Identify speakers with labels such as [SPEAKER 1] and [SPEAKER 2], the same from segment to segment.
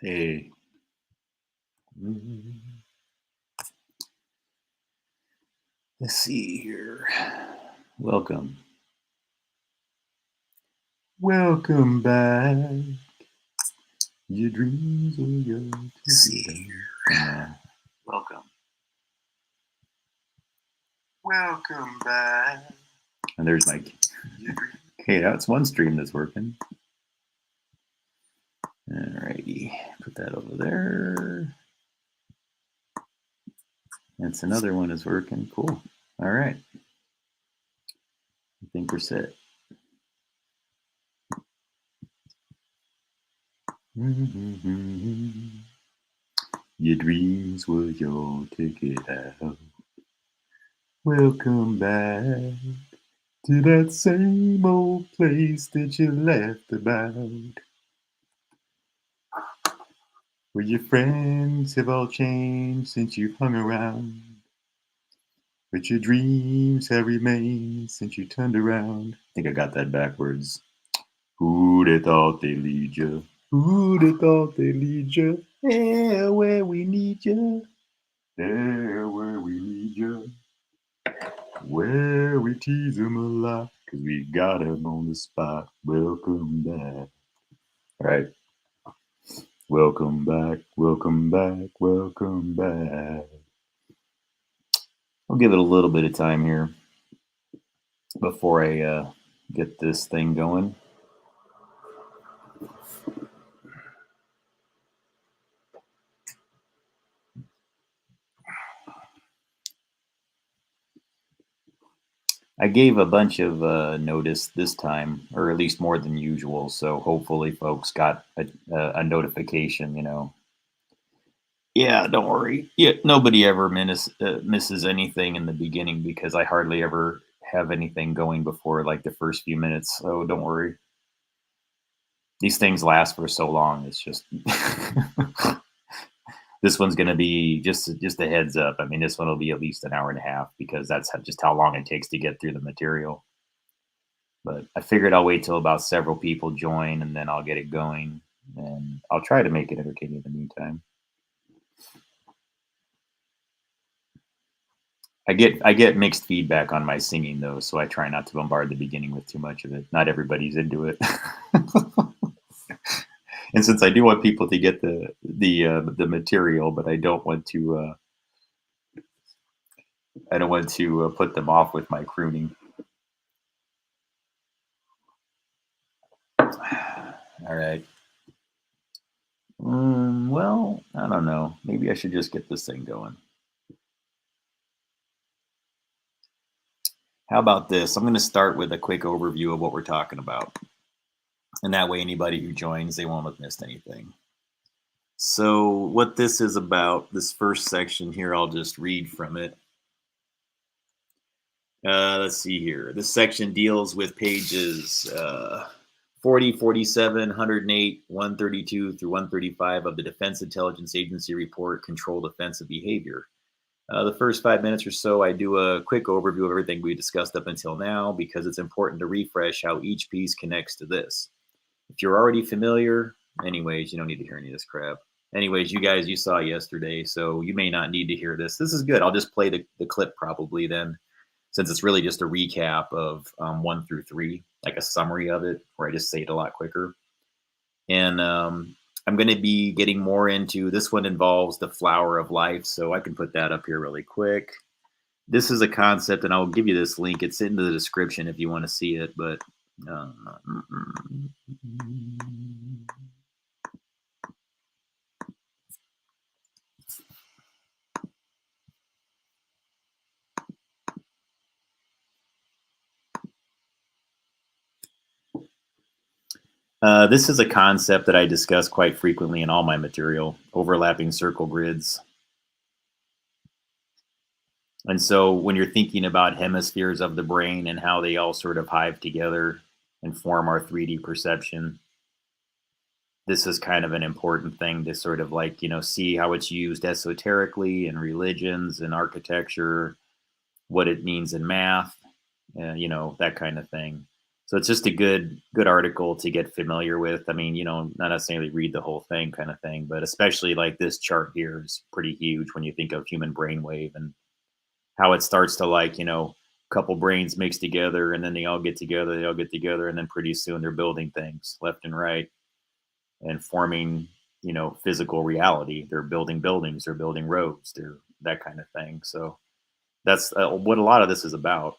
[SPEAKER 1] Hey. Mm, Let's see here. Welcome. Welcome back. Your dreams are yours. Let's see here. Welcome. Welcome back. And there's my. Okay, that's one stream that's working. Alrighty. Put that over there. That's another one is working. Cool. All right. I think we're set. Your dreams were your ticket out. Welcome back to that same old place that you laughed about. Where your friends have all changed since you've hung around. But your dreams have remained since you turned around. I think I got that backwards. Who'd have thought they'd lead you? Who'd have thought they'd lead you? There where we need you. There where we need you. Where we tease them a lot, 'cause we got them on the spot. Welcome back. All right. Welcome back, welcome back, welcome back. I'll give it a little bit of time here before I get this thing going. I gave a bunch of notice this time, or at least more than usual. So hopefully, folks got a notification. Yeah, don't worry. Yeah, nobody ever misses anything in the beginning because I hardly ever have anything going before like the first few minutes. So don't worry. These things last for so long. It's just this one's going to be just a heads up. I mean, this one will be at least an hour and a half because that's just how long it takes to get through the material. But I figured I'll wait till about several people join and then I'll get it going, and I'll try to make it entertaining in the meantime. I get mixed feedback on my singing though, so I try not to bombard the beginning with too much of it. Not everybody's into it. And since I do want people to get the material, but I don't want to put them off with my crooning. All right. Well, I don't know. Maybe I should just get this thing going. How about this? I'm going to start with a quick overview of what we're talking about. And that way, anybody who joins, they won't have missed anything. So, what this is about, this first section here, I'll just read from it. Let's see here. This section deals with pages 40, 47, 108, 132 through 135 of the Defense Intelligence Agency report, Controlled Offensive Behavior. The first 5 minutes or so, I do a quick overview of everything we discussed up until now because it's important to refresh how each piece connects to this. If you're already familiar, anyways, you don't need to hear any of this crap. Anyways, you saw yesterday, so you may not need to hear this. This is good. I'll just play the clip probably then, since it's really just a recap of 1 through 3, like a summary of it, where I just say it a lot quicker. And I'm going to be getting more into this one involves the flower of life, so I can put that up here really quick. This is a concept, and I'll give you this link. It's in the description if you want to see it, but this is a concept that I discuss quite frequently in all my material, overlapping circle grids. And so when you're thinking about hemispheres of the brain and how they all sort of hive together and form our 3D perception, this is kind of an important thing to sort of like, see how it's used esoterically in religions and architecture, what it means in math, that kind of thing. So it's just a good article to get familiar with. I mean, not necessarily read the whole thing kind of thing, but especially like this chart here is pretty huge when you think of human brainwave and how it starts to like, couple brains mixed together and then they all get together, and then pretty soon they're building things left and right and forming, physical reality. They're building buildings, they're building roads, they're that kind of thing. So that's what a lot of this is about.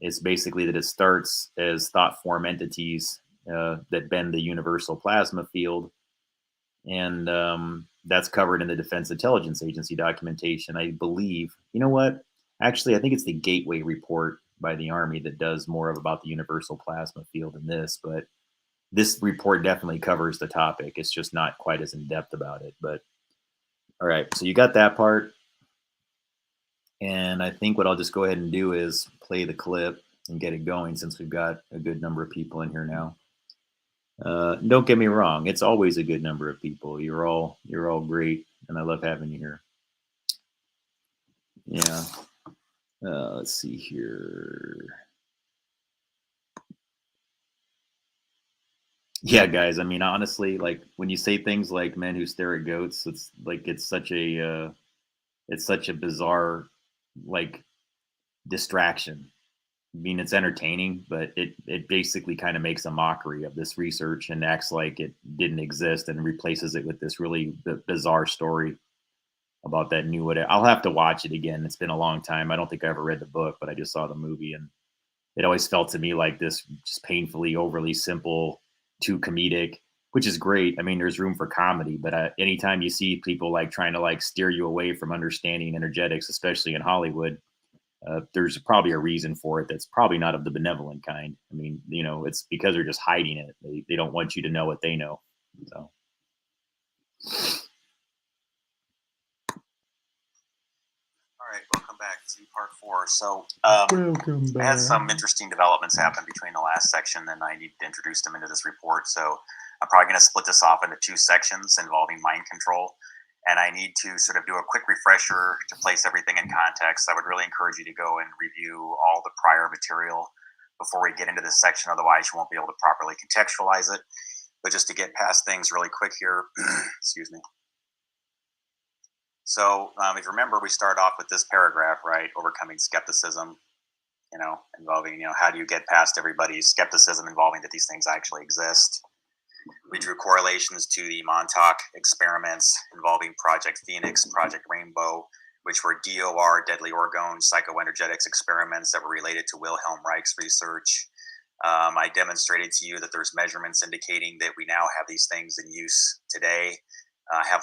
[SPEAKER 1] It's basically that it starts as thought form entities that bend the universal plasma field. And that's covered in the Defense Intelligence Agency documentation, I believe. You know what? Actually, I think it's the Gateway report by the Army that does more of about the universal plasma field than this. But this report definitely covers the topic. It's just not quite as in depth about it. But all right, so you got that part. And I think what I'll just go ahead and do is play the clip and get it going, since we've got a good number of people in here now. Don't get me wrong; it's always a good number of people. You're all great, and I love having you here. Yeah. Let's see here. Yeah, guys. I mean, honestly, like when you say things like "men who stare at goats," it's like it's such a bizarre like distraction. I mean, it's entertaining, but it basically kind of makes a mockery of this research and acts like it didn't exist and replaces it with this really bizarre story about that new whatever. I'll have to watch it again. It's been a long time. I don't think I ever read the book, but I just saw the movie, and it always felt to me like this just painfully overly simple, too comedic, which is great. I mean, there's room for comedy, but anytime you see people like trying to like steer you away from understanding energetics, especially in Hollywood, there's probably a reason for it that's probably not of the benevolent kind. I mean, it's because they're just hiding it. They don't want you to know what they know. So.
[SPEAKER 2] All right, welcome back to part 4. So I had some interesting developments happen between the last section, and I need to introduce them into this report. So I'm probably going to split this off into 2 sections involving mind control. And I need to sort of do a quick refresher to place everything in context. I would really encourage you to go and review all the prior material before we get into this section. Otherwise, you won't be able to properly contextualize it. But just to get past things really quick here, excuse me. So if you remember, we started off with this paragraph, right? Overcoming skepticism, involving, how do you get past everybody's skepticism involving that these things actually exist? We drew correlations to the Montauk experiments involving Project Phoenix, Project Rainbow, which were DOR, deadly orgone, psychoenergetics experiments that were related to Wilhelm Reich's research. I demonstrated to you that there's measurements indicating that we now have these things in use today. I have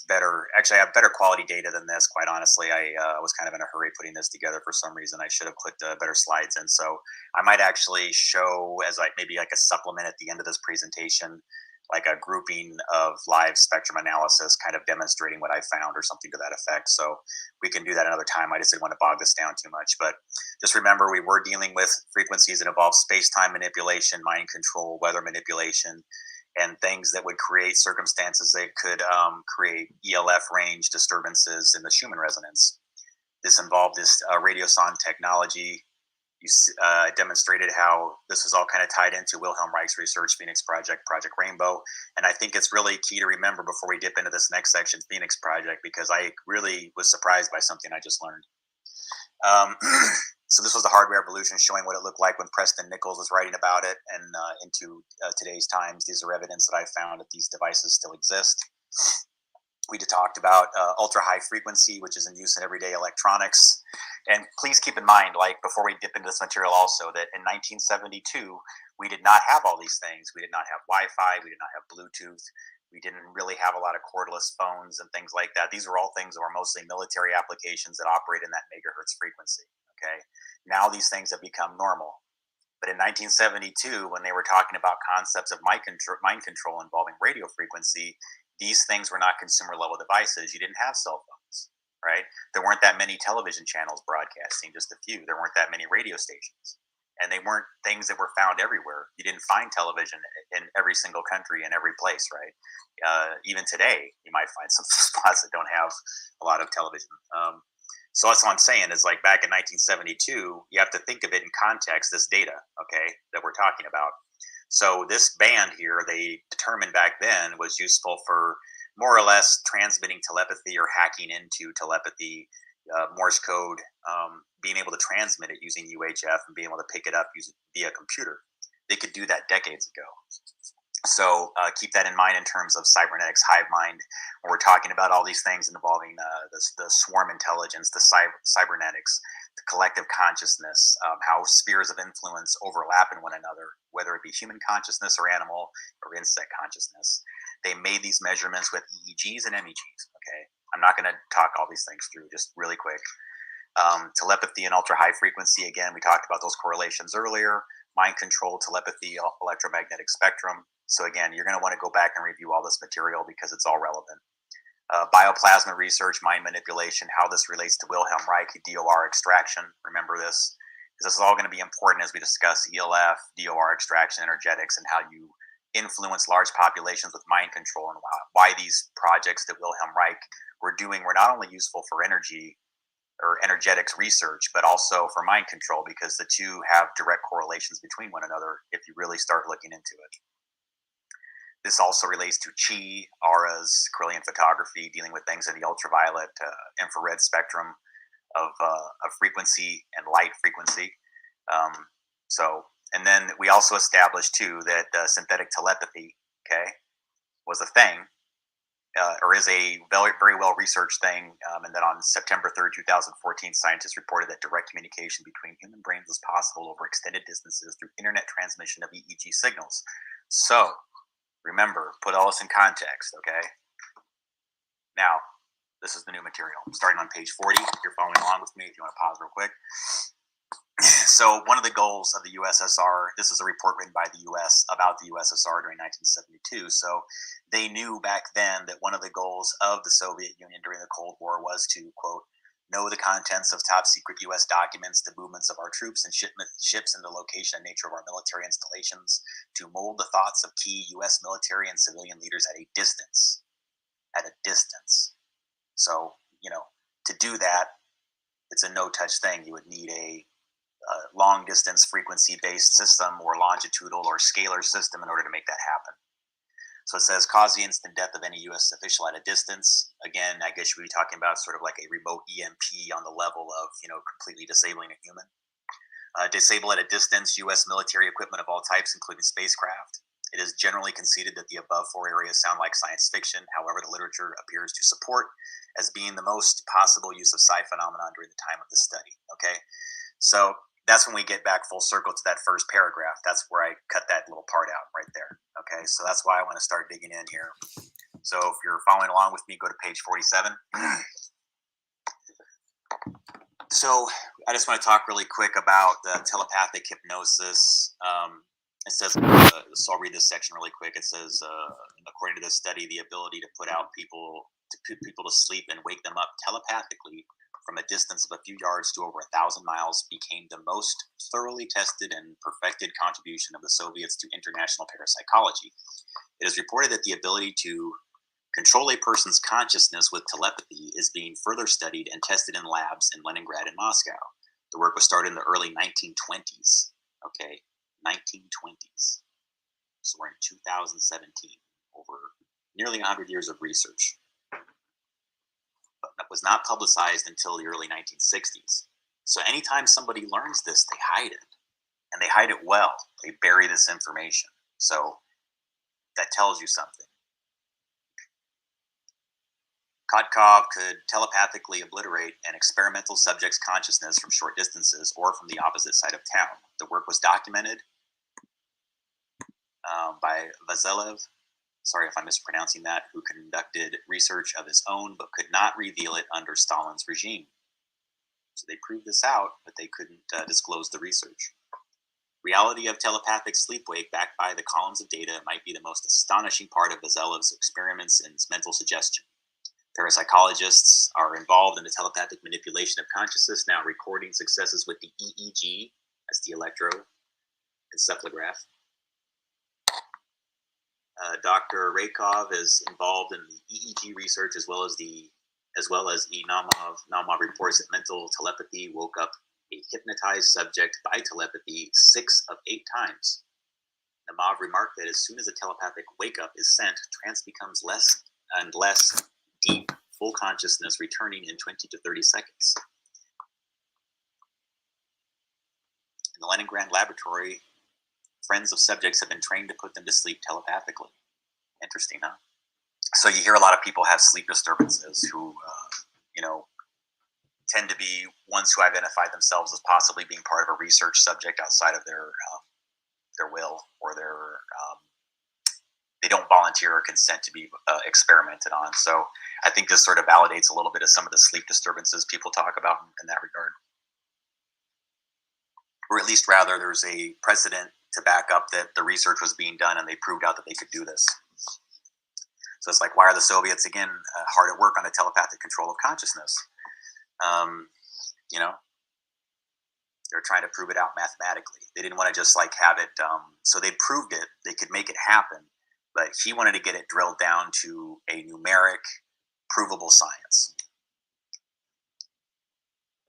[SPEAKER 2] better quality data than this, quite honestly. I was kind of in a hurry putting this together for some reason. I should have put better slides in. So I might actually show as maybe a supplement at the end of this presentation, like a grouping of live spectrum analysis, kind of demonstrating what I found or something to that effect. So we can do that another time. I just didn't want to bog this down too much. But just remember, we were dealing with frequencies that involve space-time manipulation, mind control, weather manipulation, and things that would create circumstances that could create E.L.F range disturbances in the Schumann resonance. This involved this radiosonde technology. You demonstrated how this was all kind of tied into Wilhelm Reich's research, Phoenix Project, Project Rainbow. And I think it's really key to remember before we dip into this next section, Phoenix Project, because I really was surprised by something I just learned. So this was the hardware evolution, showing what it looked like when Preston Nichols was writing about it. And into today's times, these are evidence that I found that these devices still exist. We talked about ultra high frequency, which is in use in everyday electronics. And please keep in mind, before we dip into this material also, that in 1972, we did not have all these things. We did not have Wi-Fi. We did not have Bluetooth. We didn't really have a lot of cordless phones and things like that. These were all things that were mostly military applications that operate in that megahertz frequency. Okay. Now these things have become normal. But in 1972, when they were talking about concepts of mind control involving radio frequency, these things were not consumer level devices. You didn't have cell phones, right? There weren't that many television channels broadcasting, just a few. There weren't that many radio stations. And they weren't things that were found everywhere. You didn't find television in every single country, in every place, right? Even today, you might find some spots that don't have a lot of television. So that's what I'm saying is like back in 1972, you have to think of it in context, this data, okay, that we're talking about. So this band here, they determined back then was useful for more or less transmitting telepathy or hacking into telepathy, Morse code, being able to transmit it using UHF and being able to pick it up using via computer. They could do that decades ago. So keep that in mind in terms of cybernetics, hive mind. When we're talking about all these things involving the swarm intelligence, the cybernetics, the collective consciousness, how spheres of influence overlap in one another, whether it be human consciousness or animal or insect consciousness. They made these measurements with EEGs and MEGs. Okay, I'm not going to talk all these things through, just really quick. Telepathy and ultra high frequency. Again, we talked about those correlations earlier. Mind control, telepathy, electromagnetic spectrum. So again, you're going to want to go back and review all this material because it's all relevant. Bioplasma research, mind manipulation, how this relates to Wilhelm Reich, DOR extraction. Remember this, because this is all going to be important as we discuss E.L.F, DOR extraction, energetics, and how you influence large populations with mind control, and why these projects that Wilhelm Reich were doing were not only useful for energy or energetics research, but also for mind control, because the two have direct correlations between one another if you really start looking into it. This also relates to chi, auras, Kirlian photography, dealing with things in the ultraviolet, infrared spectrum of frequency and light frequency. And then we also established too that synthetic telepathy, okay, was a thing, or is a very, very well researched thing. And that on September 3rd, 2014, scientists reported that direct communication between human brains was possible over extended distances through internet transmission of EEG signals. So remember, put all this in context, okay? Now, this is the new material. I'm starting on page 40. If you're following along with me, if you want to pause real quick. So one of the goals of the USSR, this is a report written by the US about the USSR during 1972. So they knew back then that one of the goals of the Soviet Union during the Cold War was to, quote, know the contents of top secret US documents, the movements of our troops and ships, and the location and nature of our military installations, to mold the thoughts of key US military and civilian leaders at a distance. At a distance. So, you know, to do that, it's a no-touch thing. You would need a long distance frequency based system or longitudinal or scalar system in order to make that happen. So it says cause the instant death of any U.S. official at a distance. Again, I guess we'd be talking about sort of like a remote EMP on the level of, you know, completely disabling a human. Disable at a distance U.S. military equipment of all types, including spacecraft. It is generally conceded that the above four areas sound like science fiction. However, the literature appears to support as being the most possible use of psi phenomenon during the time of the study. Okay, so that's when we get back full circle to that first paragraph. That's where I cut that little part out right there. Okay, so that's why I want to start digging in here. So if you're following along with me, go to page 47. So I just want to talk really quick about the telepathic hypnosis. It says, so I'll read this section really quick. It says, according to this study, the ability to put people to sleep and wake them up telepathically from a distance of a few yards to over 1,000 miles became the most thoroughly tested and perfected contribution of the Soviets to international parapsychology. It is reported that the ability to control a person's consciousness with telepathy is being further studied and tested in labs in Leningrad and Moscow. The work was started in the early 1920s. Okay, 1920s. So we're in 2017, over nearly 100 years of research. But that was not publicized until the early 1960s. So anytime somebody learns this, they hide it. And they hide it well. They bury this information. So that tells you something. Kotkov could telepathically obliterate an experimental subject's consciousness from short distances or from the opposite side of town. The work was documented by Vasilev, sorry if I'm mispronouncing that, who conducted research of his own but could not reveal it under Stalin's regime. So they proved this out, but they couldn't disclose the research. Reality of telepathic sleep-wake backed by the columns of data might be the most astonishing part of Vasilev's experiments in mental suggestion. Parapsychologists are involved in the telepathic manipulation of consciousness, now recording successes with the EEG, that's the electroencephalograph. Dr. Raykov is involved in the EEG research as well as as well as E. Naumov. Naumov reports that mental telepathy woke up a hypnotized subject by telepathy 6 of 8 times. Naumov remarked that as soon as a telepathic wake-up is sent, trance becomes less and less deep, full consciousness returning in 20 to 30 seconds. In the Leningrad laboratory, friends of subjects have been trained to put them to sleep telepathically. Interesting, huh? So you hear a lot of people have sleep disturbances who, tend to be ones who identify themselves as possibly being part of a research subject outside of their will, or they don't volunteer or consent to be experimented on. So I think this sort of validates a little bit of some of the sleep disturbances people talk about in that regard. Or at least rather, there's a precedent to back up that the research was being done and they proved out that they could do this. So it's like, why are the Soviets, again, hard at work on the telepathic control of consciousness? They're trying to prove it out mathematically. They didn't want to just like have it. So they proved it. They could make it happen. But he wanted to get it drilled down to a numeric, provable science.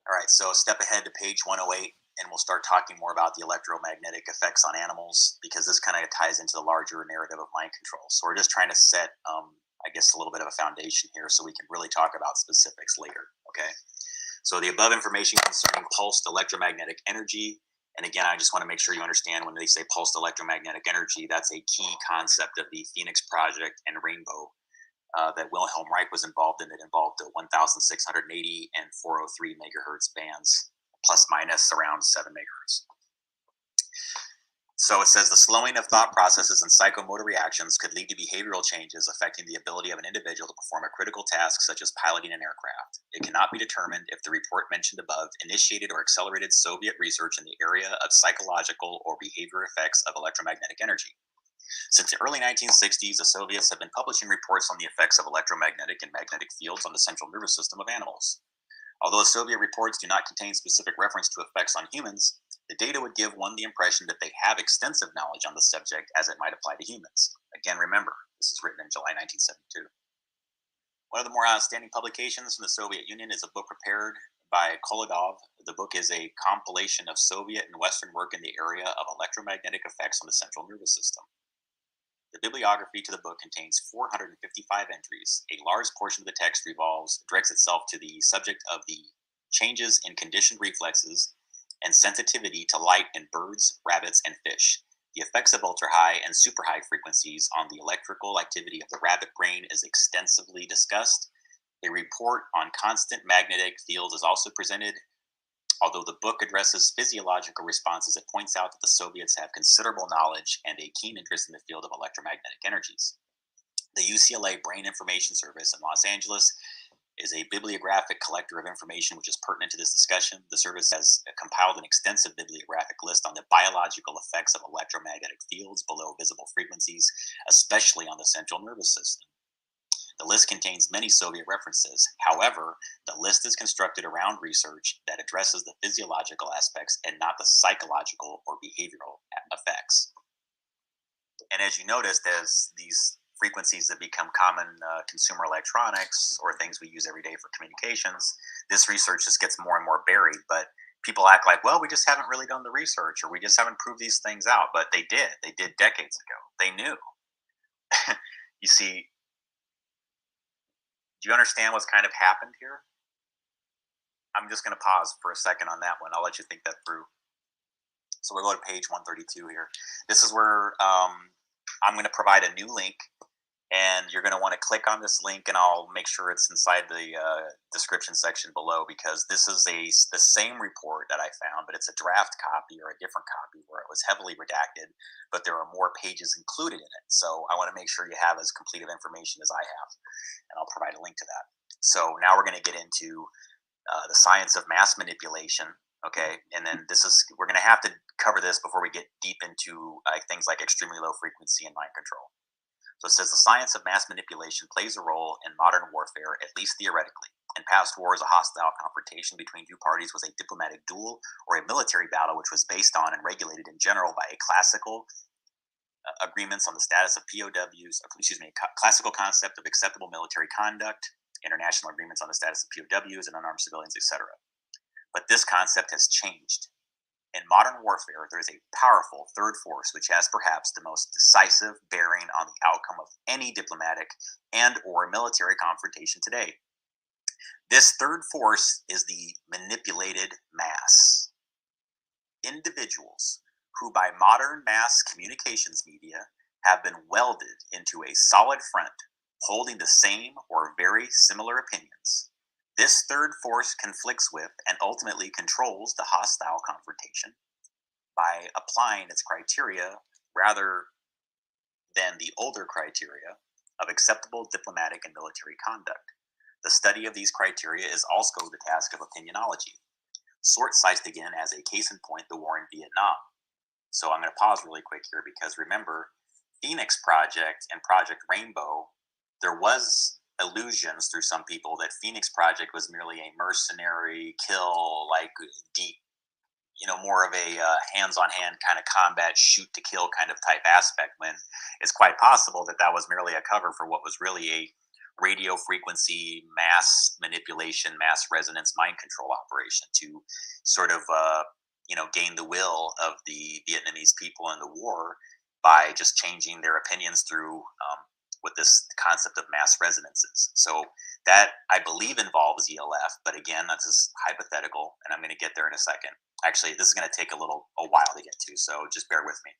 [SPEAKER 2] All right, so step ahead to page 108, and we'll start talking more about the electromagnetic effects on animals, because this kind of ties into the larger narrative of mind control. So we're just trying to set, I guess, a little bit of a foundation here so we can really talk about specifics later, okay? So the above information concerning pulsed electromagnetic energy, and again, I just want to make sure you understand when they say pulsed electromagnetic energy, that's a key concept of the Phoenix Project and Rainbow that Wilhelm Reich was involved in. It involved the 1,680 and 403 megahertz bands, plus minus around 7 megahertz. So it says the slowing of thought processes and psychomotor reactions could lead to behavioral changes affecting the ability of an individual to perform a critical task such as piloting an aircraft. It cannot be determined if the report mentioned above initiated or accelerated Soviet research in the area of psychological or behavior effects of electromagnetic energy. Since the early 1960s, the Soviets have been publishing reports on the effects of electromagnetic and magnetic fields on the central nervous system of animals. Although Soviet reports do not contain specific reference to effects on humans, the data would give one the impression that they have extensive knowledge on the subject as it might apply to humans. Again, remember, this is written in July 1972. One of the more outstanding publications from the Soviet Union is a book prepared by Kolodov. The book is a compilation of Soviet and Western work in the area of electromagnetic effects on the central nervous system. The bibliography to the book contains 455 entries. A large portion of the text directs itself to the subject of the changes in conditioned reflexes and sensitivity to light in birds, rabbits, and fish. The effects of ultra-high and super-high frequencies on the electrical activity of the rabbit brain is extensively discussed. A report on constant magnetic fields is also presented. Although the book addresses physiological responses, it points out that the Soviets have considerable knowledge and a keen interest in the field of electromagnetic energies. The UCLA Brain Information Service in Los Angeles is a bibliographic collector of information which is pertinent to this discussion. The service has compiled an extensive bibliographic list on the biological effects of electromagnetic fields below visible frequencies, especially on the central nervous system. The list contains many Soviet references. However, the list is constructed around research that addresses the physiological aspects and not the psychological or behavioral effects. And as you noticed, as these frequencies that become common consumer electronics or things we use every day for communications, this research just gets more and more buried. But people act like, well, we just haven't really done the research, or we just haven't proved these things out. But they did. They did decades ago. They knew. You see, do you understand what's kind of happened here? I'm just going to pause for a second on that one. I'll let you think that through. So we'll go to page 132 here. This is where I'm going to provide a new link, and you're going to want to click on this link, and I'll make sure it's inside the description section below, because this is the same report that I found, but it's a draft copy or a different copy where it was heavily redacted, but there are more pages included in it. So I want to make sure you have as complete of information as I have, and I'll provide a link to that. So now we're going to get into the science of mass manipulation. Okay, and then we're going to have to cover this before we get deep into things like extremely low frequency and mind control. So it says the science of mass manipulation plays a role in modern warfare, at least theoretically. In past wars, a hostile confrontation between two parties was a diplomatic duel or a military battle, which was based on and regulated in general by a classical agreements on the status of POWs, classical concept of acceptable military conduct, international agreements on the status of POWs and unarmed civilians, etc. But this concept has changed. In modern warfare, there is a powerful third force which has perhaps the most decisive bearing on the outcome of any diplomatic and or military confrontation today. This third force is the manipulated mass. Individuals who by modern mass communications media have been welded into a solid front holding the same or very similar opinions. This third force conflicts with and ultimately controls the hostile confrontation by applying its criteria rather than the older criteria of acceptable diplomatic and military conduct. The study of these criteria is also the task of opinionology. Sort cites again as a case in point the war in Vietnam. So I'm going to pause really quick here because remember, Phoenix Project and Project Rainbow, there was illusions through some people that Phoenix Project was merely a mercenary kill, like deep, more of a hands-on-hand kind of combat, shoot-to-kill kind of type aspect, when it's quite possible that that was merely a cover for what was really a radio frequency mass manipulation, mass resonance mind control operation to sort of, gain the will of the Vietnamese people in the war by just changing their opinions through what this concept of mass resonances. So that, I believe, involves E.L.F, but again, that's just hypothetical, and I'm going to get there in a second. Actually, this is going to take a while to get to, so just bear with me.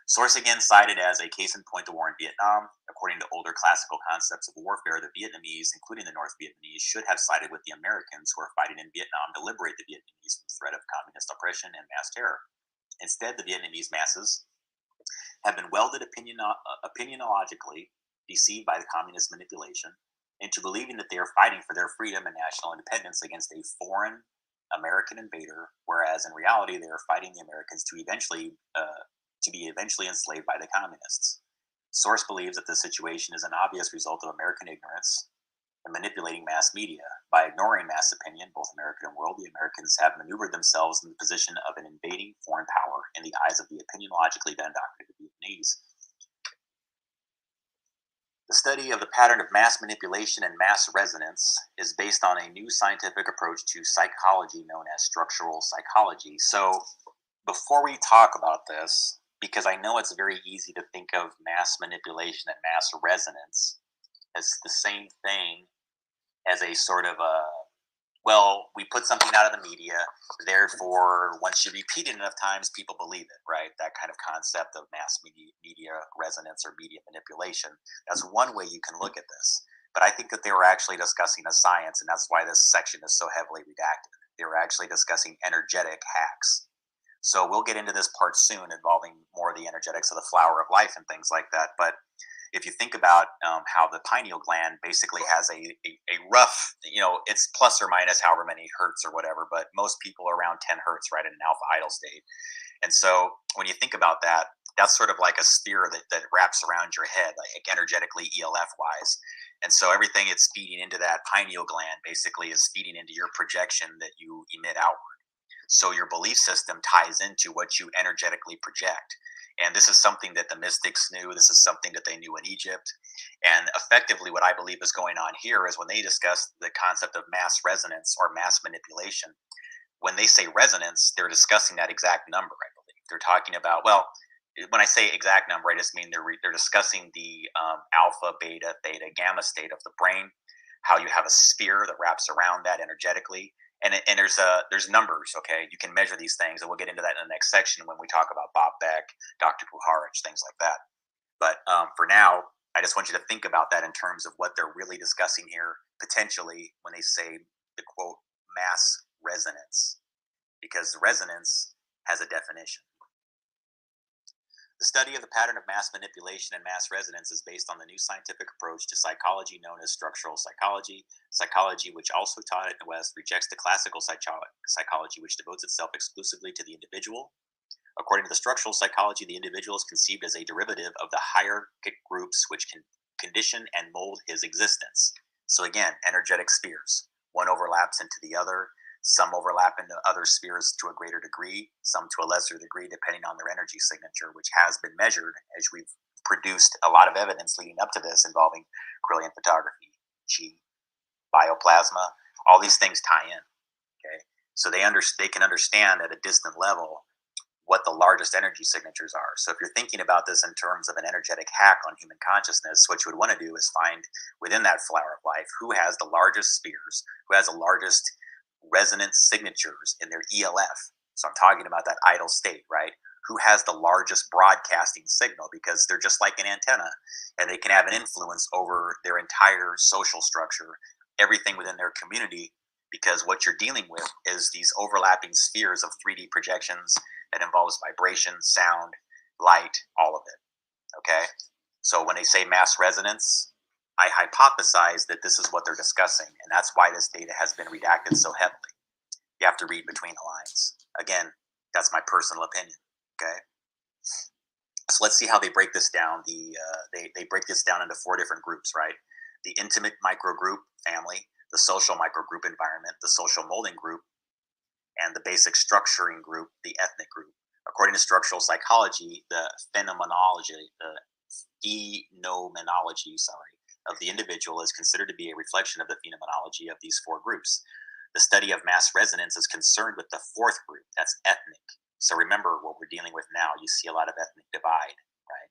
[SPEAKER 2] Source again cited as a case in point the war in Vietnam. According to older classical concepts of warfare, the Vietnamese, including the North Vietnamese, should have sided with the Americans who are fighting in Vietnam to liberate the Vietnamese from the threat of communist oppression and mass terror. Instead, the Vietnamese masses have been welded opinionologically, deceived by the communist manipulation, into believing that they are fighting for their freedom and national independence against a foreign American invader, whereas in reality they are fighting the Americans to be eventually enslaved by the communists. Source believes that this situation is an obvious result of American ignorance and manipulating mass media. By ignoring mass opinion, both American and world, the Americans have maneuvered themselves in the position of an invading foreign power in the eyes of the opinionologically then indoctrinated Vietnamese. The study of the pattern of mass manipulation and mass resonance is based on a new scientific approach to psychology known as structural psychology. So before we talk about this, because I know it's very easy to think of mass manipulation and mass resonance as the same thing as a sort of we put something out of the media, therefore, once you repeat it enough times, people believe it, right? That kind of concept of mass media resonance or media manipulation. That's one way you can look at this. But I think that they were actually discussing a science, and that's why this section is so heavily redacted. They were actually discussing energetic hacks. So we'll get into this part soon involving more of the energetics of the flower of life and things like that. But if you think about how the pineal gland basically has a rough, it's plus or minus however many hertz or whatever, but most people are around 10 hertz, right, in an alpha idle state. And so when you think about that, that's sort of like a sphere that wraps around your head, like energetically E.L.F wise. And so everything it's feeding into that pineal gland basically is feeding into your projection that you emit outward. So your belief system ties into what you energetically project. And this is something that the mystics knew. This is something that they knew in Egypt. And effectively what I believe is going on here is when they discuss the concept of mass resonance or mass manipulation, when they say resonance, they're discussing that exact number, I believe. They're talking about, when I say exact number, I just mean they're discussing the alpha, beta, theta, gamma state of the brain, how you have a sphere that wraps around that energetically. And there's numbers, okay? You can measure these things, and we'll get into that in the next section when we talk about Bob Beck, Dr. Puharich, things like that. But for now, I just want you to think about that in terms of what they're really discussing here, potentially, when they say the quote, mass resonance, because the resonance has a definition. The study of the pattern of mass manipulation and mass resonance is based on the new scientific approach to psychology known as structural psychology. Psychology, which also taught in the West, rejects the classical psychology, which devotes itself exclusively to the individual. According to the structural psychology, the individual is conceived as a derivative of the hierarchic groups which can condition and mold his existence. So again, energetic spheres. One overlaps into the other. Some overlap into other spheres to a greater degree, some to a lesser degree, depending on their energy signature, which has been measured as we've produced a lot of evidence leading up to this involving Kirlian photography, Qi, bioplasma, all these things tie in. Okay, so they can understand at a distant level what the largest energy signatures are. So if you're thinking about this in terms of an energetic hack on human consciousness, what you would want to do is find within that flower of life who has the largest spheres, who has the largest resonance signatures in their E.L.F. So I'm talking about that idle state, right? Who has the largest broadcasting signal, because they're just like an antenna and they can have an influence over their entire social structure, everything within their community, because what you're dealing with is these overlapping spheres of 3D projections that involves vibration, sound, light, all of it. Okay? So when they say mass resonance, I hypothesize that this is what they're discussing, and that's why this data has been redacted so heavily. You have to read between the lines. Again, that's my personal opinion. Okay? So let's see how they break this down. They break this down into 4 different groups, right? The intimate microgroup family, the social microgroup environment, the social molding group, and the basic structuring group, the ethnic group. According to structural psychology, the phenomenology of the individual is considered to be a reflection of the phenomenology of these 4 groups. The study of mass resonance is concerned with the 4th group, that's ethnic. So remember what we're dealing with now. You see a lot of ethnic divide, right?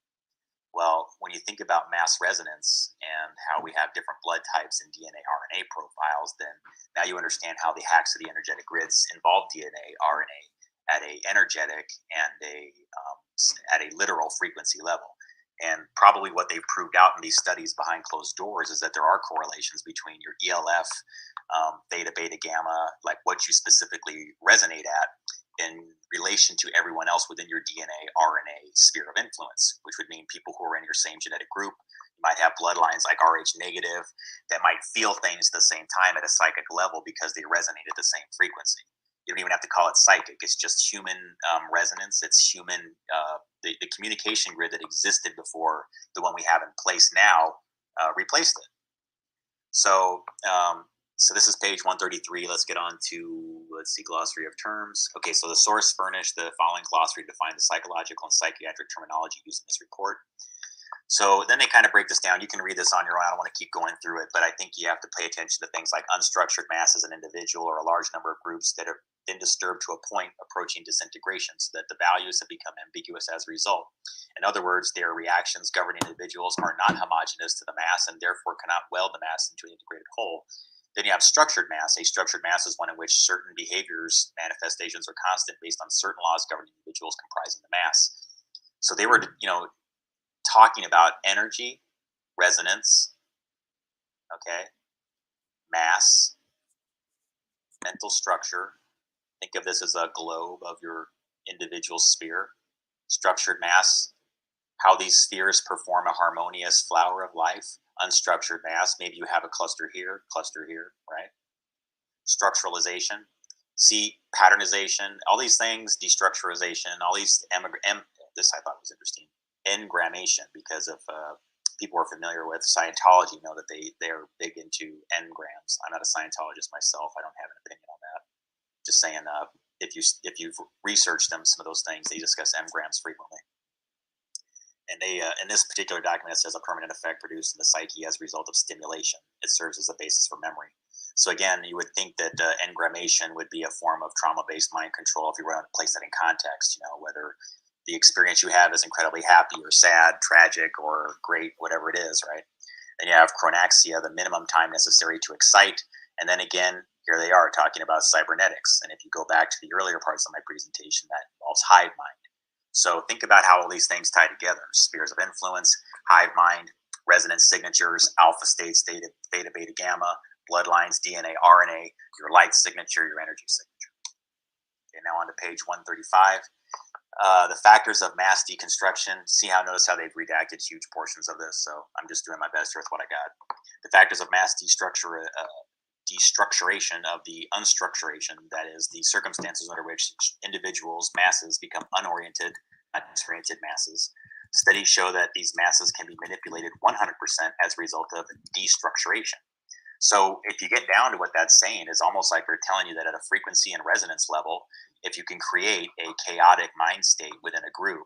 [SPEAKER 2] Well, when you think about mass resonance and how we have different blood types and DNA, RNA profiles, then now you understand how the hacks of the energetic grids involve DNA, RNA at a energetic and at a literal frequency level. And probably what they've proved out in these studies behind closed doors is that there are correlations between your E.L.F, theta, beta, gamma, like what you specifically resonate at, in relation to everyone else within your DNA, RNA sphere of influence, which would mean people who are in your same genetic group. You might have bloodlines like Rh negative that might feel things at the same time at a psychic level because they resonate at the same frequency. You don't even have to call it psychic. It's just human resonance. It's human, the communication grid that existed before the one we have in place now replaced it. So this is page 133. Let's get on to, glossary of terms. Okay, so the source furnished the following glossary to define the psychological and psychiatric terminology used in this report. So then they kind of break this down. You can read this on your own. I don't want to keep going through it, but I think you have to pay attention to things like unstructured mass as an individual or a large number of groups that have been disturbed to a point approaching disintegration, so that the values have become ambiguous as a result. In other words, their reactions governing individuals are not homogeneous to the mass and therefore cannot weld the mass into an integrated whole. Then you have structured mass. A structured mass is one in which certain behaviors, manifestations are constant based on certain laws governing individuals comprising the mass. So they were, talking about energy, resonance, okay, mass, mental structure. Think of this as a globe of your individual sphere. Structured mass, how these spheres perform a harmonious flower of life. Unstructured mass, maybe you have a cluster here, right? Structuralization, see patternization, all these things, destructurization, all these, this I thought was interesting, engrammation, because if people are familiar with Scientology, know that they're big into engrams. I'm not a Scientologist myself. I don't have an opinion on that. Just saying, if you've researched them, some of those things, they discuss engrams frequently. And they, in this particular document, it says a permanent effect produced in the psyche as a result of stimulation. It serves as a basis for memory. So again, you would think that engrammation would be a form of trauma-based mind control if you were to place that in context, whether the experience you have is incredibly happy or sad, tragic, or great, whatever it is, right? Then you have chronaxia, the minimum time necessary to excite. And then again, here they are talking about cybernetics. And if you go back to the earlier parts of my presentation, that involves hive mind. So think about how all these things tie together. Spheres of influence, hive mind, resonance signatures, alpha states, theta, beta, gamma, bloodlines, DNA, RNA, your light signature, your energy signature. Okay, now on to page 135. The factors of mass deconstruction. Notice how they've redacted huge portions of this. So I'm just doing my best here with what I got. The factors of mass destructuration of the unstructuration, that is, the circumstances under which individuals' masses become unoriented, not disoriented masses. Studies show that these masses can be manipulated 100% as a result of destructuration. So if you get down to what that's saying, it's almost like they're telling you that at a frequency and resonance level, if you can create a chaotic mind state within a group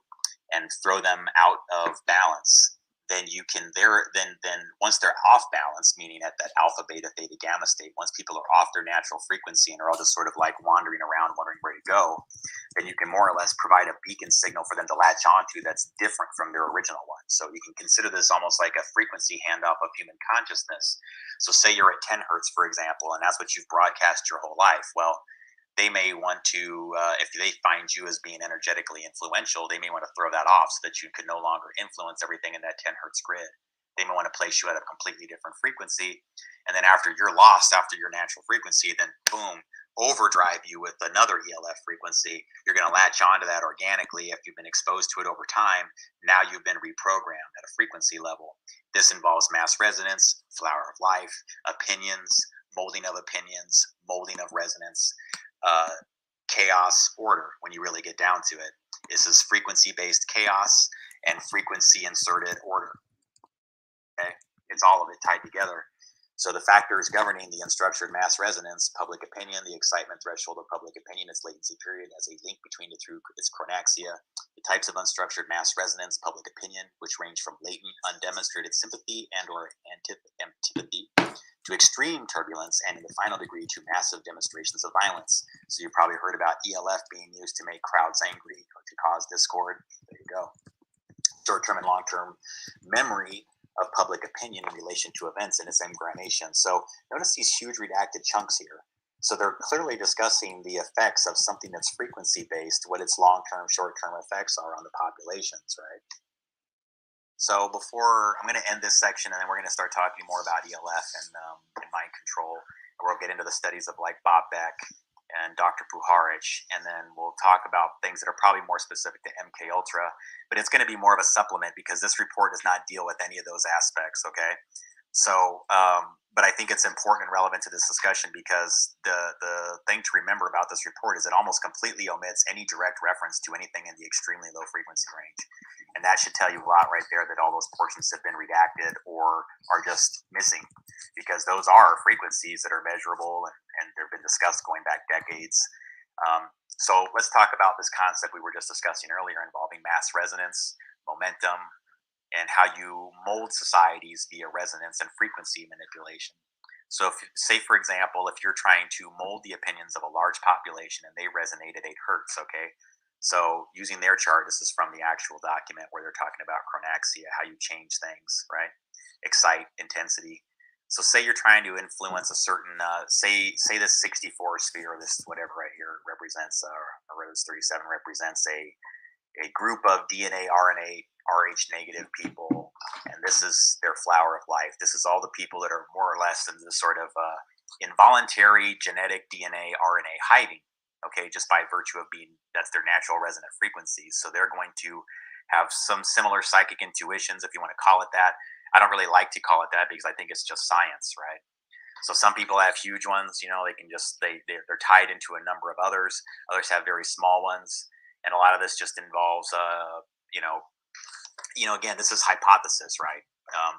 [SPEAKER 2] and throw them out of balance, then you can then once they're off balance, meaning at that alpha, beta, theta, gamma state, once people are off their natural frequency and are all just sort of like wandering around, wondering where to go, then you can more or less provide a beacon signal for them to latch onto that's different from their original one. So you can consider this almost like a frequency handoff of human consciousness. So say you're at 10 hertz, for example, and that's what you've broadcast your whole life. Well, they may want to, if they find you as being energetically influential, they may want to throw that off so that you can no longer influence everything in that 10 hertz grid. They may want to place you at a completely different frequency. And then after you're lost, after your natural frequency, then boom, overdrive you with another E.L.F frequency. You're going to latch onto that organically if you've been exposed to it over time. Now you've been reprogrammed at a frequency level. This involves mass resonance, flower of life, opinions, molding of opinions, molding of resonance, chaos, order. When you really get down to it, this is frequency-based chaos and frequency-inserted order. Okay, it's all of it tied together. So the factors governing the unstructured mass resonance, public opinion, the excitement threshold of public opinion, its latency period as a link between the two, its chronaxia, the types of unstructured mass resonance, public opinion, which range from latent, undemonstrated sympathy and or antipathy to extreme turbulence, and in the final degree to massive demonstrations of violence. So you probably heard about E.L.F being used to make crowds angry or to cause discord. There you go. Short-term and long-term memory of public opinion in relation to events and its incarnation. So notice these huge redacted chunks here. So they're clearly discussing the effects of something that's frequency-based, what its long-term, short-term effects are on the populations, right? So before, I'm going to end this section, and then we're going to start talking more about E.L.F and mind control. And we'll get into the studies of like Bob Beck and Dr. Puharich, and then we'll talk about things that are probably more specific to MK Ultra. But it's going to be more of a supplement because this report does not deal with any of those aspects. Okay, so but I think it's important and relevant to this discussion because the thing to remember about this report is it almost completely omits any direct reference to anything in the extremely low frequency range. And that should tell you a lot right there that all those portions have been redacted or are just missing, because those are frequencies that are measurable and they've been discussed going back decades. So let's talk about this concept we were just discussing earlier involving mass resonance, momentum, and how you mold societies via resonance and frequency manipulation. So if, say, for example, if you're trying to mold the opinions of a large population and they resonate at 8 hertz, okay? So using their chart, this is from the actual document where they're talking about chronaxia, how you change things, right? Excite, intensity. So say you're trying to influence a certain, say this 64 sphere, this whatever right here represents, or this 37 represents a group of DNA, RNA, RH negative people, and this is their flower of life. This is all the people that are more or less in this sort of involuntary genetic DNA, RNA hiving. Okay, just by virtue of being, that's their natural resonant frequencies. So they're going to have some similar psychic intuitions, if you want to call it that. I don't really like to call it that because I think it's just science, right? So some people have huge ones, they can just, they're tied into a number of others. Others have very small ones. And a lot of this just involves, again, this is hypothesis, right?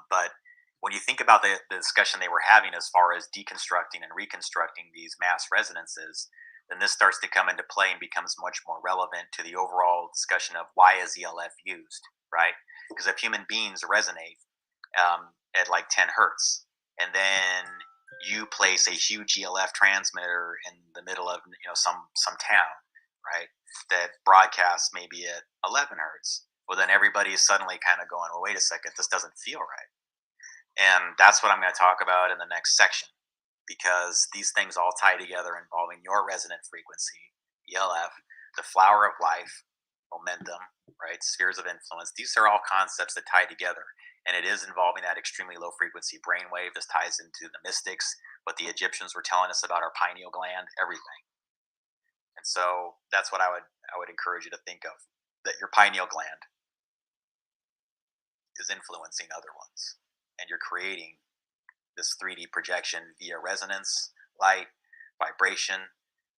[SPEAKER 2] But when you think about the discussion they were having as far as deconstructing and reconstructing these mass resonances, then this starts to come into play and becomes much more relevant to the overall discussion of why is E.L.F used, right? Because if human beings resonate at like 10 hertz, and then you place a huge E.L.F transmitter in the middle of some town, right, that broadcasts maybe at 11 hertz, well, then everybody is suddenly kind of going, well, wait a second, this doesn't feel right. And that's what I'm going to talk about in the next section, because these things all tie together involving your resonant frequency, E.L.F, the flower of life, momentum, right, spheres of influence. These are all concepts that tie together. And it is involving that extremely low frequency brainwave. This ties into the mystics, what the Egyptians were telling us about our pineal gland, everything. And so that's what I would encourage you to think of, that your pineal gland is influencing other ones. And you're creating this 3D projection via resonance, light, vibration.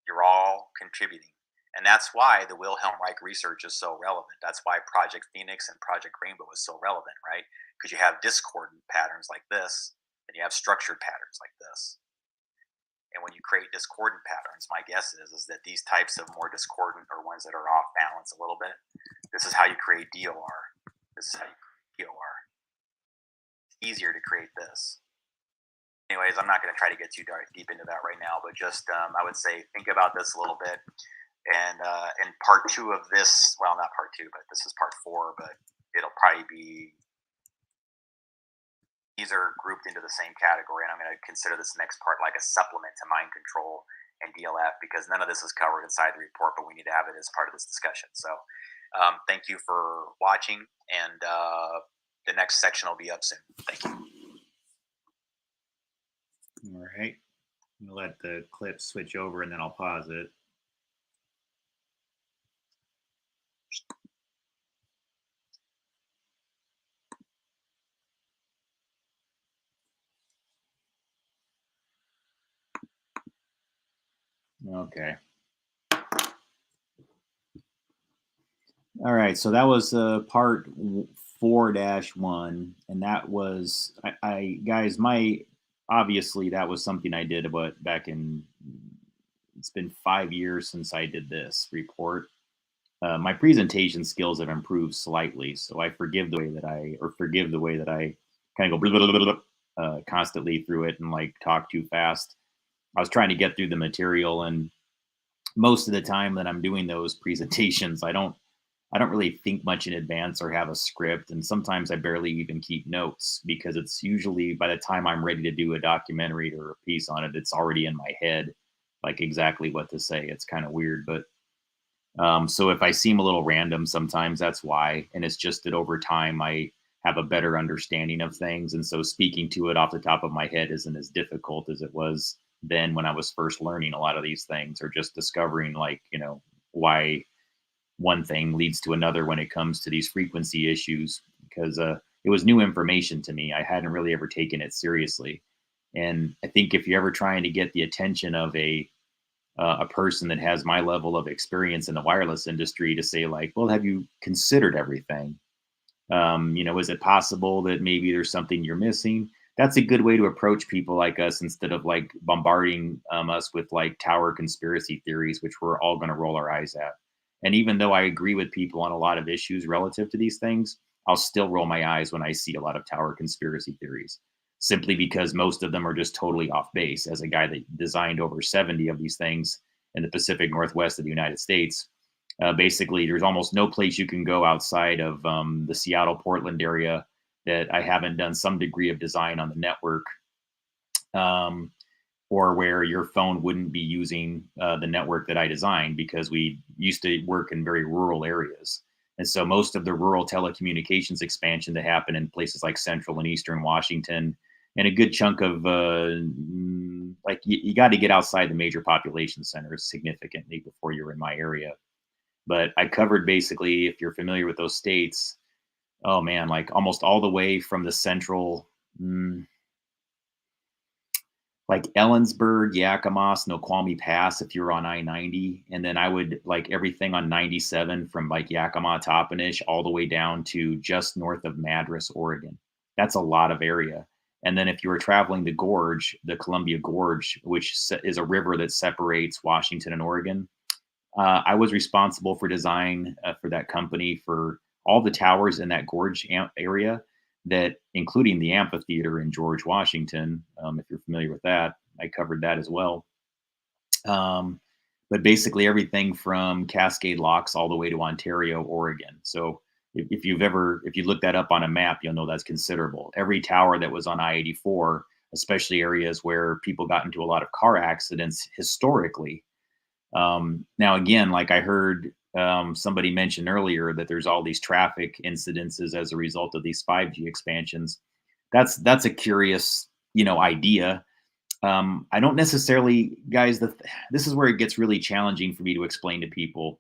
[SPEAKER 2] You're all contributing. And that's why the Wilhelm Reich research is so relevant. That's why Project Phoenix and Project Rainbow is so relevant, right? Because you have discordant patterns like this, and you have structured patterns like this. And when you create discordant patterns, my guess is that these types of more discordant, or ones that are off balance a little bit, this is how you create DOR. This is how you create DOR. easier to create this. Anyways, I'm not going to try to get too deep into that right now, but just I would say think about this a little bit. And in part 2 of this, well, not part 2, but this is part 4, but it'll probably be, these are grouped into the same category, and I'm going to consider this next part like a supplement to mind control and E.L.F, because none of this is covered inside the report, but we need to have it as part of this discussion. So thank you for watching, and the next section will be up soon. Thank you.
[SPEAKER 1] All right. I'm going to let the clip switch over, and then I'll pause it. Okay. All right. So that was part 4-1, and that was I guys, obviously that was something I did back in. It's been 5 years since I did this report. My presentation skills have improved slightly, so I forgive the way that I kind of go constantly through it and like talk too fast. I was trying to get through the material, and most of the time that I'm doing those presentations, I don't really think much in advance or have a script, and sometimes I barely even keep notes, because it's usually by the time I'm ready to do a documentary or a piece on it, it's already in my head, like exactly what to say. It's kind of weird, but so if I seem a little random sometimes, that's why. And it's just that over time I have a better understanding of things, and so speaking to it off the top of my head isn't as difficult as it was then when I was first learning a lot of these things, or just discovering, like, why one thing leads to another when it comes to these frequency issues, because it was new information to me. I hadn't really ever taken it seriously. And I think if you're ever trying to get the attention of a person that has my level of experience in the wireless industry, to say like, well, have you considered everything? Is it possible that maybe there's something you're missing? That's a good way to approach people like us, instead of like bombarding us with like tower conspiracy theories, which we're all going to roll our eyes at. And even though I agree with people on a lot of issues relative to these things, I'll still roll my eyes when I see a lot of tower conspiracy theories, simply because most of them are just totally off base. As a guy that designed over 70 of these things in the Pacific Northwest of the United States, basically there's almost no place you can go outside of the Seattle, Portland area that I haven't done some degree of design on the network, or where your phone wouldn't be using the network that I designed, because we used to work in very rural areas. And so most of the rural telecommunications expansion that happened in places like central and eastern Washington, and a good chunk of like you got to get outside the major population centers significantly before you're in my area. But I covered, basically, if you're familiar with those states, oh man, like almost all the way from the central, like Ellensburg, Yakima, Snoqualmie Pass, if you're on I-90. And then I would like everything on 97 from like Yakima, Toppenish, all the way down to just north of Madras, Oregon. That's a lot of area. And then if you were traveling the gorge, the Columbia Gorge, which is a river that separates Washington and Oregon, I was responsible for design for that company for all the towers in that gorge area, that including the amphitheater in George Washington. If you're familiar with that, I covered that as well. But basically everything from Cascade Locks all the way to Ontario, Oregon. So if you look that up on a map, you'll know that's considerable. Every tower that was on I-84, especially areas where people got into a lot of car accidents historically. Now, again, like I heard somebody mention earlier, that there's all these traffic incidences as a result of these 5G expansions. That's a curious, idea. I don't necessarily, guys, this is where it gets really challenging for me to explain to people.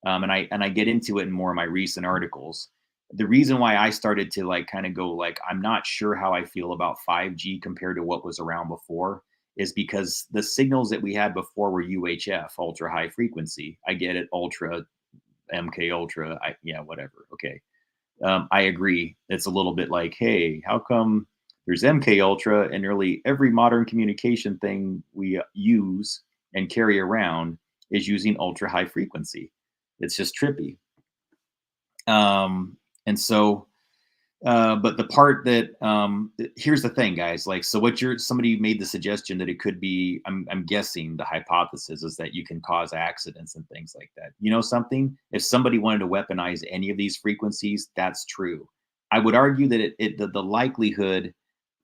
[SPEAKER 1] And I get into it in more of my recent articles. The reason why I started to like kind of go like, I'm not sure how I feel about 5G compared to what was around before, is because the signals that we had before were UHF, ultra high frequency. I get it, ultra, MK ultra, whatever. Okay. I agree. It's a little bit like, hey, how come there's MK ultra and nearly every modern communication thing we use and carry around is using ultra high frequency? It's just trippy. And so But the part that here's the thing, guys. Like, so what somebody made the suggestion that it could be. I'm guessing the hypothesis is that you can cause accidents and things like that. You know something? If somebody wanted to weaponize any of these frequencies, that's true. I would argue that the likelihood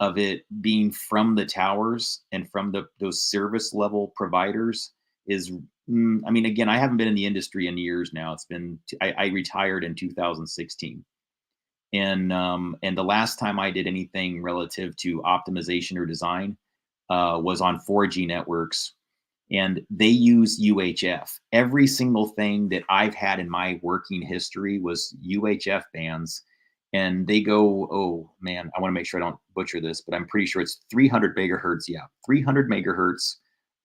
[SPEAKER 1] of it being from the towers and from those service level providers is. I mean, again, I haven't been in the industry in years now. It's been I retired in 2016. And the last time I did anything relative to optimization or design was on 4G networks, and they use UHF. Every single thing that I've had in my working history was UHF bands, and they go, oh man, I want to make sure I don't butcher this, but I'm pretty sure it's 300 megahertz. Yeah, 300 megahertz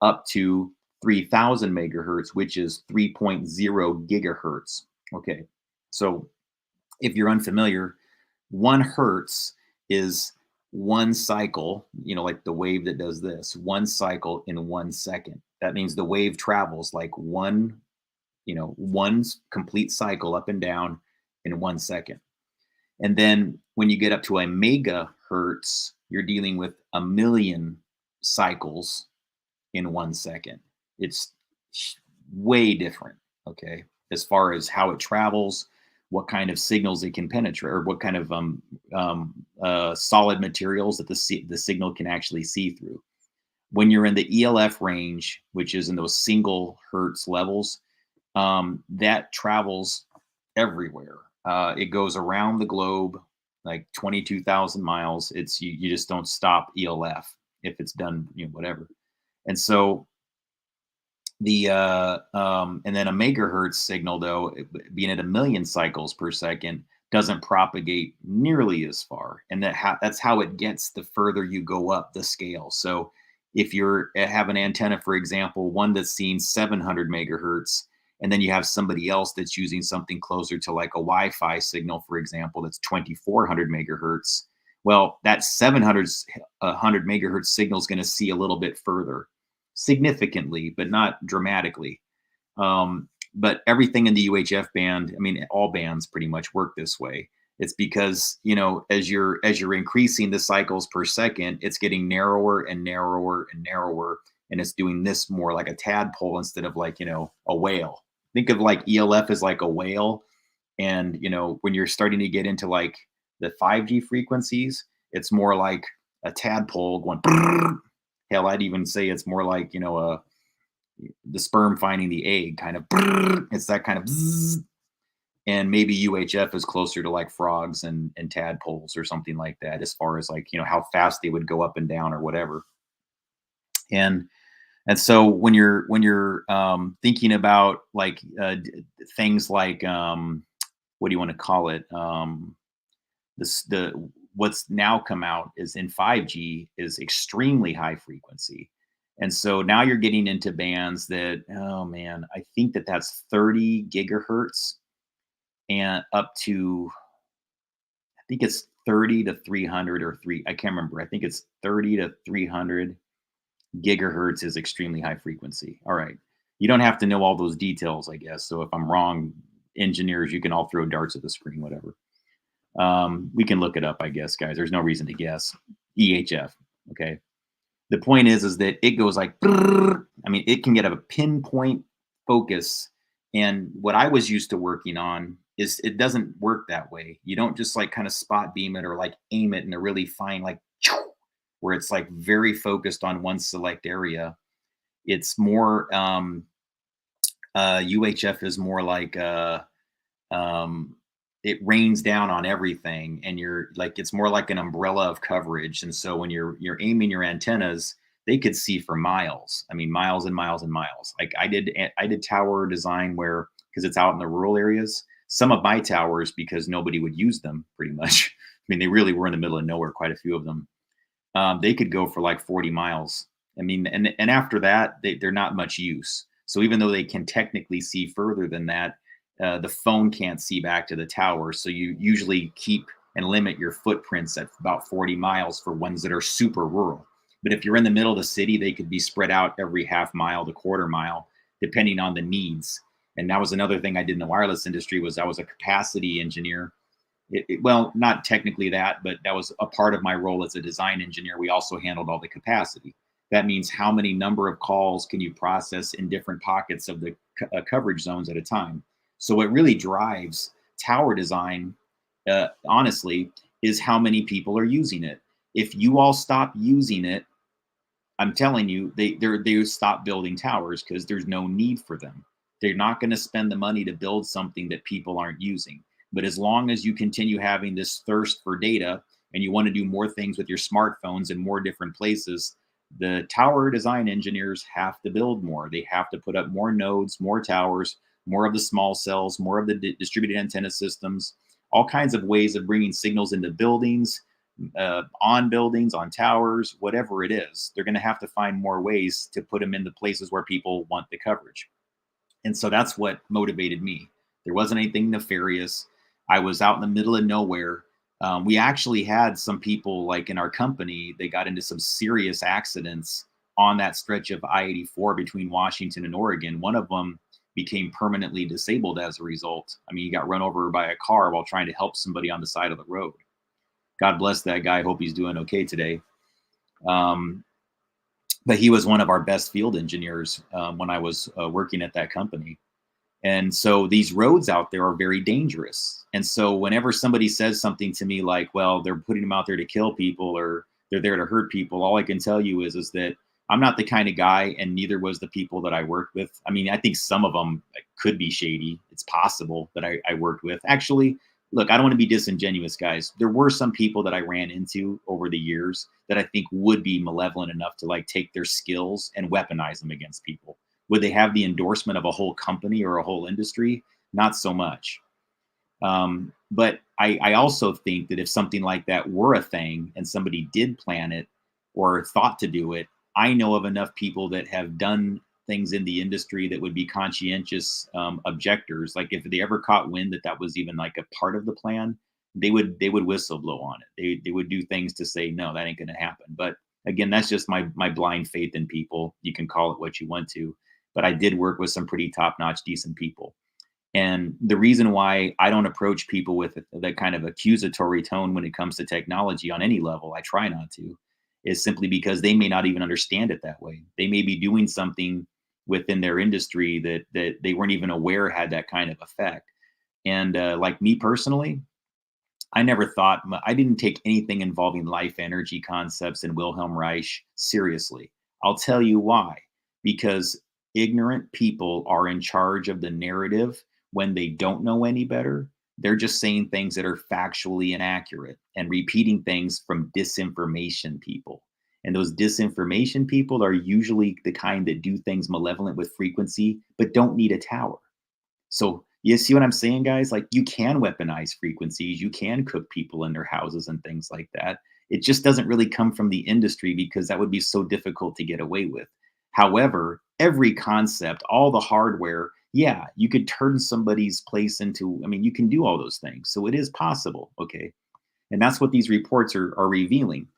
[SPEAKER 1] up to 3000 megahertz, which is 3.0 gigahertz. Okay, so if you're unfamiliar, 1 hertz is 1 cycle, like the wave that does this, 1 cycle in 1 second. That means the wave travels like one complete cycle up and down in 1 second. And then when you get up to a megahertz, you're dealing with 1,000,000 cycles in 1 second. It's way different, okay, as far as how it travels, what kind of signals it can penetrate, or what kind of solid materials that the signal can actually see through. When you're in the E.L.F range, which is in those single hertz levels, that travels everywhere. It goes around the globe, like 22,000 miles. It's you just don't stop E.L.F if it's done, whatever. And so and then a megahertz signal, though, being at 1,000,000 cycles per second, doesn't propagate nearly as far, and that's how it gets the further you go up the scale. So if you have an antenna, for example, one that's seeing 700 megahertz, and then you have somebody else that's using something closer to like a Wi-Fi signal, for example, that's 2400 megahertz. Well, that 700 megahertz signal is going to see a little bit further, significantly, but not dramatically. But everything in the UHF band, I mean, all bands pretty much work this way. It's because, as you're increasing the cycles per second, it's getting narrower and narrower and narrower, and it's doing this more like a tadpole instead of like, a whale. Think of like E.L.F as like a whale, and when you're starting to get into like the 5G frequencies, it's more like a tadpole going. Hell, I'd even say it's more like, the sperm finding the egg, kind of. It's that kind of. And maybe UHF is closer to like frogs and tadpoles or something like that, as far as like, how fast they would go up and down or whatever. And so when you're thinking about like things like what do you want to call it? What's now come out is in 5G is extremely high frequency. And so now you're getting into bands that, oh man, I think that's 30 gigahertz and up to, I think it's 30 to 300 or I can't remember. I think it's 30 to 300 gigahertz is extremely high frequency. All right. You don't have to know all those details, I guess. So if I'm wrong, engineers, you can all throw darts at the screen, whatever. We can look it up, I guess, guys. There's no reason to guess. EHF. Okay. The point is that it goes like, I mean, it can get a pinpoint focus. And what I was used to working on is it doesn't work that way. You don't just like kind of spot beam it or like aim it in a really fine, like where it's like very focused on one select area. It's more, UHF is more like, it rains down on everything, and you're like, it's more like an umbrella of coverage. And so when you're aiming your antennas, they could see for miles. I mean, miles and miles and miles. Like I did tower design where, because it's out in the rural areas, some of my towers, because nobody would use them pretty much. I mean, they really were in the middle of nowhere, quite a few of them. They could go for like 40 miles. I mean, and after that, they're not much use. So even though they can technically see further than that, the phone can't see back to the tower. So you usually keep and limit your footprints at about 40 miles for ones that are super rural. But if you're in the middle of the city, they could be spread out every half mile to quarter mile, depending on the needs. And that was another thing I did in the wireless industry. Was I was a capacity engineer. Well, not technically that, but that was a part of my role as a design engineer. We also handled all the capacity. That means how many number of calls can you process in different pockets of the coverage zones at a time. So what really drives tower design, honestly, is how many people are using it. If you all stop using it, I'm telling you, they stop building towers because there's no need for them. They're not going to spend the money to build something that people aren't using. But as long as you continue having this thirst for data and you want to do more things with your smartphones in more different places, the tower design engineers have to build more. They have to put up more nodes, more towers, more of the small cells, more of the distributed antenna systems, all kinds of ways of bringing signals into buildings, on buildings, on towers, whatever it is. They're going to have to find more ways to put them in the places where people want the coverage. And so that's what motivated me. There wasn't anything nefarious. I was out in the middle of nowhere. We actually had some people like in our company, they got into some serious accidents on that stretch of I-84 between Washington and Oregon. One of them became permanently disabled as a result. I mean, he got run over by a car while trying to help somebody on the side of the road. God bless that guy. Hope he's doing okay today. But he was one of our best field engineers when I was working at that company. And so these roads out there are very dangerous. And so whenever somebody says something to me like, well, they're putting them out there to kill people or they're there to hurt people, all I can tell you is that I'm not the kind of guy, and neither was the people that I worked with. I mean, I think some of them could be shady. It's possible that I worked with. Actually, look, I don't want to be disingenuous, guys. There were some people that I ran into over the years that I think would be malevolent enough to like take their skills and weaponize them against people. Would they have the endorsement of a whole company or a whole industry? Not so much. But I also think that if something like that were a thing and somebody did plan it or thought to do it, I know of enough people that have done things in the industry that would be conscientious objectors. Like if they ever caught wind that that was even like a part of the plan, they would whistle blow on it. They would do things to say, no, that ain't going to happen. But again, that's just my blind faith in people. You can call it what you want to, but I did work with some pretty top-notch, decent people. And the reason why I don't approach people with that kind of accusatory tone when it comes to technology on any level, I try not to, is simply because they may not even understand it that way. They may be doing something within their industry that they weren't even aware had that kind of effect. And like me personally, I never thought, I didn't take anything involving life energy concepts and Wilhelm Reich seriously. I'll tell you why. Because ignorant people are in charge of the narrative when they don't know any better. They're just saying things that are factually inaccurate and repeating things from disinformation people. And those disinformation people are usually the kind that do things malevolent with frequency, but don't need a tower. So you see what I'm saying, guys? Like you can weaponize frequencies, you can cook people in their houses and things like that. It just doesn't really come from the industry because that would be so difficult to get away with. However, every concept, all the hardware, yeah, you could turn somebody's place into, I mean, you can do all those things. So it is possible, okay? And that's what these reports are revealing.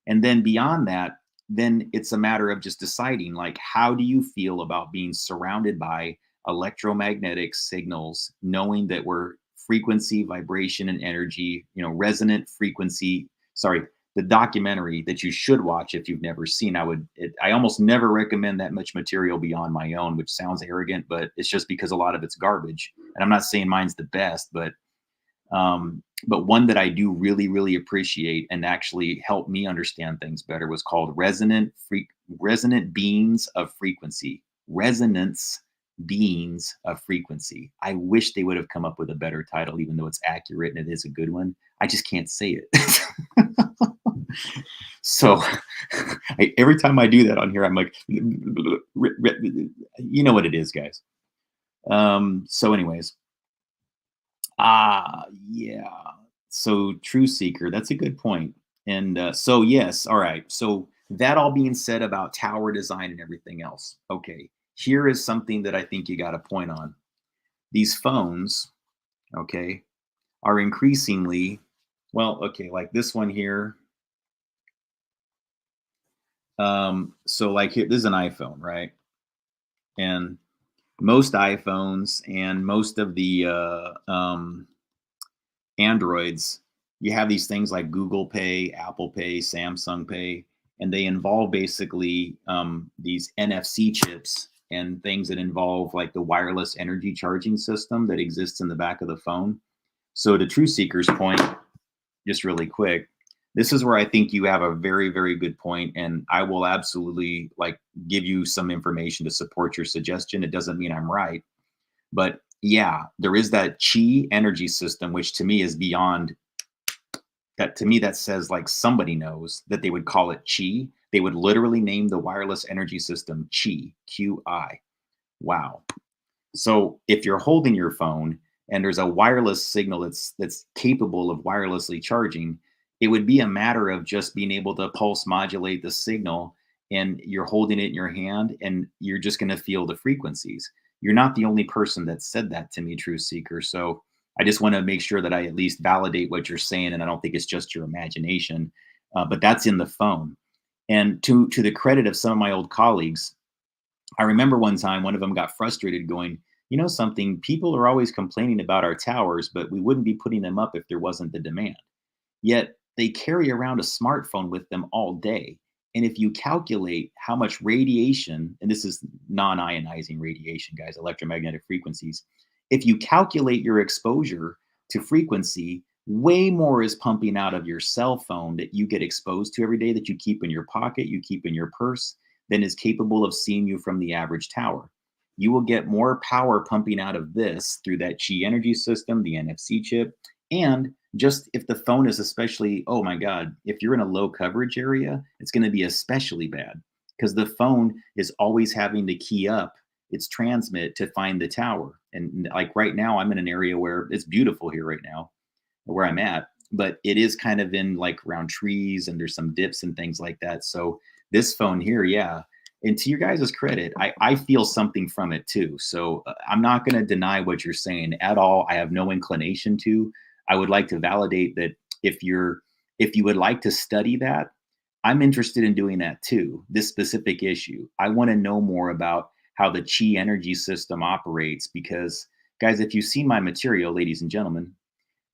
[SPEAKER 1] And then beyond that, then it's a matter of just deciding, like, how do you feel about being surrounded by electromagnetic signals, knowing that we're frequency, vibration, and energy, resonant frequency. Sorry, the documentary that you should watch if you've never seen. I almost never recommend that much material beyond my own, which sounds arrogant, but it's just because a lot of it's garbage. And I'm not saying mine's the best, but one that I do really, really appreciate and actually helped me understand things better was called Resonant Beings of Frequency. Resonance Beings of Frequency. I wish they would have come up with a better title, even though it's accurate and it is a good one. I just can't say it. So every time I do that on here, I'm like, you know what it is, guys. So anyways, yeah. So True Seeker, that's a good point. And so yes, all right. So that all being said about tower design and everything else. Okay, here is something that I think you got a point on. These phones, okay, are increasingly, well, okay, like this one here. So like here, this is an iPhone, right? And most iPhones and most of the Androids, you have these things like Google Pay, Apple Pay, Samsung Pay, and they involve basically these NFC chips and things that involve like the wireless energy charging system that exists in the back of the phone. So to Truth Seeker's point, just really quick, this is where I think you have a very, very good point, and I will absolutely like give you some information to support your suggestion. It doesn't mean I'm right, but yeah, there is that chi energy system, which to me is beyond that. To me, that says like somebody knows that they would call it chi. They would literally name the wireless energy system chi, QI. Wow. So if you're holding your phone and there's a wireless signal that's capable of wirelessly charging, it would be a matter of just being able to pulse modulate the signal, and you're holding it in your hand and you're just going to feel the frequencies. You're not the only person that said that to me, Truth Seeker. So I just want to make sure that I at least validate what you're saying, and I don't think it's just your imagination. But that's in the phone. And to the credit of some of my old colleagues, I remember one time one of them got frustrated going, you know something, people are always complaining about our towers, but we wouldn't be putting them up if there wasn't the demand. Yet they carry around a smartphone with them all day. And if you calculate how much radiation, and this is non-ionizing radiation, guys, electromagnetic frequencies, if you calculate your exposure to frequency, way more is pumping out of your cell phone that you get exposed to every day, that you keep in your pocket, you keep in your purse, than is capable of seeing you from the average tower. You will get more power pumping out of this through that chi energy system, the NFC chip, and just if the phone is especially, oh my God, if you're in a low coverage area, it's going to be especially bad because the phone is always having to key up its transmit to find the tower. And like right now, I'm in an area where it's beautiful here right now, where I'm at, but it is kind of in like around trees and there's some dips and things like that. So this phone here, yeah. And to your guys' credit, I feel something from it too. So I'm not going to deny what you're saying at all. I have no inclination to. I would like to validate that if you would like to study that, I'm interested in doing that too. This specific issue, I want to know more about how the chi energy system operates because, guys, if you've seen my material, ladies and gentlemen,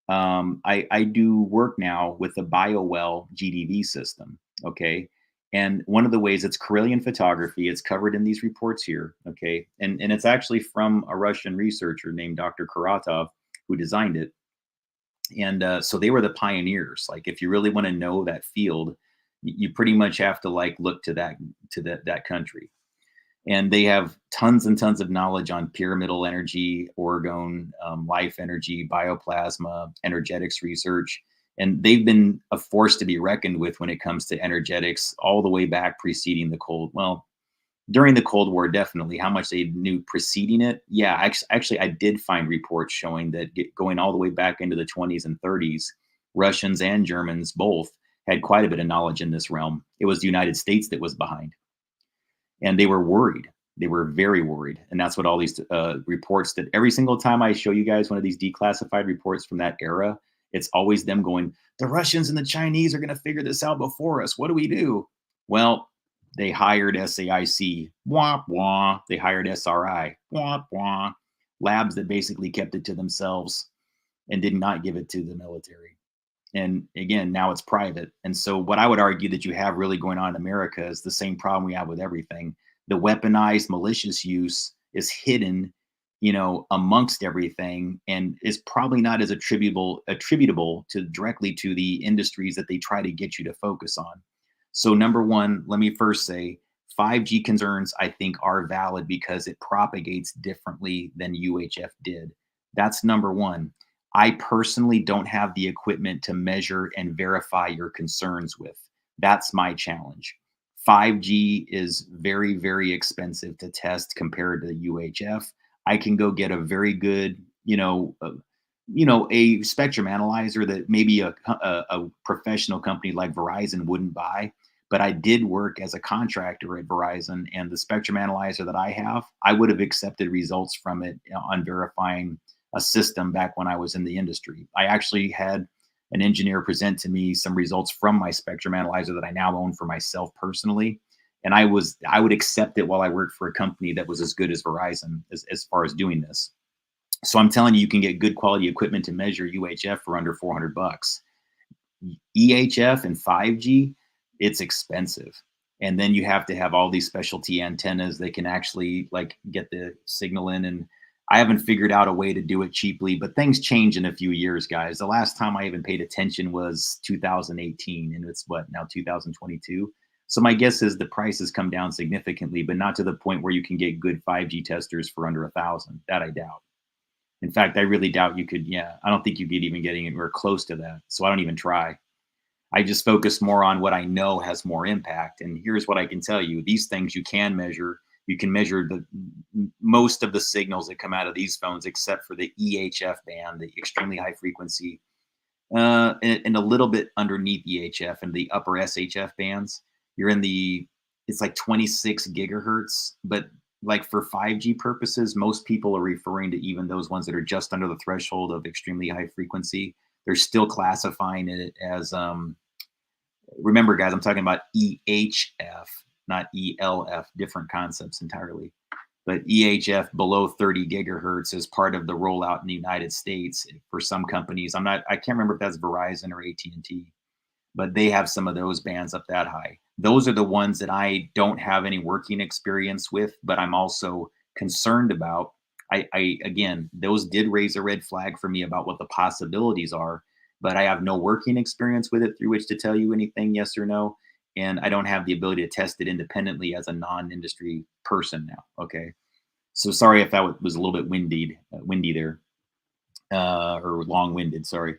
[SPEAKER 1] I do work now with the BioWell GDV system. Okay. And one of the ways, it's Karelian photography. It's covered in these reports here. Okay. And it's actually from a Russian researcher named Dr. Kuratov who designed it. And so they were the pioneers. Like, if you really want to know that field, you pretty much have to like look to that country. And they have tons and tons of knowledge on pyramidal energy, orgone, life energy, bioplasma, energetics research. And they've been a force to be reckoned with when it comes to energetics all the way back preceding during the Cold War, definitely. How much they knew preceding it. Yeah, actually, I did find reports showing that going all the way back into the 20s and 30s, Russians and Germans both had quite a bit of knowledge in this realm. It was the United States that was behind. And they were worried. They were very worried. And that's what all these reports that every single time I show you guys one of these declassified reports from that era, it's always them going, the Russians and the Chinese are going to figure this out before us. What do we do? Well, they hired SAIC, wah, wah. They hired SRI, wah, wah. Labs that basically kept it to themselves and did not give it to the military. And again, now it's private. And so what I would argue that you have really going on in America is the same problem we have with everything. The weaponized malicious use is hidden, amongst everything, and is probably not as attributable to directly to the industries that they try to get you to focus on. So number one, let me first say 5G concerns, I think, are valid because it propagates differently than UHF did. That's number one. I personally don't have the equipment to measure and verify your concerns with. That's my challenge. 5G is very, very expensive to test compared to the UHF. I can go get a very good, a spectrum analyzer that maybe a professional company like Verizon wouldn't buy. But I did work as a contractor at Verizon, and the spectrum analyzer that I have, I would have accepted results from it on verifying a system back when I was in the industry. I actually had an engineer present to me some results from my spectrum analyzer that I now own for myself personally. And I would accept it while I worked for a company that was as good as Verizon as far as doing this. So I'm telling you, you can get good quality equipment to measure UHF for under $400. EHF and 5G, it's expensive. And then you have to have all these specialty antennas that can actually like get the signal in. And I haven't figured out a way to do it cheaply, but things change in a few years, guys. The last time I even paid attention was 2018, and it's what, now 2022. So my guess is the price has come down significantly, but not to the point where you can get good 5G testers for under 1,000. That I doubt. In fact, I really doubt you could. Yeah, I don't think you could even get anywhere close to that. So I don't even try. I just focus more on what I know has more impact. And here's what I can tell you. These things you can measure. You can measure the most of the signals that come out of these phones, except for the EHF band, the extremely high frequency, and a little bit underneath EHF and the upper SHF bands. You're in the, it's like 26 gigahertz, but like for 5G purposes, most people are referring to even those ones that are just under the threshold of extremely high frequency. They're still classifying it as, remember guys, I'm talking about EHF, not E.L.F, different concepts entirely. But EHF below 30 gigahertz is part of the rollout in the United States for some companies. I can't remember if that's Verizon or AT&T, but they have some of those bands up that high. Those are the ones that I don't have any working experience with, but I'm also concerned about. Again, those did raise a red flag for me about what the possibilities are, but I have no working experience with it through which to tell you anything, yes or no. And I don't have the ability to test it independently as a non-industry person now. Okay. So sorry if that was a little bit windy there, or long-winded, sorry.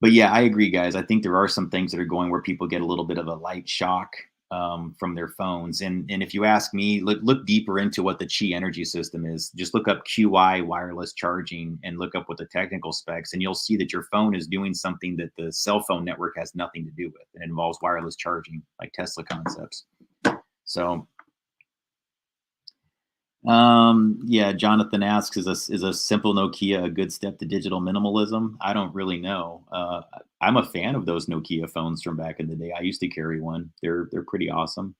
[SPEAKER 1] But yeah, I agree, guys. I think there are some things that are going where people get a little bit of a light shock from their phones. And if you ask me, look deeper into what the Qi energy system is. Just look up QI wireless charging and look up what the technical specs, and you'll see that your phone is doing something that the cell phone network has nothing to do with. It involves wireless charging, like Tesla concepts. So yeah, Jonathan asks, is a simple Nokia a good step to digital minimalism? I don't really know. I'm a fan of those Nokia phones from back in the day. I used to carry one. They're pretty awesome.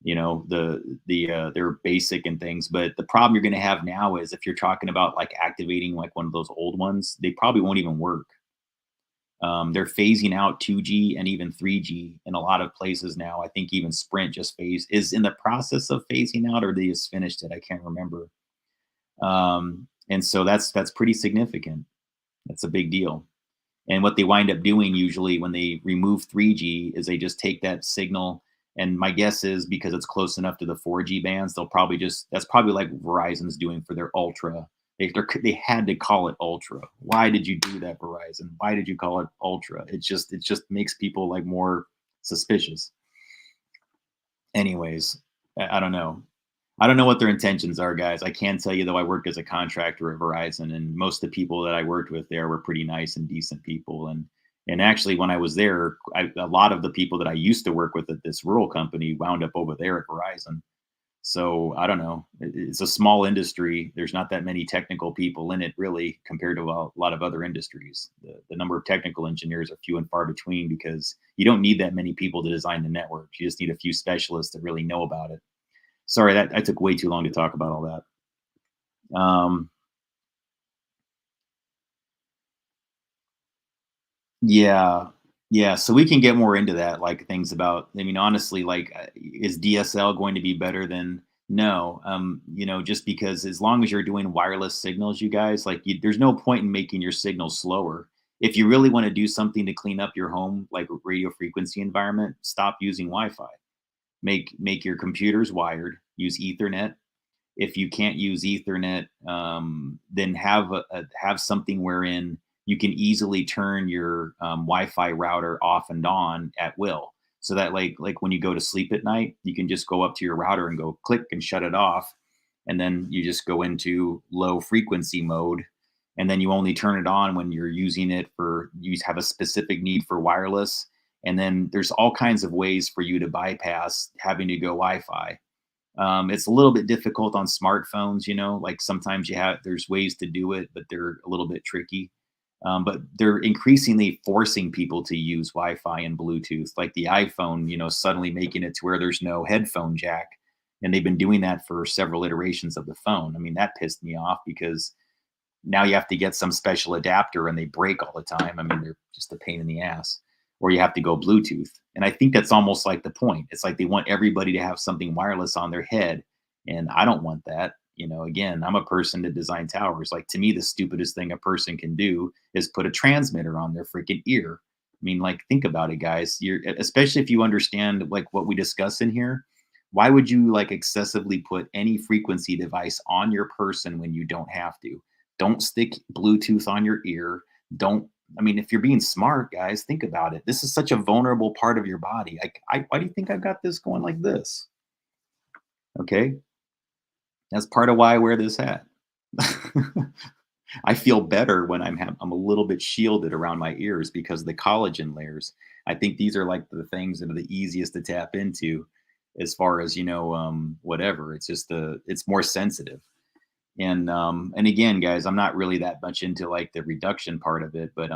[SPEAKER 1] You know, they're basic and things, but the problem you're going to have now is if you're talking about like activating like one of those old ones, they probably won't even work. They're phasing out 2G and even 3G in a lot of places now. I think even Sprint just is in the process of phasing out, or they just finished it. I can't remember. And so that's pretty significant. That's a big deal. And what they wind up doing usually when they remove 3G is they just take that signal. And my guess is because it's close enough to the 4G bands, they'll probably that's probably like Verizon's doing for their Ultra. They had to call it Ultra. Why did you do that, Verizon? Why did you call it Ultra? It just makes people like more suspicious. Anyways, I don't know. I don't know what their intentions are, guys. I can tell you though, I worked as a contractor at Verizon, and most of the people that I worked with there were pretty nice and decent people. And actually, when I was there, a lot of the people that I used to work with at this rural company wound up over there at Verizon. So I don't know. It's a small industry. There's not that many technical people in it, really, compared to a lot of other industries. The number of technical engineers are few and far between because you don't need that many people to design the network. You just need a few specialists that really know about it. Sorry, that I took way too long to talk about all that. Yeah, yeah. So we can get more into that, like things about. I mean, honestly, like, is DSL going to be better than? No. You know, just because as long as you're doing wireless signals, you guys, like, there's no point in making your signals slower. If you really want to do something to clean up your home, like radio frequency environment, stop using Wi-Fi. Make your computers wired. Use Ethernet. If you can't use Ethernet, then have something wherein you can easily turn your Wi-Fi router off and on at will. So that like when you go to sleep at night, you can just go up to your router and go click and shut it off, and then you just go into low frequency mode, and then you only turn it on when you're using it for you have a specific need for wireless. And then there's all kinds of ways for you to bypass having to go Wi-Fi. It's a little bit difficult on smartphones, you know, like sometimes there's ways to do it, but they're a little bit tricky. But they're increasingly forcing people to use Wi-Fi and Bluetooth, like the iPhone, you know, suddenly making it to where there's no headphone jack. And they've been doing that for several iterations of the phone. I mean, that pissed me off because now you have to get some special adapter and they break all the time. I mean, they're just a pain in the ass. Or you have to go Bluetooth. And I think that's almost like the point. It's like they want everybody to have something wireless on their head. And I don't want that. You know, again, I'm a person that design towers. Like, to me, the stupidest thing a person can do is put a transmitter on their freaking ear. I mean, like, think about it, guys. You're, especially if you understand like what we discuss in here, why would you like excessively put any frequency device on your person when you don't have to? Don't stick Bluetooth on your ear. Don't, I mean, if you're being smart, guys, think about it. This is such a vulnerable part of your body. Why do you think I've got this going like this? Okay. That's part of why I wear this hat. I feel better when I'm a little bit shielded around my ears because of the collagen layers. I think these are like the things that are the easiest to tap into as far as, you know, whatever. It's just it's more sensitive. And again, guys, I'm not really that much into like the reduction part of it, but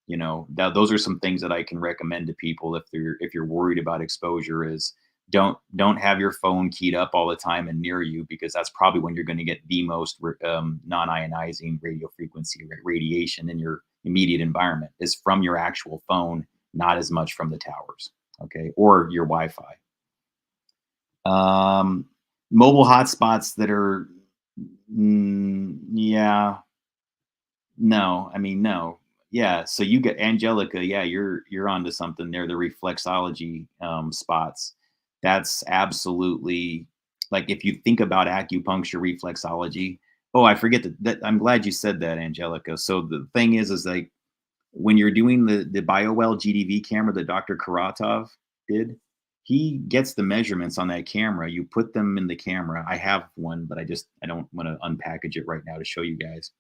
[SPEAKER 1] you know, those are some things that I can recommend to people if you're worried about exposure. Is don't have your phone keyed up all the time and near you, because that's probably when you're going to get the most non-ionizing radio frequency radiation in your immediate environment is from your actual phone, not as much from the towers, okay, or your Wi-Fi. Mobile hotspots that are yeah, no, I mean, no. Yeah, so you get Angelica, yeah, you're onto something there, the reflexology spots. That's absolutely, like, if you think about acupuncture reflexology. Oh, I forget that I'm glad you said that, Angelica. So the thing is like when you're doing the BioWell GDV camera that Dr. Karatov did, he gets the measurements on that camera. You put them in the camera. I have one, but I don't want to unpackage it right now to show you guys.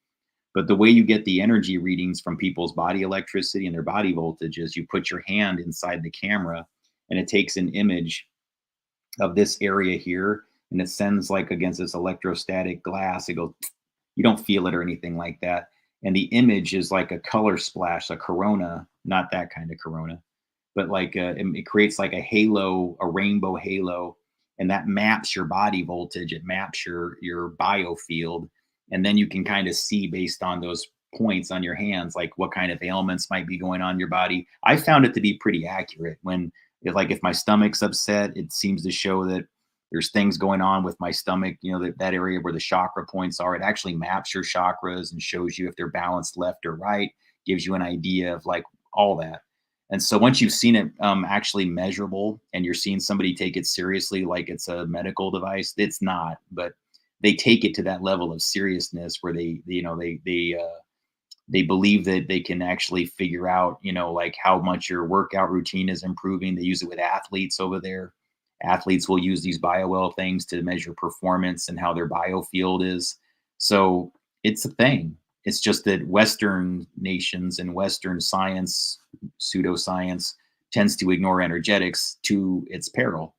[SPEAKER 1] But the way you get the energy readings from people's body electricity and their body voltage is you put your hand inside the camera and it takes an image of this area here and it sends like against this electrostatic glass. It goes, you don't feel it or anything like that. And the image is like a color splash, a corona, not that kind of corona, but like it creates like a halo, a rainbow halo, and that maps your body voltage. It maps your biofield, and then you can kind of see based on those points on your hands, like what kind of ailments might be going on in your body. I found it to be pretty accurate when, if my stomach's upset, it seems to show that there's things going on with my stomach, you know, that area where the chakra points are. It actually maps your chakras and shows you if they're balanced left or right, gives you an idea of like all that. And so once you've seen it actually measurable and you're seeing somebody take it seriously, like it's a medical device, it's not, but they take it to that level of seriousness where they believe that they can actually figure out, you know, like how much your workout routine is improving. They use it with athletes over there. Athletes will use these BioWell things to measure performance and how their biofield is. So it's a thing. It's just that Western nations and Western science, pseudoscience, tends to ignore energetics to its peril.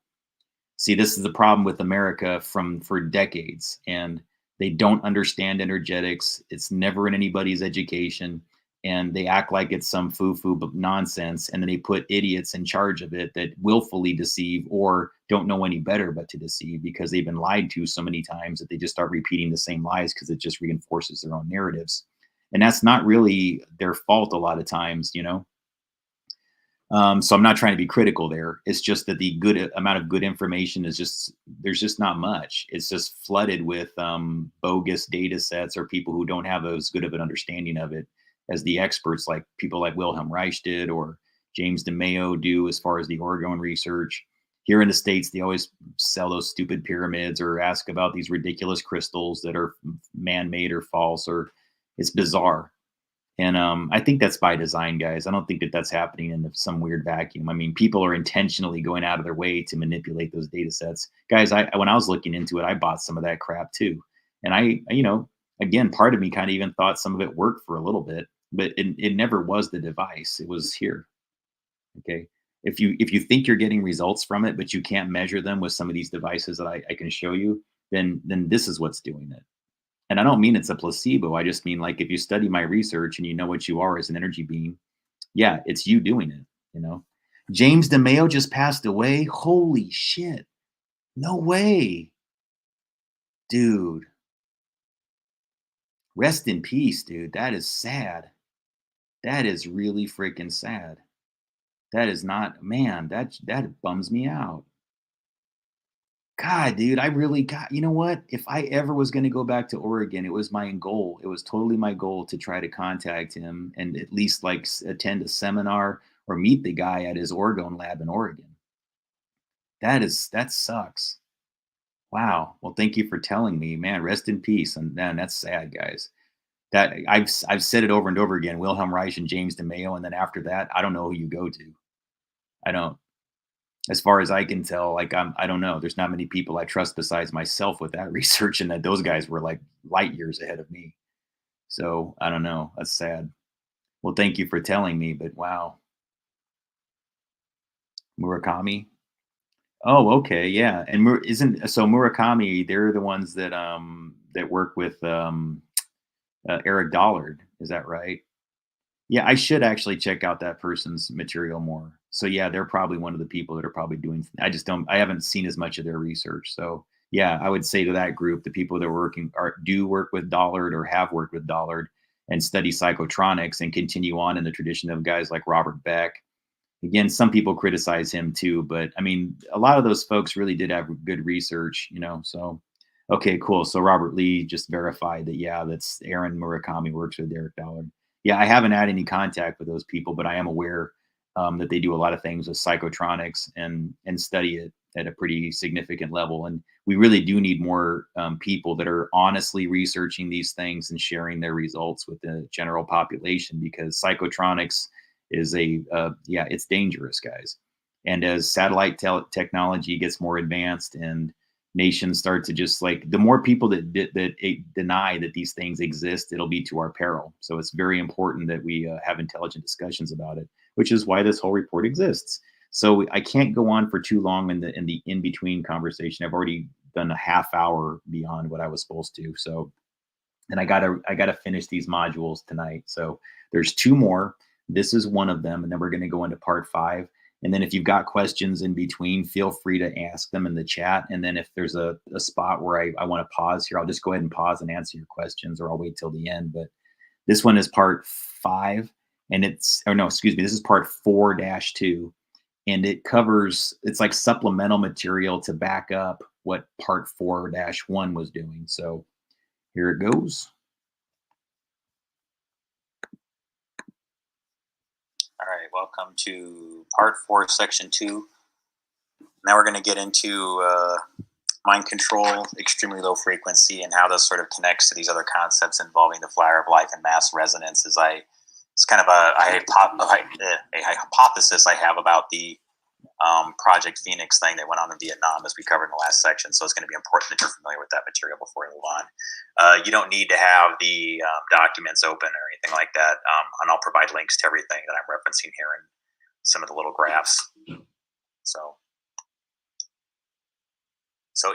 [SPEAKER 1] See, this is the problem with America for decades, and they don't understand energetics. It's never in anybody's education, and they act like it's some foo-foo nonsense, and then they put idiots in charge of it that willfully deceive or don't know any better but to deceive because they've been lied to so many times that they just start repeating the same lies because it just reinforces their own narratives. And that's not really their fault a lot of times, you know. So I'm not trying to be critical there. It's just that the good amount of good information is there's just not much. It's just flooded with bogus data sets or people who don't have as good of an understanding of it as the experts, like people like Wilhelm Reich did or James DeMayo do as far as the Oregon research. Here in the States, they always sell those stupid pyramids or ask about these ridiculous crystals that are man-made or false, or it's bizarre. And I think that's by design, guys. I don't think that that's happening in some weird vacuum. I mean, people are intentionally going out of their way to manipulate those data sets. Guys, when I was looking into it, I bought some of that crap too. And again, part of me kind of even thought some of it worked for a little bit, but it never was the device. It was here. Okay. If you think you're getting results from it, but you can't measure them with some of these devices that I can show you, then this is what's doing it. And I don't mean it's a placebo. I just mean, like, if you study my research and you know what you are as an energy being, yeah, it's you doing it, you know. James DeMayo just passed away. Holy shit. No way. Dude. Rest in peace, dude. That is sad. That is really freaking sad. That is not, man, that bums me out. God, dude, I really got, you know what? If I ever was going to go back to Oregon, it was my goal. It was totally my goal to try to contact him and at least like attend a seminar or meet the guy at his orgone lab in Oregon. That sucks. Wow. Well, thank you for telling me, man. Rest in peace. And man, that's sad, guys. That I've said it over and over again. Wilhelm Reich and James DeMayo, and then after that, I don't know who you go to. I don't. As far as I can tell, like I don't know. There's not many people I trust besides myself with that research, and that those guys were like light years ahead of me. So I don't know. That's sad. Well, thank you for telling me, but wow, Murakami. Oh, okay, yeah. And isn't so Murakami? They're the ones that work with Eric Dollard. Is that right? Yeah, I should actually check out that person's material more. So yeah, they're probably one of the people that are probably doing. I haven't seen as much of their research. So yeah, I would say to that group, the people that are working are do work with Dollard or have worked with Dollard and study psychotronics and continue on in the tradition of guys like Robert Beck. Again, some people criticize him too, but I mean, a lot of those folks really did have good research, you know. So okay, cool. So Robert Lee just verified that, yeah, that's Aaron Murakami works with Derek Dollard. Yeah, I haven't had any contact with those people, but I am aware that they do a lot of things with psychotronics and study it at a pretty significant level. And we really do need more people that are honestly researching these things and sharing their results with the general population, because psychotronics is yeah, it's dangerous, guys. And as satellite technology gets more advanced and nations start to just like, the more people that deny that these things exist, it'll be to our peril. So it's very important that we have intelligent discussions about it, which is why this whole report exists. So I can't go on for too long in the in between conversation. I've already done a half hour beyond what I was supposed to. So, and I gotta finish these modules tonight. So there's two more. This is one of them, and then we're going to go into part 5. And then if you've got questions in between, feel free to ask them in the chat. And then if there's a spot where I want to pause here, I'll just go ahead and pause and answer your questions, or I'll wait till the end. But this one is part 5, and no, excuse me, this is part 4-2. And it covers, it's like supplemental material to back up what part 4-1 was doing. So here it goes.
[SPEAKER 2] All right, welcome to part 4, section 2. Now we're going to get into mind control, extremely low frequency, and how this sort of connects to these other concepts involving the flower of life and mass resonance. It's kind of a hypothesis I have about the Project Phoenix thing that went on in Vietnam, as we covered in the last section. So it's going to be important that you're familiar with that material before we move on. You don't need to have the documents open or anything like that, and I'll provide links to everything that I'm referencing here in some of the little graphs. So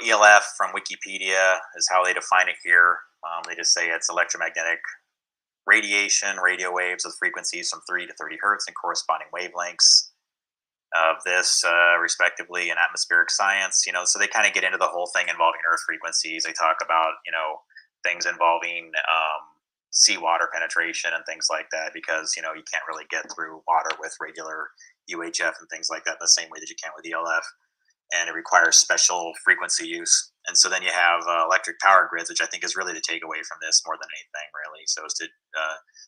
[SPEAKER 2] E.L.F. from Wikipedia is how they define it here. They just say it's electromagnetic radiation, radio waves with frequencies from 3 to 30 hertz and corresponding wavelengths of this, respectively, in atmospheric science. So they kind of get into the whole thing involving earth frequencies. They talk about, things involving seawater penetration and things like that, because, you can't really get through water with regular UHF and things like that in the same way that you can with E.L.F. And it requires special frequency use. And so then you have electric power grids, which I think is really the takeaway from this more than anything, really. So is to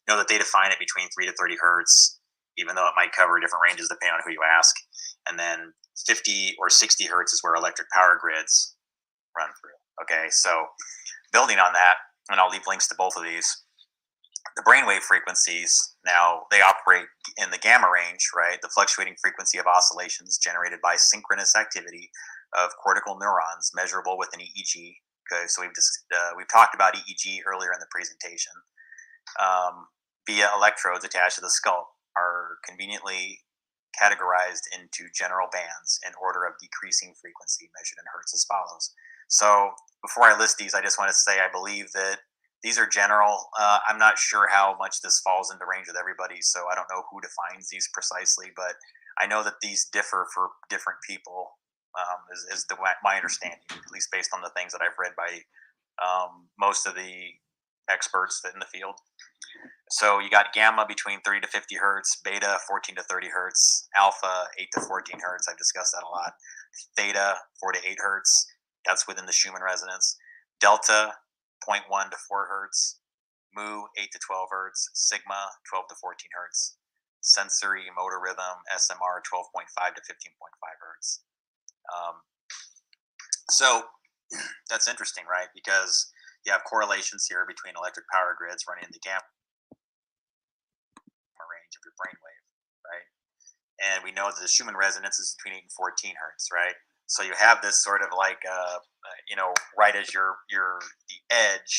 [SPEAKER 2] know that they define it between 3 to 30 hertz, even though it might cover different ranges depending on who you ask. And then 50 or 60 hertz is where electric power grids run through. Okay, so building on that, and I'll leave links to both of these. The brainwave frequencies, now they operate in the gamma range, right? The fluctuating frequency of oscillations generated by synchronous activity of cortical neurons, measurable with an EEG. Okay, so we've talked about EEG earlier in the presentation. Via electrodes attached to the skull, are conveniently categorized into general bands in order of decreasing frequency, measured in hertz, as follows. So before I list these, I just want to say I believe that these are general. I'm not sure how much this falls into range with everybody, so I don't know who defines these precisely, but I know that these differ for different people, is my understanding, at least based on the things that I've read by most of the experts in the field. So you got gamma between 30 to 50 hertz, beta 14 to 30 hertz, alpha 8 to 14 hertz. I've discussed that a lot. Theta 4 to 8 hertz. That's within the Schumann resonance. Delta 0.1 to 4 hertz. Mu 8 to 12 hertz. Sigma 12 to 14 hertz. Sensory motor rhythm SMR 12.5 to 15.5 hertz. So that's interesting, right? Because you have correlations here between electric power grids running in the gamma range of your brainwave, right? And we know that the Schumann resonance is between 8 and 14 hertz, right? So you have this sort of like, right as the edge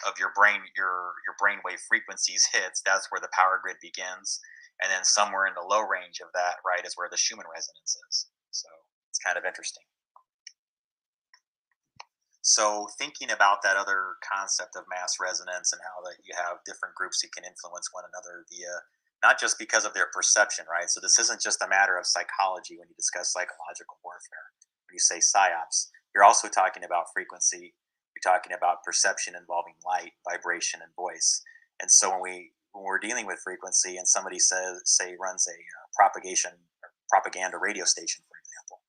[SPEAKER 2] of your brainwave frequencies hits, that's where the power grid begins, and then somewhere in the low range of that, right, is where the Schumann resonance is. So it's kind of interesting. So thinking about that other concept of mass resonance and how that you have different groups who can influence one another via not just because of their perception, right? So this isn't just a matter of psychology when you discuss psychological warfare. When you say psyops, you're also talking about frequency. You're talking about perception involving light, vibration, and voice. And so when we're dealing with frequency and somebody runs a propaganda radio station, for example,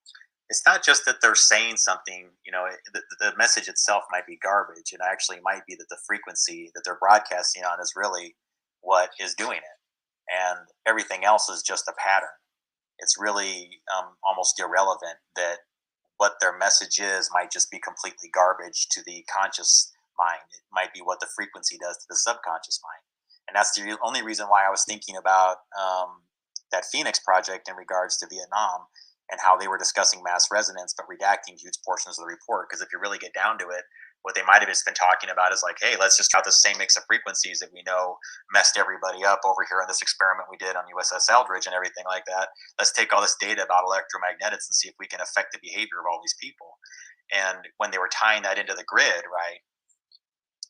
[SPEAKER 2] it's not just that they're saying something, the message itself might be garbage. It actually might be that the frequency that they're broadcasting on is really what is doing it. And everything else is just a pattern. It's really almost irrelevant that what their message is might just be completely garbage to the conscious mind. It might be what the frequency does to the subconscious mind. And that's the only reason why I was thinking about that Phoenix project in regards to Vietnam, and how they were discussing mass resonance but redacting huge portions of the report. Because if you really get down to it, what they might have just been talking about is like, hey, let's just have the same mix of frequencies that we know messed everybody up over here in this experiment we did on USS Eldridge and everything like that. Let's take all this data about electromagnetics and see if we can affect the behavior of all these people. And when they were tying that into the grid, right,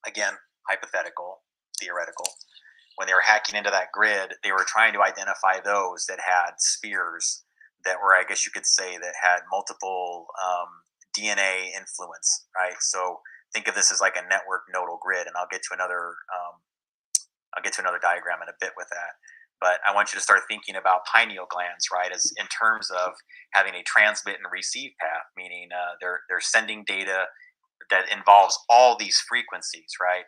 [SPEAKER 2] again, hypothetical, theoretical, when they were hacking into that grid, they were trying to identify those that had spheres that were, I guess you could say, that had multiple DNA influence, right? So think of this as like a network nodal grid, and I'll get to another diagram in a bit with that. But I want you to start thinking about pineal glands, right, as in terms of having a transmit and receive path, meaning they're sending data that involves all these frequencies, right?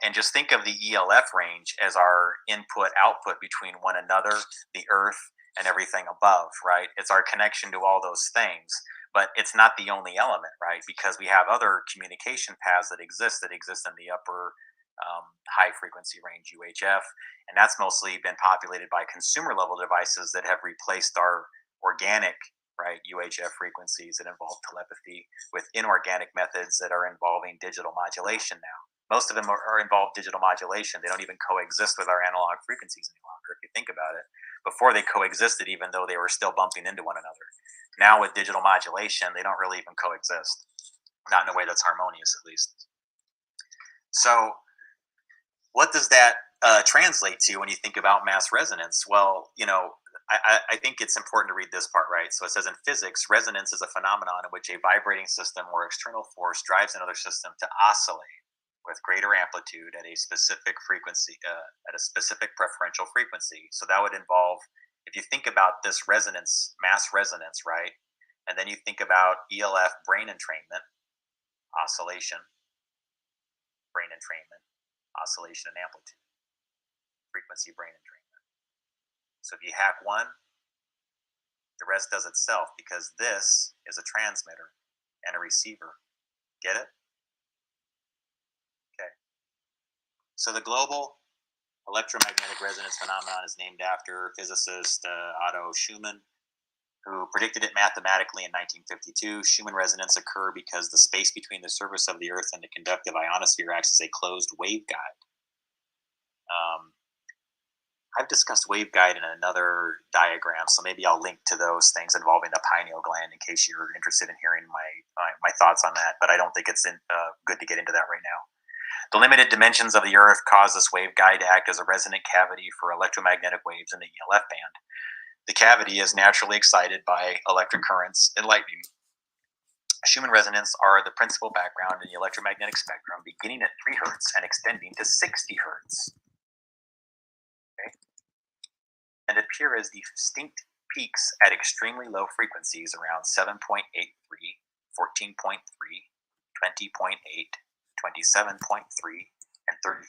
[SPEAKER 2] And just think of the E.L.F range as our input-output between one another, the Earth, and everything above, right? It's our connection to all those things, but it's not the only element, right? Because we have other communication paths that exist in the upper high frequency range, UHF, and that's mostly been populated by consumer level devices that have replaced our organic, right, UHF frequencies that involve telepathy with inorganic methods that are involving digital modulation now. Most of them are involved digital modulation. They don't even coexist with our analog frequencies any longer, if you think about it. Before they coexisted, even though they were still bumping into one another. Now with digital modulation, they don't really even coexist. Not in a way that's harmonious, at least. So what does that translate to when you think about mass resonance? Well, I think it's important to read this part, right? So it says in physics, resonance is a phenomenon in which a vibrating system or external force drives another system to oscillate with greater amplitude at a specific frequency, at a specific preferential frequency. So that would involve, if you think about this resonance, mass resonance, right? And then you think about E.L.F brain entrainment, oscillation, brain entrainment, oscillation and amplitude, frequency brain entrainment. So if you hack one, the rest does itself, because this is a transmitter and a receiver. Get it? Okay. So the global electromagnetic resonance phenomenon is named after physicist Otto Schumann, who predicted it mathematically in 1952. Schumann resonance occur because the space between the surface of the Earth and the conductive ionosphere acts as a closed waveguide. I've discussed waveguide in another diagram, so maybe I'll link to those things involving the pineal gland in case you're interested in hearing my thoughts on that, but I don't think it's good to get into that right now. The limited dimensions of the Earth cause this waveguide to act as a resonant cavity for electromagnetic waves in the E.L.F band. The cavity is naturally excited by electric currents and lightning. Schumann resonance are the principal background in the electromagnetic spectrum, beginning at 3 hertz and extending to 60 hertz. Okay? And appear as distinct peaks at extremely low frequencies around 7.83, 14.3, 20.8, 27.3, and 30.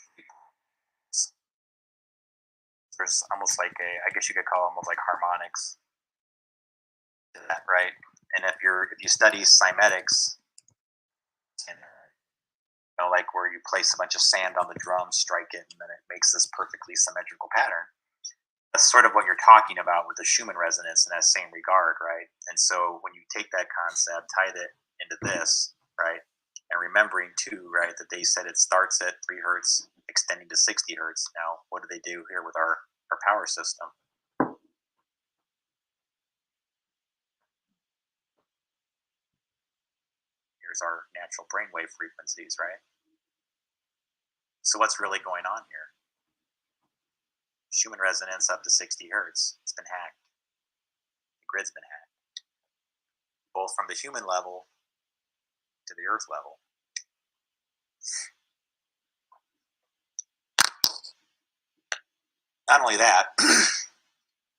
[SPEAKER 2] There's almost like I guess you could call almost like harmonics to that, right? And if you study cymetics, like where you place a bunch of sand on the drum, strike it, and then it makes this perfectly symmetrical pattern. That's sort of what you're talking about with the Schumann resonance in that same regard, right? And so when you take that concept, tie it into this, right? And remembering too, right, that they said it starts at 3 hertz, extending to 60 hertz. Now, what do they do here with our power system? Here's our natural brainwave frequencies, right? So what's really going on here? Schumann resonance up to 60 hertz. It's been hacked. The grid's been hacked. Both from the human level to the Earth level. Not only that,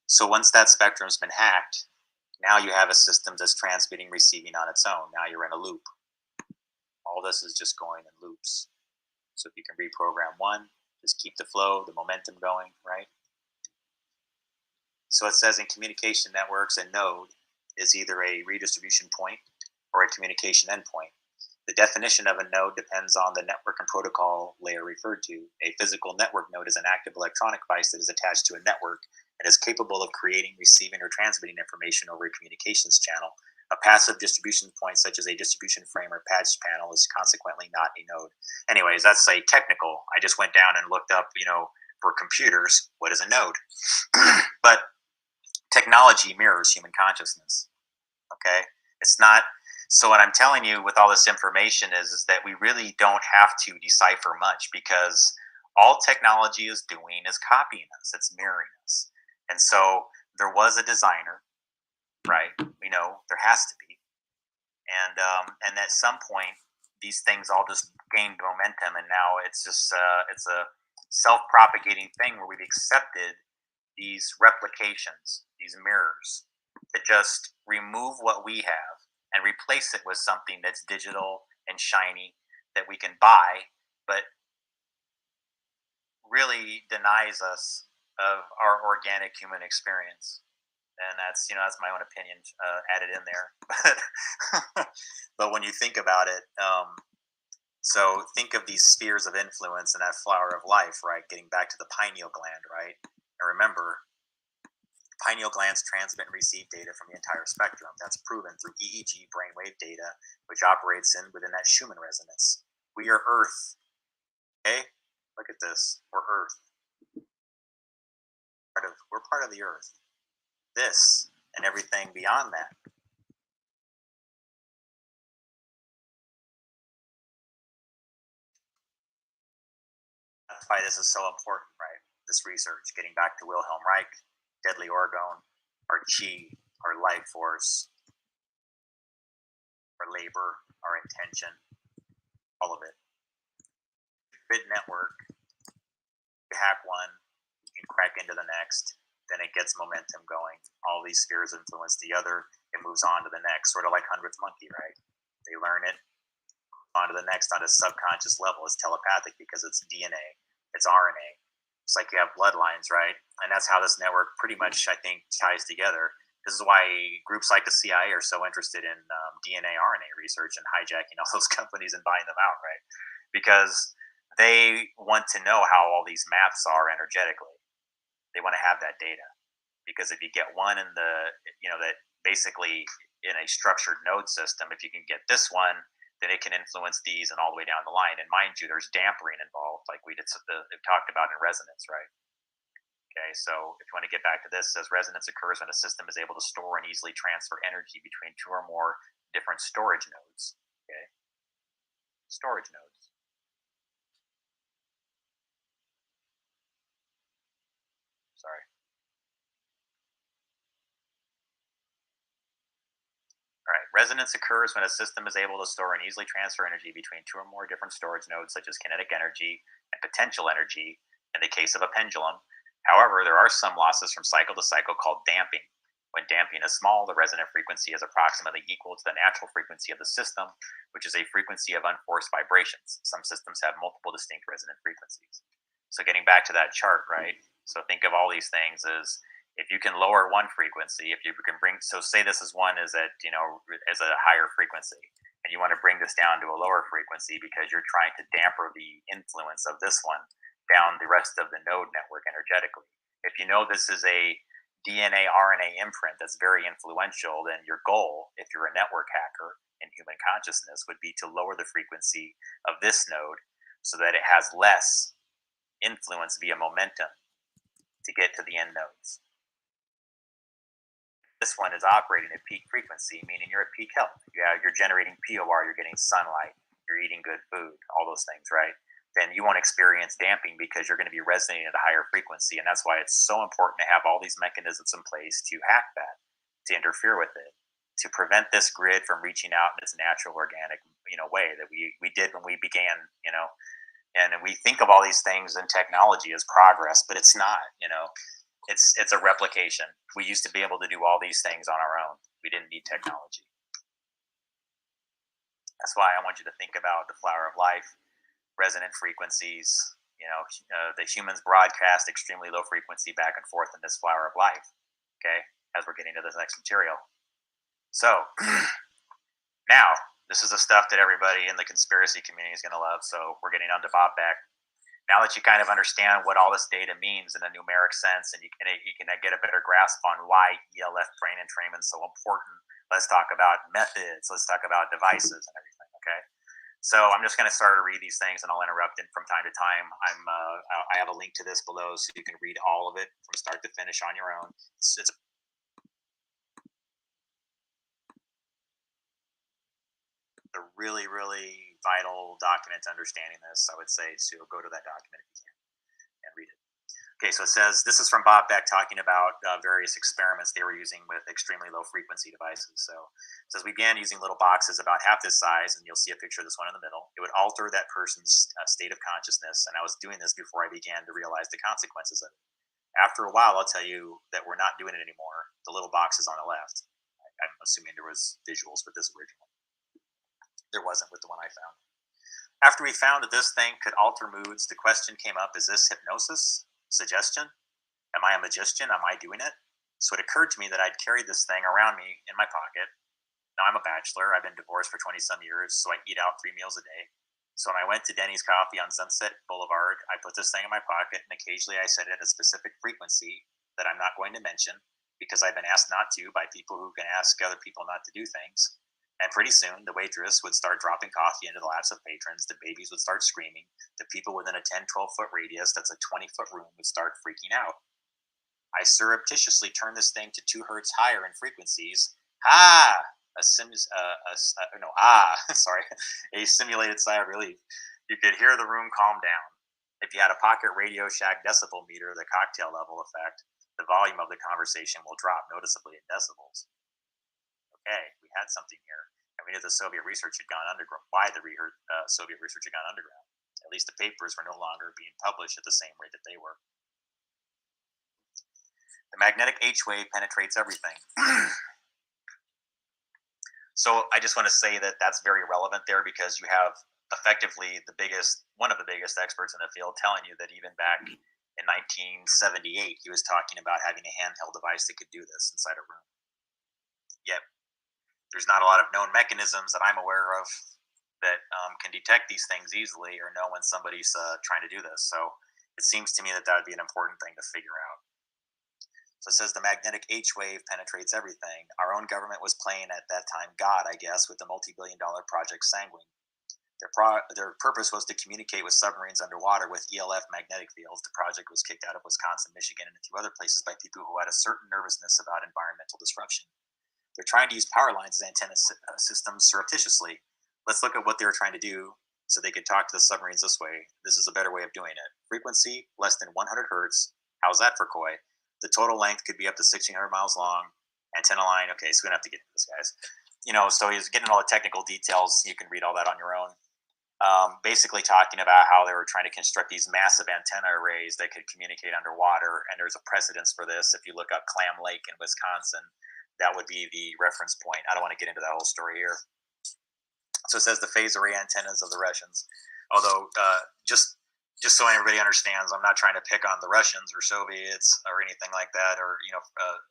[SPEAKER 2] so once that spectrum's been hacked, now you have a system that's transmitting, receiving on its own. Now you're in a loop. All this is just going in loops. So if you can reprogram one, just keep the flow, the momentum going, right? So it says in communication networks, a node is either a redistribution point or a communication endpoint. The definition of a node depends on the network and protocol layer referred to. A physical network node is an active electronic device that is attached to a network and is capable of creating, receiving, or transmitting information over a communications channel. A passive distribution point, such as a distribution frame or patch panel, is consequently not a node. Anyways, that's a technical. I just went down and looked up, for computers, what is a node? But technology mirrors human consciousness. Okay? It's not. So what I'm telling you with all this information is that we really don't have to decipher much, because all technology is doing is copying us. It's mirroring us. And so there was a designer, right? We know there has to be. And at some point, these things all just gained momentum, and now it's just it's a self-propagating thing where we've accepted these replications, these mirrors, that just remove what we have and replace it with something that's digital and shiny that we can buy, but really denies us of our organic human experience. And that's my own opinion added in there. But when you think about it, so think of these spheres of influence and that flower of life, right? Getting back to the pineal gland, right? And remember, pineal glands transmit and receive data from the entire spectrum. That's proven through EEG brainwave data, which operates within that Schumann resonance. We are Earth. Okay? Look at this. We're Earth. We're part of the Earth. This and everything beyond that. That's why this is so important, right? This research, getting back to Wilhelm Reich, deadly orgone, our chi, our life force, our labor, our intention, all of it. Grid network, you hack one, you can crack into the next, then it gets momentum going. All these spheres influence the other, it moves on to the next, sort of like 100th monkey, right? They learn it, on to the next on a subconscious level. It's telepathic because it's DNA, it's RNA. It's like you have bloodlines, right? And that's how this network pretty much, I think, ties together. This is why groups like the CIA are so interested in DNA, RNA research and hijacking all those companies and buying them out, right? Because they want to know how all these maps are energetically. They want to have that data. Because if you get one in that basically in a structured node system, if you can get this one, then it can influence these and all the way down the line. And mind you, there's dampering involved, like we've talked about in resonance, right? Okay, so if you want to get back to this, it says resonance occurs when a system is able to store and easily transfer energy between two or more different storage nodes. Okay, storage nodes. Sorry. All right, Resonance occurs when a system is able to store and easily transfer energy between two or more different storage nodes, such as kinetic energy and potential energy in the case of a pendulum. However, there are some losses from cycle to cycle called damping. When damping is small, the resonant frequency is approximately equal to the natural frequency of the system, which is a frequency of unforced vibrations. Some systems have multiple distinct resonant frequencies. So getting back to that chart, right? So think of all these things as if you can lower one frequency, if you can bring, so say this is one is at, as a higher frequency, and you want to bring this down to a lower frequency because you're trying to damper the influence of this one down the rest of the node network energetically. If you know this is a DNA RNA imprint that's very influential, then your goal, if you're a network hacker in human consciousness, would be to lower the frequency of this node so that it has less influence via momentum to get to the end nodes. This one is operating at peak frequency, meaning you're at peak health. You're generating POR, you're getting sunlight, you're eating good food, all those things, right? Then you won't experience damping because you're going to be resonating at a higher frequency. And that's why it's so important to have all these mechanisms in place to hack that, to interfere with it, to prevent this grid from reaching out in its natural, organic, way that we did when we began, and we think of all these things in technology as progress, but it's not, it's a replication. We used to be able to do all these things on our own. We didn't need technology. That's why I want you to think about the flower of life, resonant frequencies. The humans broadcast extremely low frequency back and forth in this flower of life. Okay, as we're getting to this next material. So now this is the stuff that everybody in the conspiracy community is going to love. So we're getting on to Bob Beck. Now that you kind of understand what all this data means in a numeric sense, and you can get a better grasp on why E.L.F. brain entrainment is so important, let's talk about methods. Let's talk about devices and everything. Okay. So I'm just going to start to read these things, and I'll interrupt it from time to time. I have a link to this below, so you can read all of it from start to finish on your own. It's a really, really vital document to understanding this. I would say to go to that document if you can and read it. Okay, so it says, this is from Bob Beck talking about various experiments they were using with extremely low frequency devices. So it says, we began using little boxes about half this size, and you'll see a picture of this one in the middle. It would alter that person's state of consciousness, and I was doing this before I began to realize the consequences of it. After a while, I'll tell you that we're not doing it anymore. The little boxes on the left. I'm assuming there was visuals with this original. There wasn't with the one I found. After we found that this thing could alter moods, the question came up, is this hypnosis? Suggestion? Am I a magician? Am I doing it? So it occurred to me that I'd carried this thing around me in my pocket. Now I'm a bachelor. I've been divorced for 20-some years, so I eat out 3 meals a day. So when I went to Denny's Coffee on Sunset Boulevard, I put this thing in my pocket, and occasionally I set it at a specific frequency that I'm not going to mention because I've been asked not to by people who can ask other people not to do things. And pretty soon, the waitress would start dropping coffee into the laps of patrons. The babies would start screaming. The people within a 10, 12-foot radius, that's a 20-foot room, would start freaking out. I surreptitiously turned this thing to 2 hertz higher in frequencies. A simulated sigh of relief. You could hear the room calm down. If you had a pocket Radio Shack decibel meter, the cocktail level effect, the volume of the conversation will drop noticeably in decibels. Okay, we had something here, and we knew the Soviet research had gone underground. Why the Soviet research had gone underground? At least the papers were no longer being published at the same rate that they were. The magnetic H wave penetrates everything. So I just want to say that that's very relevant there because you have effectively one of the biggest experts in the field telling you that even back in 1978, he was talking about having a handheld device that could do this inside a room. Yet there's not a lot of known mechanisms that I'm aware of that can detect these things easily or know when somebody's trying to do this. So it seems to me that would be an important thing to figure out. So it says the magnetic H wave penetrates everything. Our own government was playing at that time God, I guess, with the multi-billion-dollar Project Sanguine. Their purpose was to communicate with submarines underwater with E.L.F. magnetic fields. The project was kicked out of Wisconsin, Michigan, and a few other places by people who had a certain nervousness about environmental disruption. They're trying to use power lines as antenna systems surreptitiously. Let's look at what they were trying to do so they could talk to the submarines this way. This is a better way of doing it. Frequency, less than 100 hertz. How's that for coy? The total length could be up to 1,600 miles long. Antenna line, okay, so we don't have to get into this, guys. So he's getting all the technical details. You can read all that on your own. Basically talking about how they were trying to construct these massive antenna arrays that could communicate underwater. And there's a precedence for this. If you look up Clam Lake in Wisconsin, that would be the reference point. I don't want to get into that whole story here. So it says the phase array antennas of the Russians. Although, just so everybody understands, I'm not trying to pick on the Russians or Soviets or anything like that, or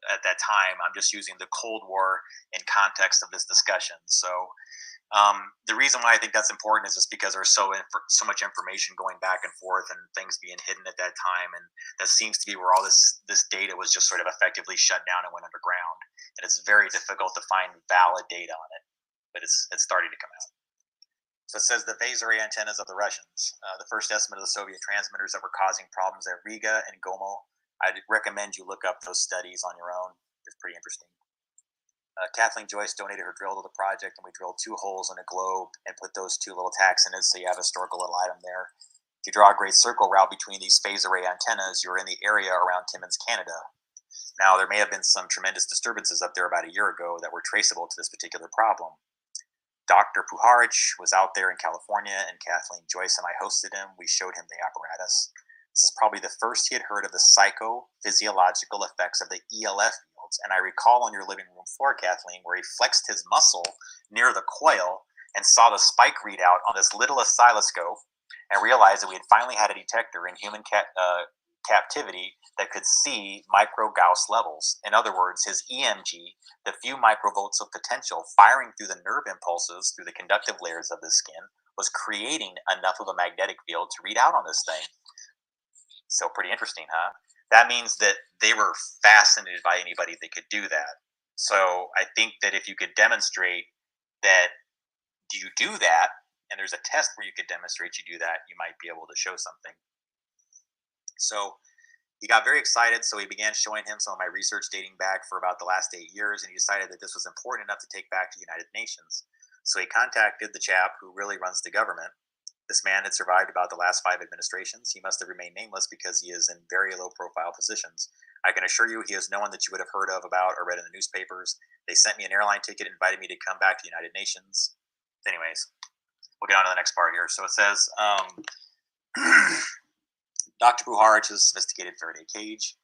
[SPEAKER 2] at that time, I'm just using the Cold War in context of this discussion. So the reason why I think that's important is just because there's so much information going back and forth and things being hidden at that time, and that seems to be where all this data was just sort of effectively shut down and went underground. And it's very difficult to find valid data on it, but it's starting to come out. So it says the phase array antennas of the Russians. The first estimate of the Soviet transmitters that were causing problems at Riga and Gomel. I'd recommend you look up those studies on your own. It's pretty interesting. Kathleen Joyce donated her drill to the project, and we drilled 2 holes in a globe and put those 2 little tacks in it, so you have a historical little item there. If you draw a great circle route between these phase array antennas, you're in the area around Timmins, Canada. Now, there may have been some tremendous disturbances up there about a year ago that were traceable to this particular problem. Dr. Puharich was out there in California, and Kathleen Joyce and I hosted him. We showed him the apparatus. This is probably the first he had heard of the psychophysiological effects of the E.L.F. fields. And I recall on your living room floor, Kathleen, where he flexed his muscle near the coil and saw the spike readout on this little oscilloscope and realized that we had finally had a detector in human captivity that could see micro-Gauss levels. In other words, his EMG, the few microvolts of potential firing through the nerve impulses through the conductive layers of the skin, was creating enough of a magnetic field to read out on this thing. So pretty interesting, huh? That means that they were fascinated by anybody that could do that. So I think that if you could demonstrate that you do that, and there's a test where you could demonstrate you do that, you might be able to show something. So he got very excited, so he began showing him some of my research dating back for about the last 8 years, and he decided that this was important enough to take back to the United Nations. So he contacted the chap who really runs the government. This man had survived about the last 5 administrations. He must have remained nameless because he is in very low-profile positions. I can assure you he is no one that you would have heard of about or read in the newspapers. They sent me an airline ticket and invited me to come back to the United Nations. Anyways, we'll get on to the next part here. So it says, Dr. Puharich's sophisticated Faraday cage.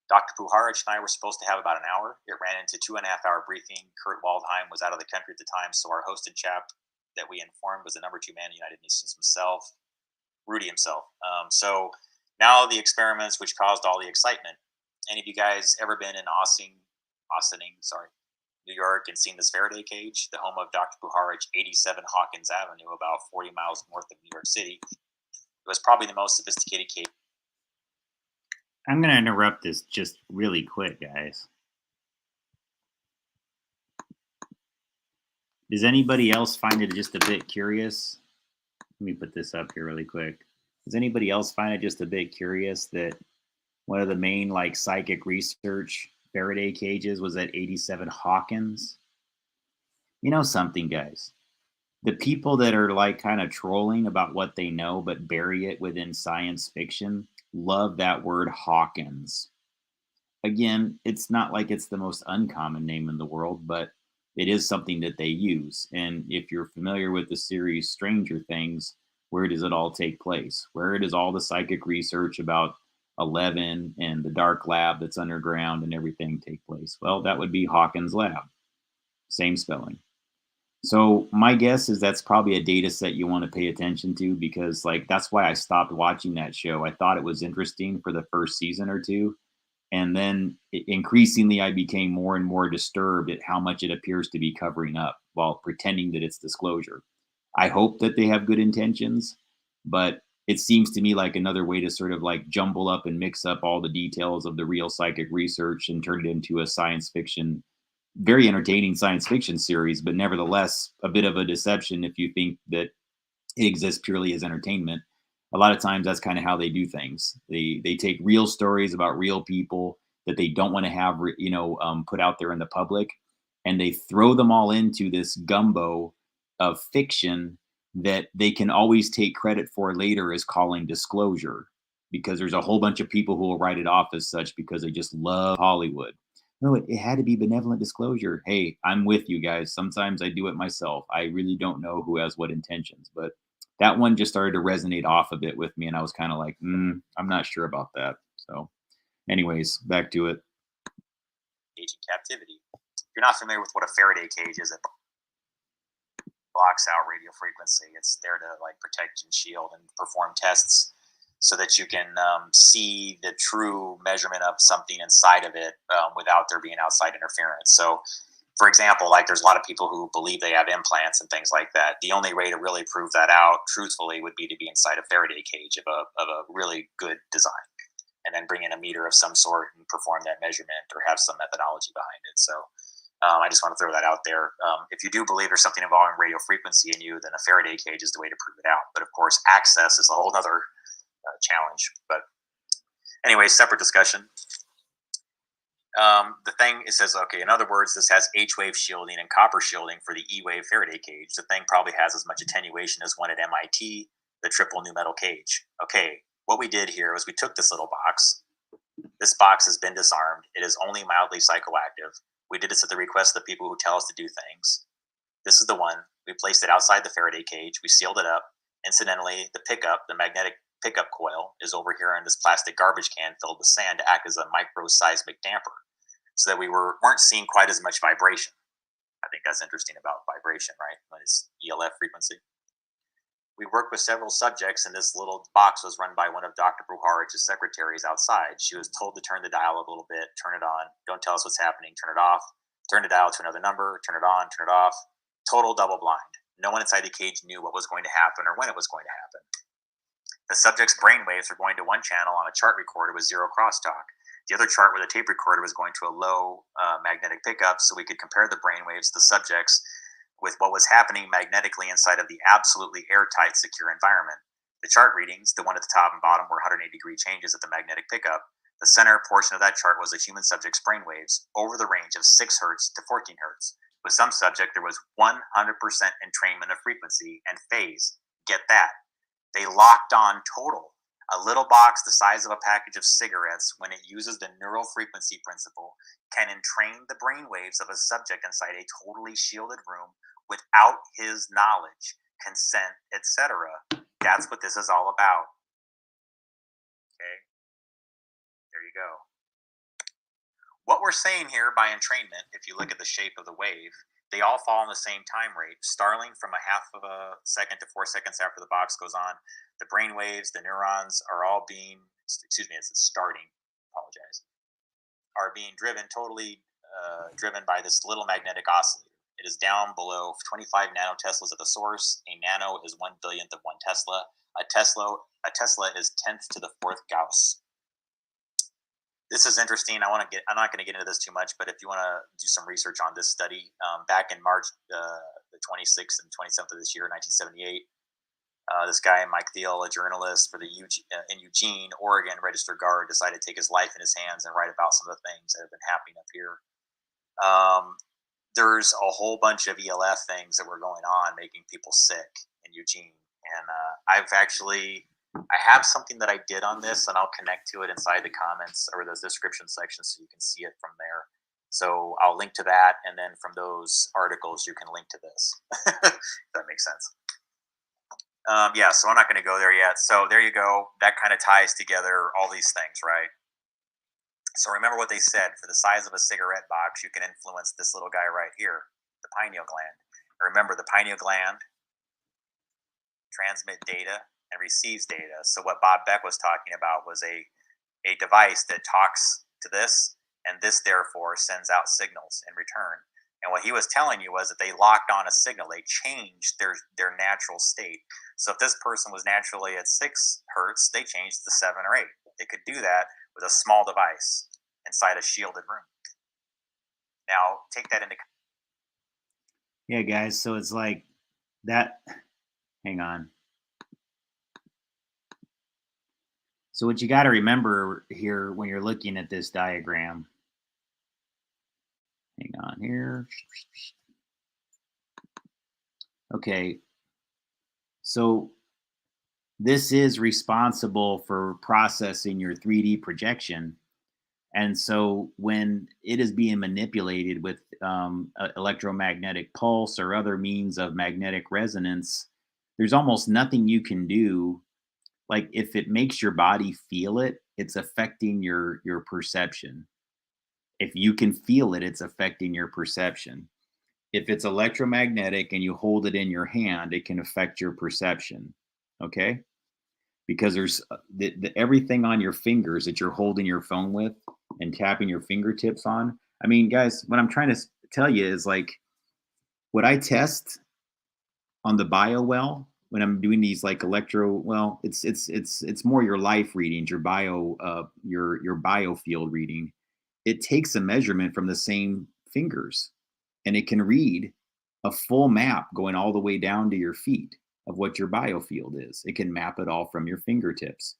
[SPEAKER 2] Dr. Puharich and I were supposed to have about an hour. It ran into 2.5-hour briefing. Kurt Waldheim was out of the country at the time, so our hosted chap that we informed was the number 2 man in the United Nations himself, Rudy himself. So now the experiments which caused all the excitement. Any of you guys ever been in New York, and seen this Faraday cage, the home of Dr. Puharich, 87 Hawkins Avenue, about 40 miles north of New York City? It was probably the most sophisticated cage.
[SPEAKER 3] I'm going to interrupt this just really quick, guys. Does anybody else find it just a bit curious? Let me put this up here really quick. Does anybody else find it just a bit curious that one of the main psychic research Faraday cages was at 87 Hawkins? You know something, guys? The people that are kind of trolling about what they know but bury it within science fiction love that word Hawkins. Again, it's not like it's the most uncommon name in the world, but it is something that they use. And if you're familiar with the series Stranger Things, where does it all take place? Where does all the psychic research about 11 and the dark lab that's underground and everything take place? Well, that would be Hawkins Lab. Same spelling. So my guess is that's probably a data set you want to pay attention to, because that's why I stopped watching that show. I thought it was interesting for the first season or two. And then increasingly, I became more and more disturbed at how much it appears to be covering up while pretending that it's disclosure. I hope that they have good intentions, but it seems to me like another way to sort of jumble up and mix up all the details of the real psychic research and turn it into a science fiction, very entertaining science fiction series, but nevertheless a bit of a deception if you think that it exists purely as entertainment. A lot of times that's kind of how they do things. They take real stories about real people that they don't want to have, put out there in the public, and they throw them all into this gumbo of fiction that they can always take credit for later as calling disclosure, because there's a whole bunch of people who will write it off as such because they just love Hollywood. No, it had to be benevolent disclosure. Hey, I'm with you guys. Sometimes I do it myself. I really don't know who has what intentions, but that one just started to resonate off a bit with me. And I was kind of like, I'm not sure about that. So anyways, back to it.
[SPEAKER 2] Cage in captivity. If you're not familiar with what a Faraday cage is, it blocks out radio frequency. It's there to like protect and shield and perform tests so that you can see the true measurement of something inside of it without there being outside interference. So, for example, like there's a lot of people who believe they have implants and things like that. The only way to really prove that out, truthfully, would be to be inside a Faraday cage of a really good design, and then bring in a meter of some sort and perform that measurement or have some methodology behind it. So I just want to throw that out there. If you do believe there's something involving radio frequency in you, then a Faraday cage is the way to prove it out. But of course, access is a whole other challenge. But anyway, separate discussion. The thing, it says, okay, in other words, this has H-wave shielding and copper shielding for the E-wave Faraday cage. The thing probably has as much attenuation as one at MIT, the triple new metal cage. Okay, what we did here was we took this little box. This box has been disarmed. It is only mildly psychoactive. We did this at the request of the people who tell us to do things. This is the one. We placed it outside the Faraday cage. We sealed it up. Incidentally, the pickup, the magnetic pickup coil, is over here in this plastic garbage can filled with sand to act as a microseismic damper, so that we weren't seeing quite as much vibration. I think that's interesting about vibration, right? When it's E.L.F. frequency. We worked with several subjects, and this little box was run by one of Dr. Bruharich's secretaries outside. She was told to turn the dial a little bit, turn it on, don't tell us what's happening, turn it off, turn the dial to another number, turn it on, turn it off. Total double blind. No one inside the cage knew what was going to happen or when it was going to happen. The subject's brainwaves were going to one channel on a chart recorder with zero crosstalk. The other chart with a tape recorder was going to a low magnetic pickup, so we could compare the brainwaves of the subjects with what was happening magnetically inside of the absolutely airtight, secure environment. The chart readings, the one at the top and bottom, were 180-degree changes at the magnetic pickup. The center portion of that chart was a human subject's brainwaves over the range of 6 hertz to 14 hertz. With some subject, there was 100% entrainment of frequency and phase. Get that. They locked on total. A little box the size of a package of cigarettes, when it uses the neural frequency principle, can entrain the brainwaves of a subject inside a totally shielded room without his knowledge, consent, etc. That's what this is all about. Okay? There you go. What we're saying here by entrainment, if you look at the shape of the wave, they all fall in the same time rate. Starling from a half of a second to 4 seconds after the box goes on. The brain waves, the neurons are all being, it's starting, apologize, are being driven driven by this little magnetic oscillator. It is down below 25 nanoteslas at the source. A nano is 1/1000th of 1 Tesla. A Tesla is 10th to the 4th Gauss. This is interesting. I'm not going to get into this too much, but if you want to do some research on this study, back in March the 26th and 27th of this year, 1978, this guy, Mike Thiel, a journalist for in Eugene, Oregon, registered guard, decided to take his life in his hands and write about some of the things that have been happening up here. There's a whole bunch of E.L.F. things that were going on, making people sick in Eugene. And I have something that I did on this, and I'll connect to it inside the comments or the description section so you can see it from there. So I'll link to that, and then from those articles, you can link to this. If that makes sense. So I'm not going to go there yet. So there you go. That kind of ties together all these things, right? So remember what they said. For the size of a cigarette box, you can influence this little guy right here, the pineal gland. And remember, the pineal gland transmits data and receives data. So what Bob Beck was talking about was a device that talks to this, and this therefore sends out signals in return. And what he was telling you was that they locked on a signal. They changed their natural state. So if this person was naturally at 6 hertz, they changed to 7 or 8. They could do that with a small device inside a shielded room. Now, take that into.
[SPEAKER 3] Yeah, guys. So it's like that. Hang on. So what you got to remember here when you're looking at this diagram. Hang on here. Okay. So this is responsible for processing your 3D projection. And so when it is being manipulated with electromagnetic pulse or other means of magnetic resonance, there's almost nothing you can do. Like if it makes your body feel it, it's affecting your perception. If you can feel it, it's affecting your perception. If it's electromagnetic and you hold it in your hand, it can affect your perception. Okay? Because there's everything on your fingers that you're holding your phone with and tapping your fingertips on. I mean, guys, what I'm trying to tell you is like what I test on the bio well when I'm doing these like it's more your life readings, your your biofield reading. It takes a measurement from the same fingers and it can read a full map going all the way down to your feet of what your biofield is. It can map it all from your fingertips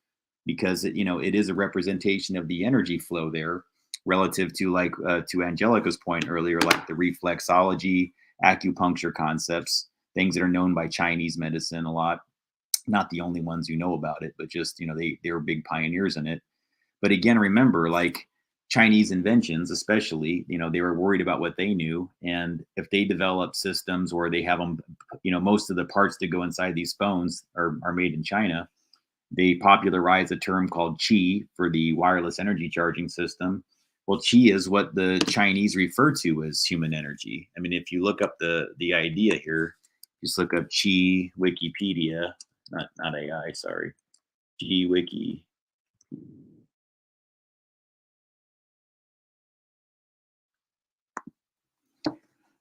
[SPEAKER 3] because it is a representation of the energy flow there relative to like to Angelica's point earlier, like the reflexology, acupuncture concepts, things that are known by Chinese medicine a lot. Not the only ones who know about it, but just, they were big pioneers in it. But again, remember, like Chinese inventions, especially, they were worried about what they knew. And if they develop systems where they have them, most of the parts that go inside these phones are made in China, they popularized a term called qi for the wireless energy charging system. Well, qi is what the Chinese refer to as human energy. I mean, if you look up the idea here, just look up qi Wikipedia, not AI, sorry, qi wiki.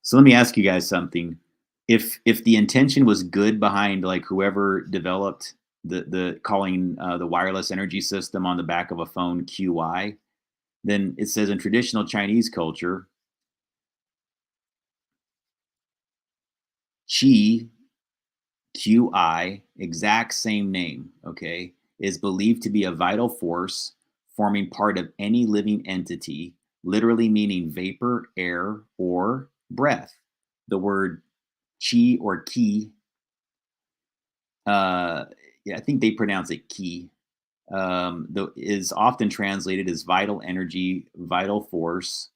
[SPEAKER 3] So let me ask you guys something. If the intention was good behind like whoever developed the calling the wireless energy system on the back of a phone QI, then it says in traditional Chinese culture, Qi, QI, exact same name, okay, is believed to be a vital force forming part of any living entity, literally meaning vapor, air, or breath. The word Qi or Qi, yeah, I think they pronounce it Qi, is often translated as vital energy, vital force,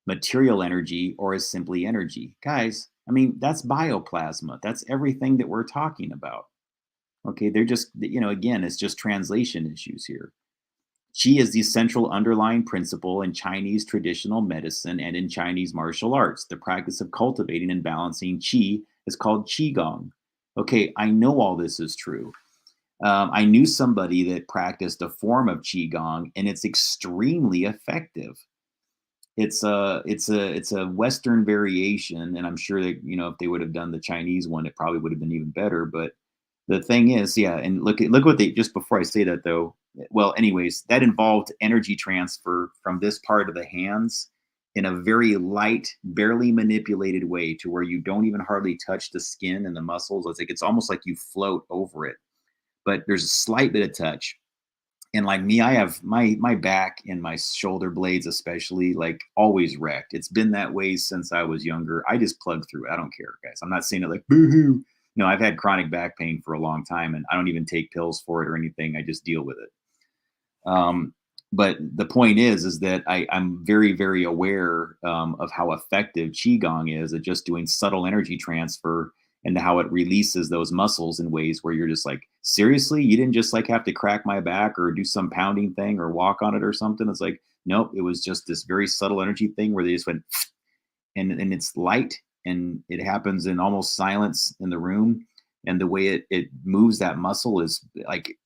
[SPEAKER 3] material energy, or as simply energy. Guys, I mean, that's bioplasma. That's everything that we're talking about. Okay, they're just, again, it's just translation issues here. Qi is the central underlying principle in Chinese traditional medicine and in Chinese martial arts. The practice of cultivating and balancing qi is called qigong. Okay, I know all this is true. I knew somebody that practiced a form of qigong, and it's extremely effective. It's a Western variation, and I'm sure that if they would have done the Chinese one, it probably would have been even better. But the thing is, yeah, and look what they just before I say that though. Well, anyways, that involved energy transfer from this part of the hands in a very light, barely manipulated way to where you don't even hardly touch the skin and the muscles. It's almost like you float over it, but there's a slight bit of touch. And like me, I have my back and my shoulder blades especially like always wrecked. It's been that way since I was younger. I just plug through it. I don't care, guys. I'm not saying it like boo-hoo. No, I've had chronic back pain for a long time and I don't even take pills for it or anything. I just deal with it. But the point is that I'm very, very aware of how effective Qigong is at just doing subtle energy transfer and how it releases those muscles in ways where you're just like, seriously, you didn't just like have to crack my back or do some pounding thing or walk on it or something. It's like, nope, it was just this very subtle energy thing where they just went and it's light and it happens in almost silence in the room. And the way it moves that muscle is like,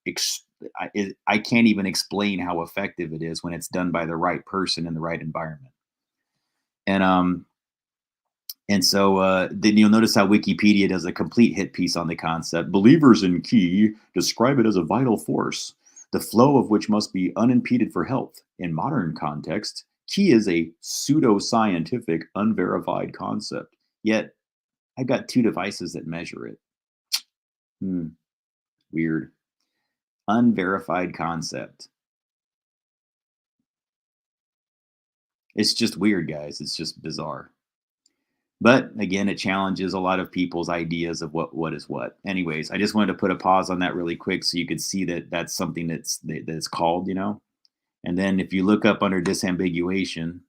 [SPEAKER 3] I can't even explain how effective it is when it's done by the right person in the right environment. And so then you'll notice how Wikipedia does a complete hit piece on the concept. Believers in Qi describe it as a vital force, the flow of which must be unimpeded for health. In modern context, Qi is a pseudo-scientific, unverified concept. Yet, I've got 2 devices that measure it. Weird. Unverified concept. It's just weird, guys. It's just bizarre. But again, it challenges a lot of people's ideas of what is what. Anyways, I just wanted to put a pause on that really quick so you could see that that's something that's called, And then if you look up under disambiguation,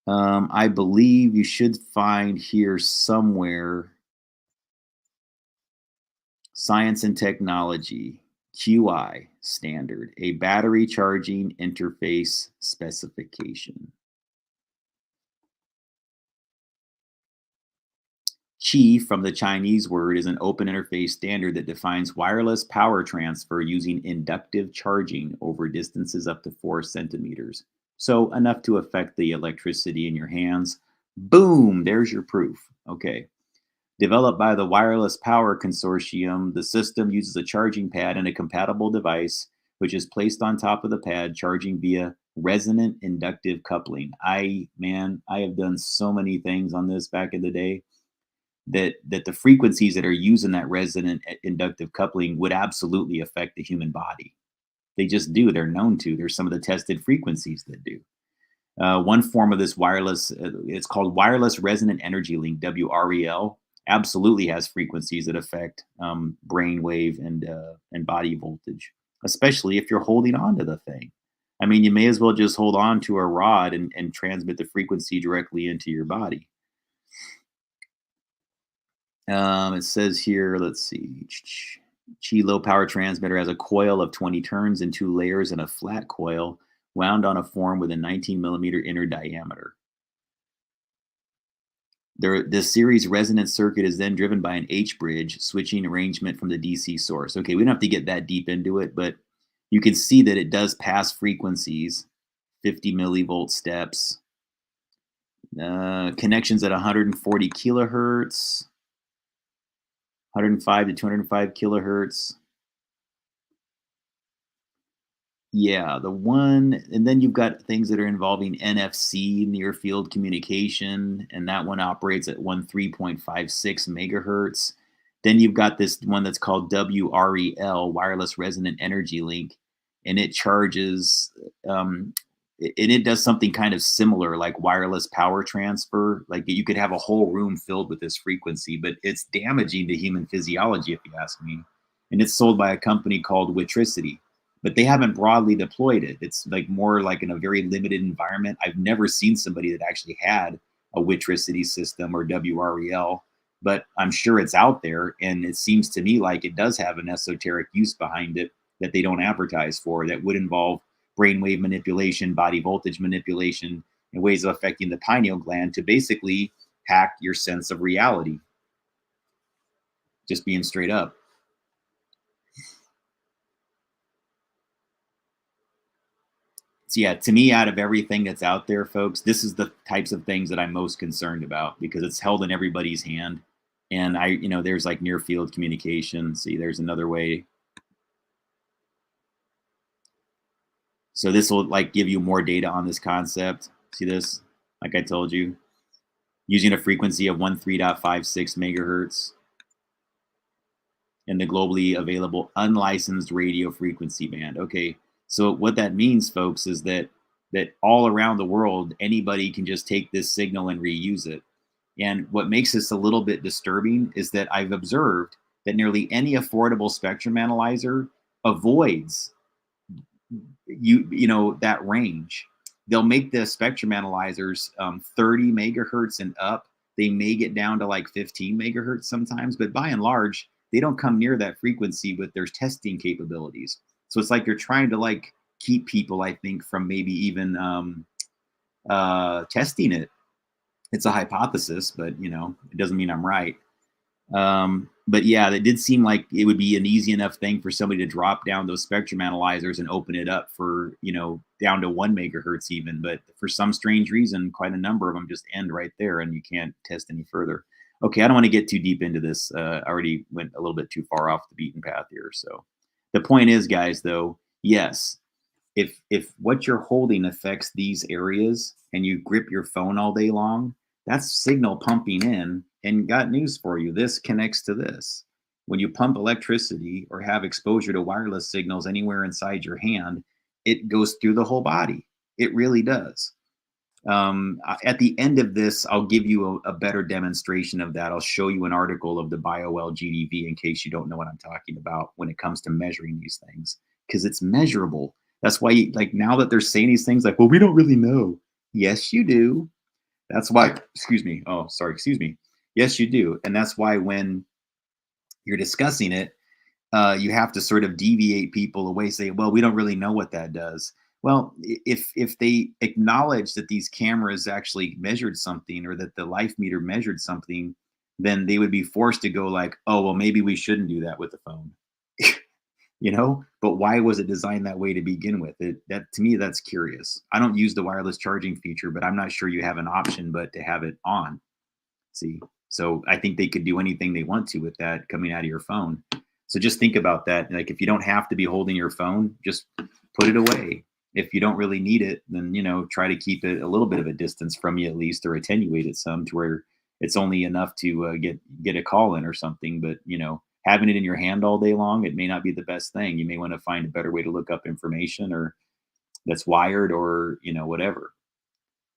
[SPEAKER 3] I believe you should find here somewhere Science and Technology, QI standard, a battery charging interface specification. Qi, from the Chinese word, is an open interface standard that defines wireless power transfer using inductive charging over distances up to 4 centimeters. So enough to affect the electricity in your hands. Boom, there's your proof. Okay. Developed by the Wireless Power Consortium, the system uses a charging pad and a compatible device, which is placed on top of the pad, charging via resonant inductive coupling. I have done so many things on this back in the day that the frequencies that are used in that resonant inductive coupling would absolutely affect the human body. They just do. They're known to. There's some of the tested frequencies that do. One form of this wireless, it's called wireless resonant energy link, WREL, absolutely has frequencies that affect brain wave and body voltage, especially if you're holding on to the thing. I mean, you may as well just hold on to a rod and transmit the frequency directly into your body. It says here, let's see, Qi low power transmitter has a coil of 20 turns and 2 layers and a flat coil wound on a form with a 19 millimeter inner diameter. This series resonance circuit is then driven by an H bridge switching arrangement from the DC source. Okay, we don't have to get that deep into it, but you can see that it does pass frequencies, 50 millivolt steps, connections at 140 kilohertz, 105 to 205 kilohertz. Yeah, the one, and then you've got things that are involving NFC, near field communication, and that one operates at 13.56 megahertz. Then you've got this one that's called WREL, Wireless Resonant Energy Link, and it charges, and it does something kind of similar, like wireless power transfer. Like you could have a whole room filled with this frequency, but it's damaging to human physiology, if you ask me. And it's sold by a company called Witricity, but they haven't broadly deployed it. It's like more like in a very limited environment. I've never seen somebody that actually had a Witricity system or WREL, but I'm sure it's out there. And it seems to me like it does have an esoteric use behind it that they don't advertise for, that would involve brainwave manipulation, body voltage manipulation, and ways of affecting the pineal gland to basically hack your sense of reality. Just being straight up. So yeah, to me, out of everything that's out there, folks, this is the types of things that I'm most concerned about because it's held in everybody's hand. And there's like near field communication. See, there's another way. So this will like give you more data on this concept. See this, like I told you, using a frequency of 13.56 megahertz in the globally available unlicensed radio frequency band. Okay, so what that means, folks, is that all around the world, anybody can just take this signal and reuse it. And what makes this a little bit disturbing is that I've observed that nearly any affordable spectrum analyzer avoids that range. They'll make the spectrum analyzers 30 megahertz and up. They may get down to like 15 megahertz sometimes, but by and large, they don't come near that frequency with their testing capabilities. So it's like they're trying to like keep people, I think, from maybe even testing it. It's a hypothesis, but it doesn't mean I'm right. But yeah, it did seem like it would be an easy enough thing for somebody to drop down those spectrum analyzers and open it up for, down to 1 megahertz even. But for some strange reason, quite a number of them just end right there and you can't test any further. Okay, I don't want to get too deep into this. I already went a little bit too far off the beaten path here. So the point is, guys, though, yes, if what you're holding affects these areas and you grip your phone all day long, that's signal pumping in. And got news for you. This connects to this. When you pump electricity or have exposure to wireless signals anywhere inside your hand, it goes through the whole body. It really does. At the end of this, I'll give you a better demonstration of that. I'll show you an article of the BioL-GDV in case you don't know what I'm talking about when it comes to measuring these things, because it's measurable. That's why, like, now that they're saying these things, like, well, we don't really know. Yes, you do. That's why, excuse me. Oh, sorry, excuse me. Yes, you do. And that's why when you're discussing it, you have to sort of deviate people away, say, well, we don't really know what that does. Well, if they acknowledge that these cameras actually measured something, or that the life meter measured something, then they would be forced to go like, oh, well, maybe we shouldn't do that with the phone. But why was it designed that way to begin with? That, to me, that's curious. I don't use the wireless charging feature, but I'm not sure you have an option but to have it on. See, so I think they could do anything they want to with that coming out of your phone. So just think about that. Like, if you don't have to be holding your phone, just put it away. If you don't really need it, then, try to keep it a little bit of a distance from you at least, or attenuate it some to where it's only enough to get a call in or something. But having it in your hand all day long, it may not be the best thing. You may want to find a better way to look up information, or that's wired, or whatever.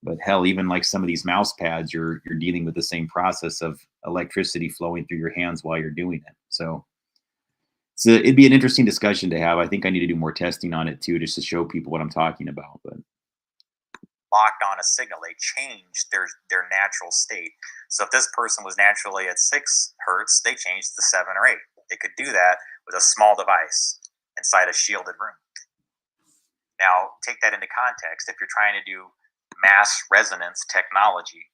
[SPEAKER 3] But hell, even like some of these mouse pads, you're dealing with the same process of electricity flowing through your hands while you're doing it. So it'd be an interesting discussion to have. I think I need to do more testing on it too, just to show people what I'm talking about. But
[SPEAKER 2] locked on a signal, they change their natural state. So if this person was naturally at 6 hertz, they changed to 7 or 8. They could do that with a small device inside a shielded room. Now, take that into context. If you're trying to do mass resonance technology,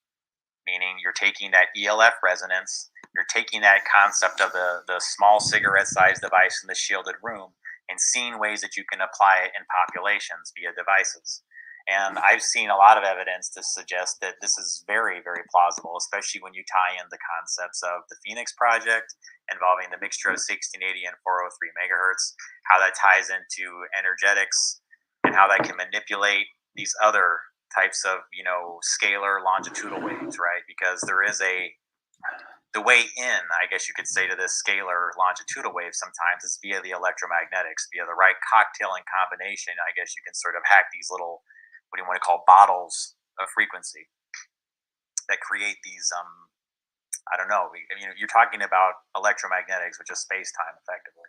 [SPEAKER 2] meaning you're taking that E.L.F resonance, you're taking that concept of the small cigarette-sized device in the shielded room and seeing ways that you can apply it in populations via devices. And I've seen a lot of evidence to suggest that this is very, very plausible, especially when you tie in the concepts of the Phoenix Project involving the mixture of 1680 and 403 megahertz, how that ties into energetics, and how that can manipulate these other types of scalar longitudinal waves, right? Because there is the way in, I guess you could say, to this scalar longitudinal wave sometimes is via the electromagnetics, via the right cocktailing combination. I guess you can sort of hack these little, what do you want to call, bottles of frequency that create these I don't know, you're talking about electromagnetics, which is space-time effectively,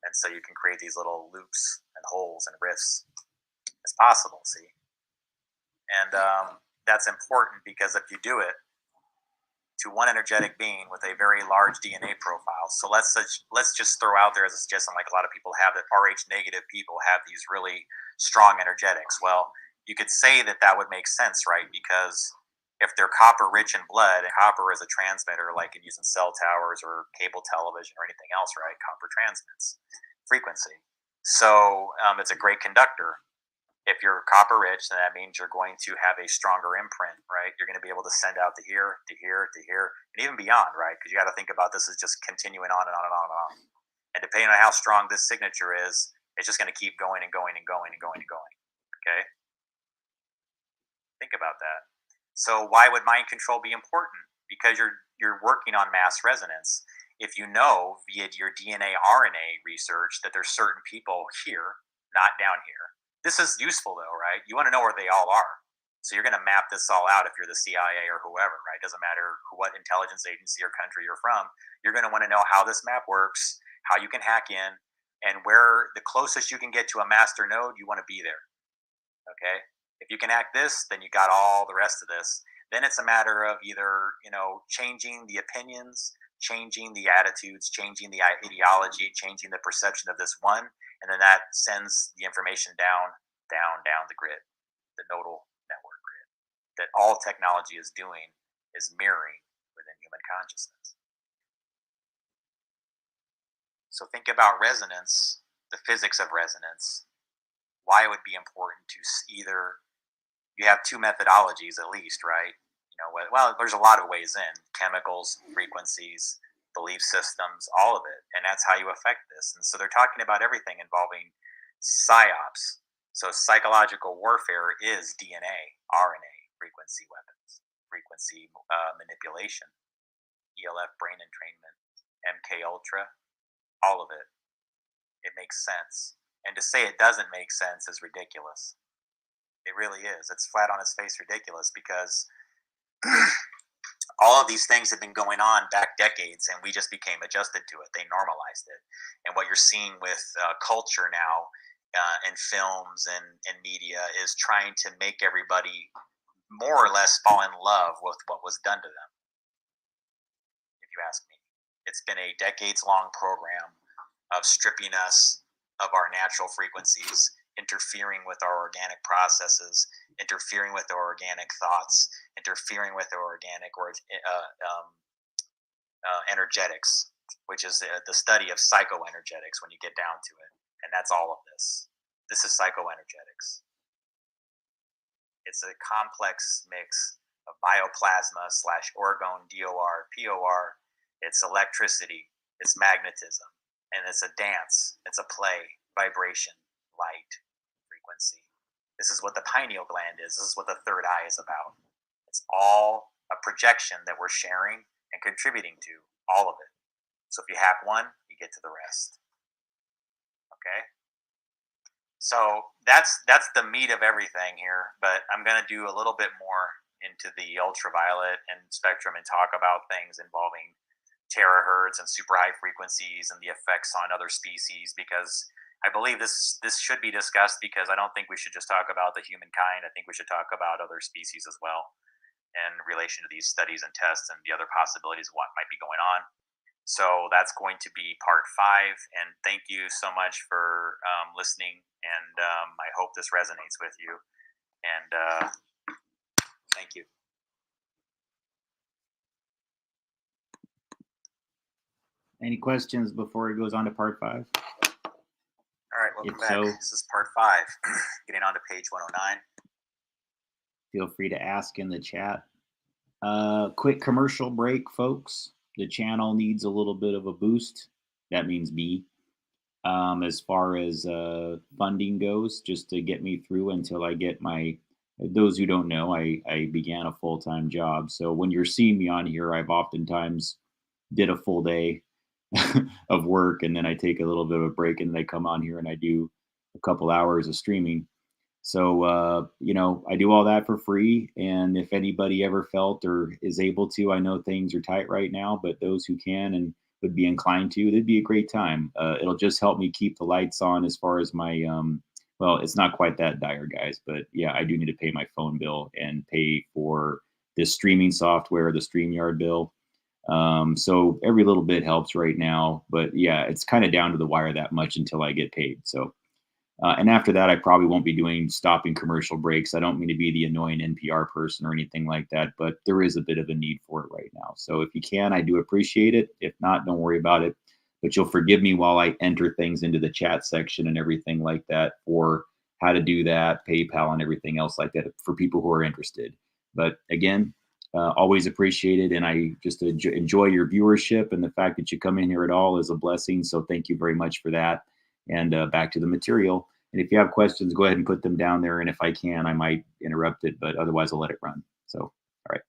[SPEAKER 2] and so you can create these little loops and holes and rifts. It's possible, see. And that's important, because if you do it to one energetic being with a very large DNA profile, so let's just throw out there as a suggestion, like a lot of people have, that Rh negative people have these really strong energetics. Well, you could say that would make sense, right? Because if they're copper rich in blood, and copper is a transmitter, like in using cell towers or cable television or anything else, right? Copper transmits frequency, so it's a great conductor. If you're copper rich, then that means you're going to have a stronger imprint, right? You're going to be able to send out to here, to here, to here, and even beyond, right? Because you got to think about this as just continuing on and on and on and on. And depending on how strong this signature is, it's just going to keep going and going and going and going and going. Okay? Think about that. So why would mind control be important? Because you're working on mass resonance. If you know via your DNA RNA research that there's certain people here, not down here. This is useful though, right? You want to know where they all are. So you're going to map this all out if you're the CIA or whoever, right? Doesn't matter what intelligence agency or country you're from. You're going to want to know how this map works, how you can hack in, and where the closest you can get to a master node, you want to be there. Okay? If you can hack this, then you got all the rest of this. Then it's a matter of either, changing the opinions, changing the attitudes, changing the ideology, changing the perception of this one, and then that sends the information down the grid, the nodal network grid, that all technology is doing is mirroring within human consciousness. So think about resonance, the physics of resonance, why it would be important to either, you have two methodologies at least, right? Well, there's a lot of ways in, chemicals, frequencies, belief systems, all of it. And that's how you affect this. And so they're talking about everything involving psyops. So psychological warfare is DNA, RNA, frequency weapons, frequency manipulation, E.L.F brain entrainment, MK Ultra, all of it. It makes sense. And to say it doesn't make sense is ridiculous. It really is. It's flat on its face ridiculous, because all of these things have been going on back decades, and we just became adjusted to it. They normalized it. And what you're seeing with culture now in films and media is trying to make everybody more or less fall in love with what was done to them, if you ask me. It's been a decades-long program of stripping us of our natural frequencies, interfering with our organic processes, interfering with our organic thoughts, interfering with our organic energetics, which is the study of psychoenergetics when you get down to it. And that's all of this. This is psychoenergetics. It's a complex mix of bioplasma / orgone, DOR, POR. It's electricity, it's magnetism, and it's a dance, it's a play, vibration, light, frequency. This is what the pineal gland is. This is what the third eye is about. It's all a projection that we're sharing and contributing to, all of it. So if you hack one, you get to the rest. Okay? So that's the meat of everything here, but I'm going to do a little bit more into the ultraviolet and spectrum and talk about things involving terahertz and super high frequencies and the effects on other species, because I believe this should be discussed, because I don't think we should just talk about the humankind. I think we should talk about other species as well in relation to these studies and tests and the other possibilities of what might be going on. So that's going to be part 5, and thank you so much for listening, and I hope this resonates with you, and thank you.
[SPEAKER 3] Any questions before it goes on to part 5?
[SPEAKER 2] All right, welcome
[SPEAKER 3] If
[SPEAKER 2] back.
[SPEAKER 3] so,
[SPEAKER 2] This is part 5. Getting on to page 109.
[SPEAKER 3] feel free to ask in the chat. Quick commercial break, folks. The channel needs a little bit of a boost. That means me. As far as funding goes, just to get me through until I get my... Those who don't know, I began a full-time job. So when you're seeing me on here, I've oftentimes did a full day of work, and then I take a little bit of a break, and then I come on here and I do a couple hours of streaming. So, you know, I do all that for free. And if anybody ever felt or is able to, I know things are tight right now, but those who can and would be inclined to, it'd be a great time. It'll just help me keep the lights on as far as my, well, it's not quite that dire, guys, but yeah, I do need to pay my phone bill and pay for this streaming software, the StreamYard bill. So every little bit helps right now, but yeah, it's kind of down to the wire that much until I get paid. So, and after that, I probably won't be stopping commercial breaks. I don't mean to be the annoying NPR person or anything like that, but there is a bit of a need for it right now. So if you can, I do appreciate it. If not, don't worry about it, but you'll forgive me while I enter things into the chat section and everything like that for how to do that, PayPal and everything else like that for people who are interested. But again, always appreciate it. And I just enjoy your viewership, and the fact that you come in here at all is a blessing. So thank you very much for that. And back to the material. And if you have questions, go ahead and put them down there. And if I can, I might interrupt it, but otherwise I'll let it run. So, all right.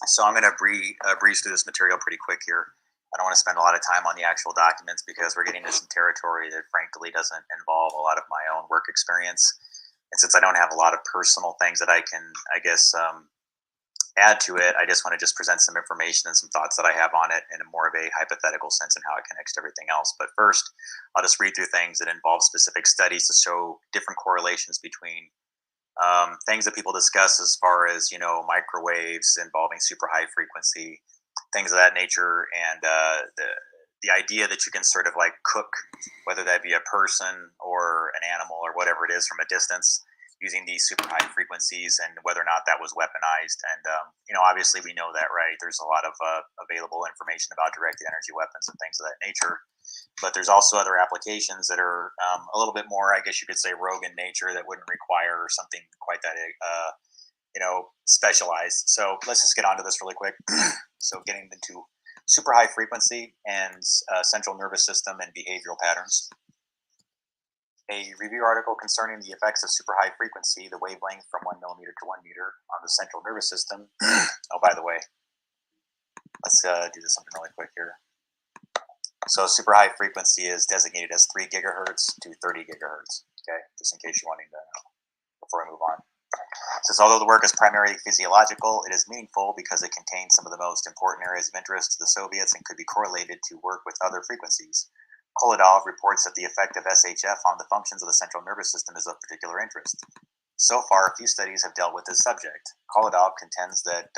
[SPEAKER 2] So I'm going to breeze through this material pretty quick here. I don't want to spend a lot of time on the actual documents, because we're getting into some territory that frankly doesn't involve a lot of my own work experience. And since I don't have a lot of personal things that I can, I guess, add to it, I just want to present some information and some thoughts that I have on it in a more of a hypothetical sense and how it connects to everything else. But first, I'll just read through things that involve specific studies to show different correlations between things that people discuss as far as, you know, microwaves involving super high frequency, things of that nature, and the idea that you can sort of like cook, whether that be a person or an animal or whatever it is, from a distance, using these super high frequencies, and whether or not that was weaponized. And, you know, obviously we know that, right? There's a lot of available information about directed energy weapons and things of that nature. But there's also other applications that are a little bit more, I guess you could say, rogue in nature, that wouldn't require something quite that, you know, specialized. So let's just get onto this really quick. So getting into super high frequency and central nervous system and behavioral patterns. A review article concerning the effects of super high frequency, the wavelength from 1 millimeter to 1 meter on the central nervous system. Oh, by the way, let's do this something really quick here. So super high frequency is designated as 3 gigahertz to 30 gigahertz. Okay, just in case you're wanting to know before I move on. It says, although the work is primarily physiological, it is meaningful because it contains some of the most important areas of interest to the Soviets and could be correlated to work with other frequencies. Koledov reports that the effect of SHF on the functions of the central nervous system is of particular interest. So far, a few studies have dealt with this subject. Koledov contends that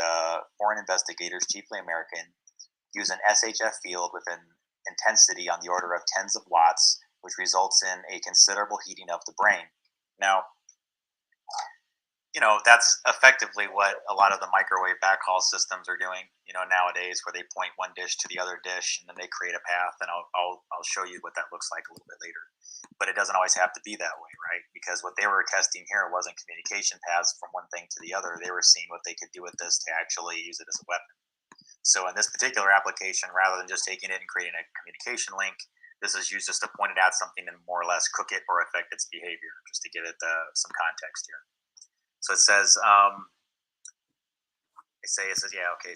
[SPEAKER 2] foreign investigators, chiefly American, use an SHF field with an intensity on the order of tens of watts, which results in a considerable heating of the brain. Now, that's effectively what a lot of the microwave backhaul systems are doing, nowadays, where they point one dish to the other dish and then they create a path. And I'll show you what that looks like a little bit later. But it doesn't always have to be that way, right? Because what they were testing here wasn't communication paths from one thing to the other. They were seeing what they could do with this to actually use it as a weapon. So in this particular application, rather than just taking it and creating a communication link, this is used just to point it at something and more or less cook it or affect its behavior, just to give it some context here. So it says,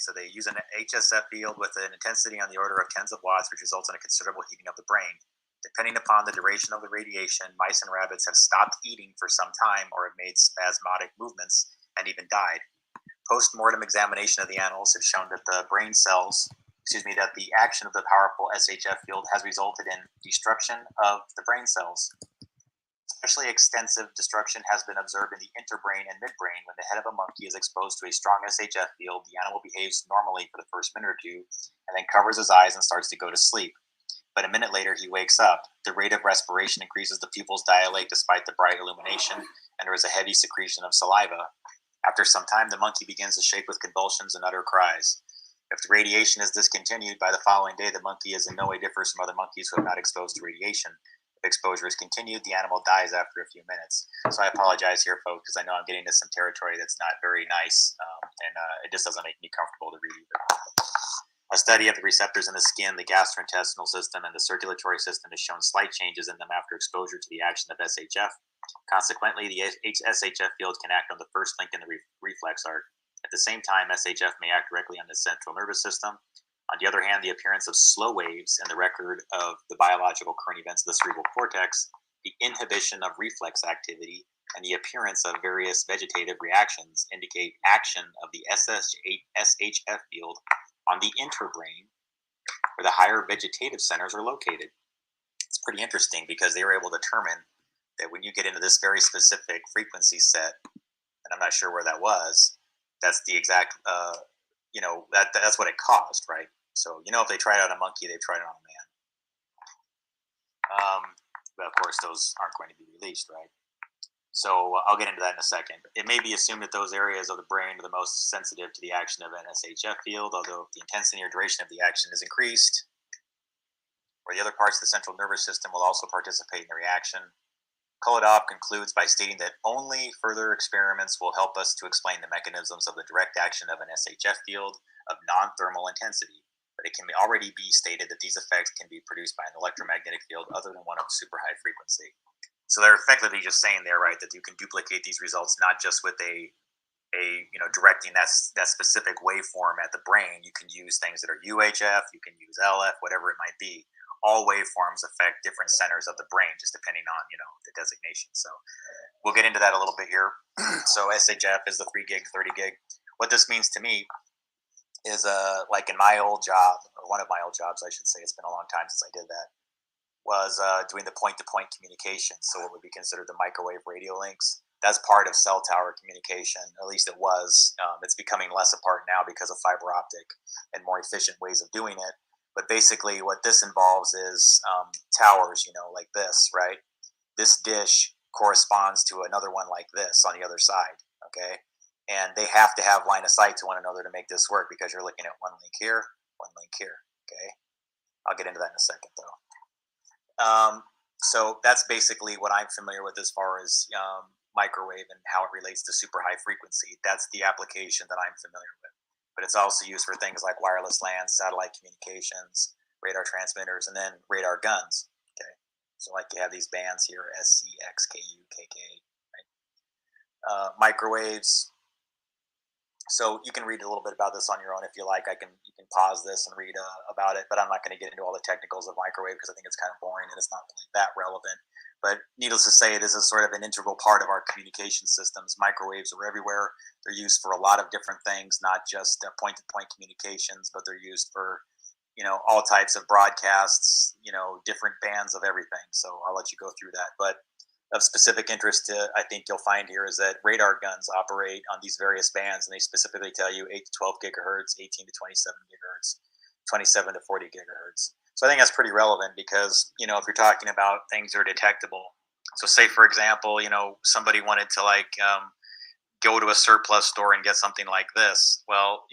[SPEAKER 2] so they use an HSF field with an intensity on the order of tens of watts, which results in a considerable heating of the brain. Depending upon the duration of the radiation, mice and rabbits have stopped eating for some time or have made spasmodic movements and even died. Post-mortem examination of the animals have shown that the action of the powerful SHF field has resulted in destruction of the brain cells. Especially extensive destruction has been observed in the interbrain and midbrain. When the head of a monkey is exposed to a strong SHF field, the animal behaves normally for the first minute or two and then covers his eyes and starts to go to sleep. But a minute later, he wakes up. The rate of respiration increases, the pupils dilate despite the bright illumination, and there is a heavy secretion of saliva. After some time, the monkey begins to shake with convulsions and utter cries. If the radiation is discontinued by the following day, the monkey is in no way differs from other monkeys who have not exposed to radiation. If exposure is continued, the animal dies after a few minutes. So I apologize here, folks, because I know I'm getting into some territory that's not very nice, and it just doesn't make me comfortable to read either. A study of the receptors in the skin, the gastrointestinal system, and the circulatory system has shown slight changes in them after exposure to the action of SHF. Consequently, the SHF field can act on the first link in the reflex arc. At the same time, SHF may act directly on the central nervous system. On the other hand, the appearance of slow waves in the record of the biological current events of the cerebral cortex, the inhibition of reflex activity, and the appearance of various vegetative reactions indicate action of the SHF field on the interbrain, where the higher vegetative centers are located. It's pretty interesting because they were able to determine that when you get into this very specific frequency set, and I'm not sure where that was, that's the exact, that's what it caused, right? So, if they tried it on a monkey, they tried it on a man. But of course, those aren't going to be released, right? So I'll get into that in a second. It may be assumed that those areas of the brain are the most sensitive to the action of an SHF field, although if the intensity or duration of the action is increased, or the other parts of the central nervous system will also participate in the reaction. Koledov concludes by stating that only further experiments will help us to explain the mechanisms of the direct action of an SHF field of non-thermal intensity, but it can already be stated that these effects can be produced by an electromagnetic field other than one of super high frequency. So they're effectively just saying there, right, that you can duplicate these results not just with directing that specific waveform at the brain. You can use things that are UHF, you can use E.L.F, whatever it might be. All waveforms affect different centers of the brain, just depending on the designation. So we'll get into that a little bit here. So SHF is the 3 gig, 30 gig. What this means to me is like in my old job, or one of my old jobs, I should say, it's been a long time since I did that, was doing the point-to-point communication. So what would be considered the microwave radio links. That's part of cell tower communication, at least it was. It's becoming less a part now because of fiber optic and more efficient ways of doing it. But basically what this involves is towers, like this, right? This dish corresponds to another one like this on the other side, okay? And they have to have line of sight to one another to make this work because you're looking at one link here, okay? I'll get into that in a second, though. So that's basically what I'm familiar with as far as microwave and how it relates to super high frequency. That's the application that I'm familiar with. But it's also used for things like wireless LAN, satellite communications, radar transmitters, and then radar guns. Okay, so like you have these bands here, SC, X, KU, KK, right? Microwaves. So you can read a little bit about this on your own if you like. You can pause this and read about it, but I'm not going to get into all the technicals of microwave because I think it's kind of boring and it's not really that relevant. But needless to say, this is sort of an integral part of our communication systems. Microwaves are everywhere. They're used for a lot of different things, not just point-to-point communications, but they're used for all types of broadcasts, different bands of everything. So I'll let you go through that. But of specific interest to, I think you'll find here, is that radar guns operate on these various bands, and they specifically tell you 8 to 12 gigahertz, 18 to 27 gigahertz, 27 to 40 gigahertz. So I think that's pretty relevant because, if you're talking about things that are detectable. So say, for example, somebody wanted to go to a surplus store and get something like this. Well,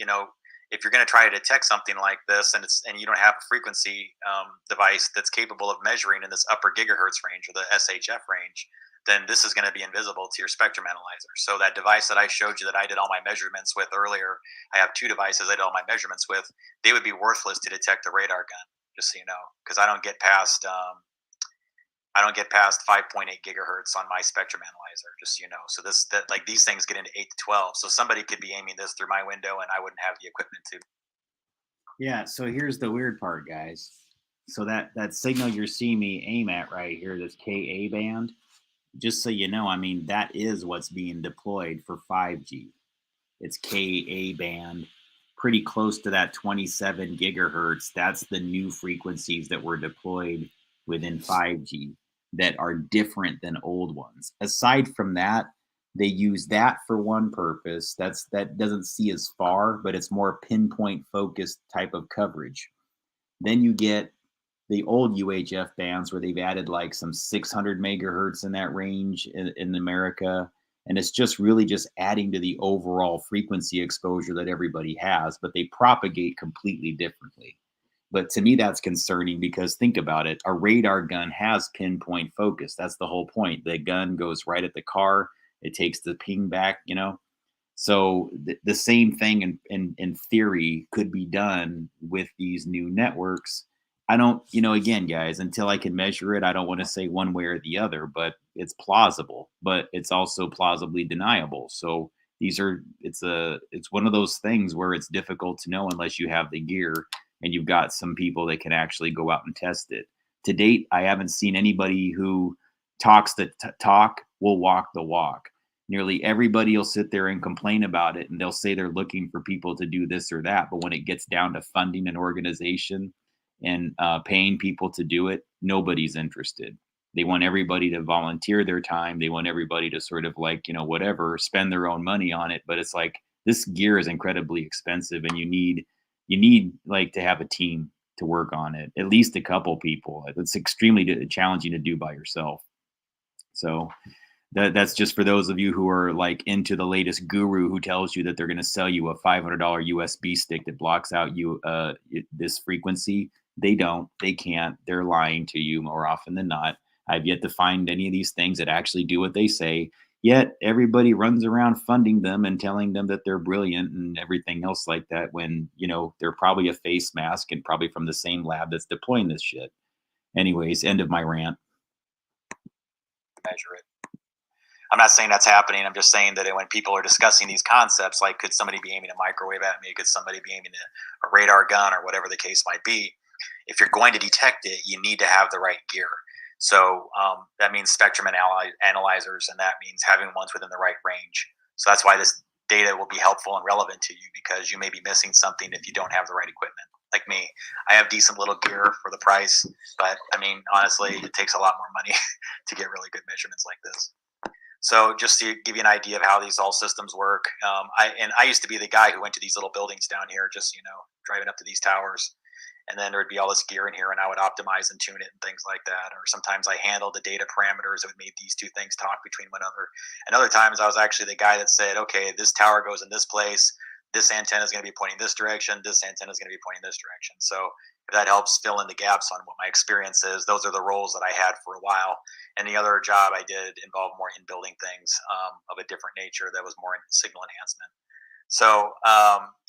[SPEAKER 2] if you're going to try to detect something like this and you don't have a frequency device that's capable of measuring in this upper gigahertz range or the SHF range, then this is going to be invisible to your spectrum analyzer. So that device that I showed you that I did all my measurements with earlier, I have 2 devices I did all my measurements with. They would be worthless to detect a radar gun, just so you know, because I don't get past 5.8 gigahertz on my spectrum analyzer, just so you know. So these things get into 8 to 12. So somebody could be aiming this through my window and I wouldn't have the equipment to.
[SPEAKER 3] Yeah, so here's the weird part, guys. So that signal you're seeing me aim at right here, this Ka band, just so you know, I mean, that is what's being deployed for 5G. It's Ka band, pretty close to that 27 gigahertz. That's the new frequencies that were deployed within 5G that are different than old ones. Aside from that, they use that for one purpose. That doesn't see as far, but it's more pinpoint focused type of coverage. Then you get the old UHF bands where they've added like some 600 megahertz in that range in America. And it's just really just adding to the overall frequency exposure that everybody has, but they propagate completely differently. But to me, that's concerning because think about it. A radar gun has pinpoint focus. That's the whole point. The gun goes right at the car. It takes the ping back, So the same thing in theory could be done with these new networks. I don't, again, guys, until I can measure it, I don't want to say one way or the other, but it's plausible, but it's also plausibly deniable. So it's one of those things where it's difficult to know unless you have the gear and you've got some people that can actually go out and test it. To date, I haven't seen anybody who talks the talk will walk the walk. Nearly everybody will sit there and complain about it, and they'll say they're looking for people to do this or that. But when it gets down to funding an organization and paying people to do it, nobody's interested. They want everybody to volunteer their time. They want everybody to sort of whatever, spend their own money on it. But it's like this gear is incredibly expensive, and you need like to have a team to work on it, at least a couple people. It's extremely challenging to do by yourself. So that's just for those of you who are like into the latest guru who tells you that they're going to sell you a $500 USB stick that blocks out this frequency. They don't. They can't. They're lying to you more often than not. I've yet to find any of these things that actually do what they say. Yet everybody runs around funding them and telling them that they're brilliant and everything else like that when, they're probably a face mask and probably from the same lab that's deploying this shit. Anyways, end of my rant.
[SPEAKER 2] Measure it. I'm not saying that's happening. I'm just saying that when people are discussing these concepts, like could somebody be aiming a microwave at me? Could somebody be aiming a radar gun or whatever the case might be? If you're going to detect it, you need to have the right gear. So that means spectrum analyzers, and that means having ones within the right range. So that's why this data will be helpful and relevant to you, because you may be missing something if you don't have the right equipment. Like me, I have decent little gear for the price, but I mean, honestly, it takes a lot more money to get really good measurements like this. So just to give you an idea of how these all systems work, I used to be the guy who went to these little buildings down here, just driving up to these towers. And then there'd be all this gear in here, and I would optimize and tune it and things like that. Or sometimes I handled the data parameters that would make these two things talk between one another. And other times I was actually the guy that said, okay, this tower goes in this place. This antenna is going to be pointing this direction. This antenna is going to be pointing this direction. So if that helps fill in the gaps on what my experience is, those are the roles that I had for a while. And the other job I did involved more in-building things of a different nature that was more in signal enhancement. So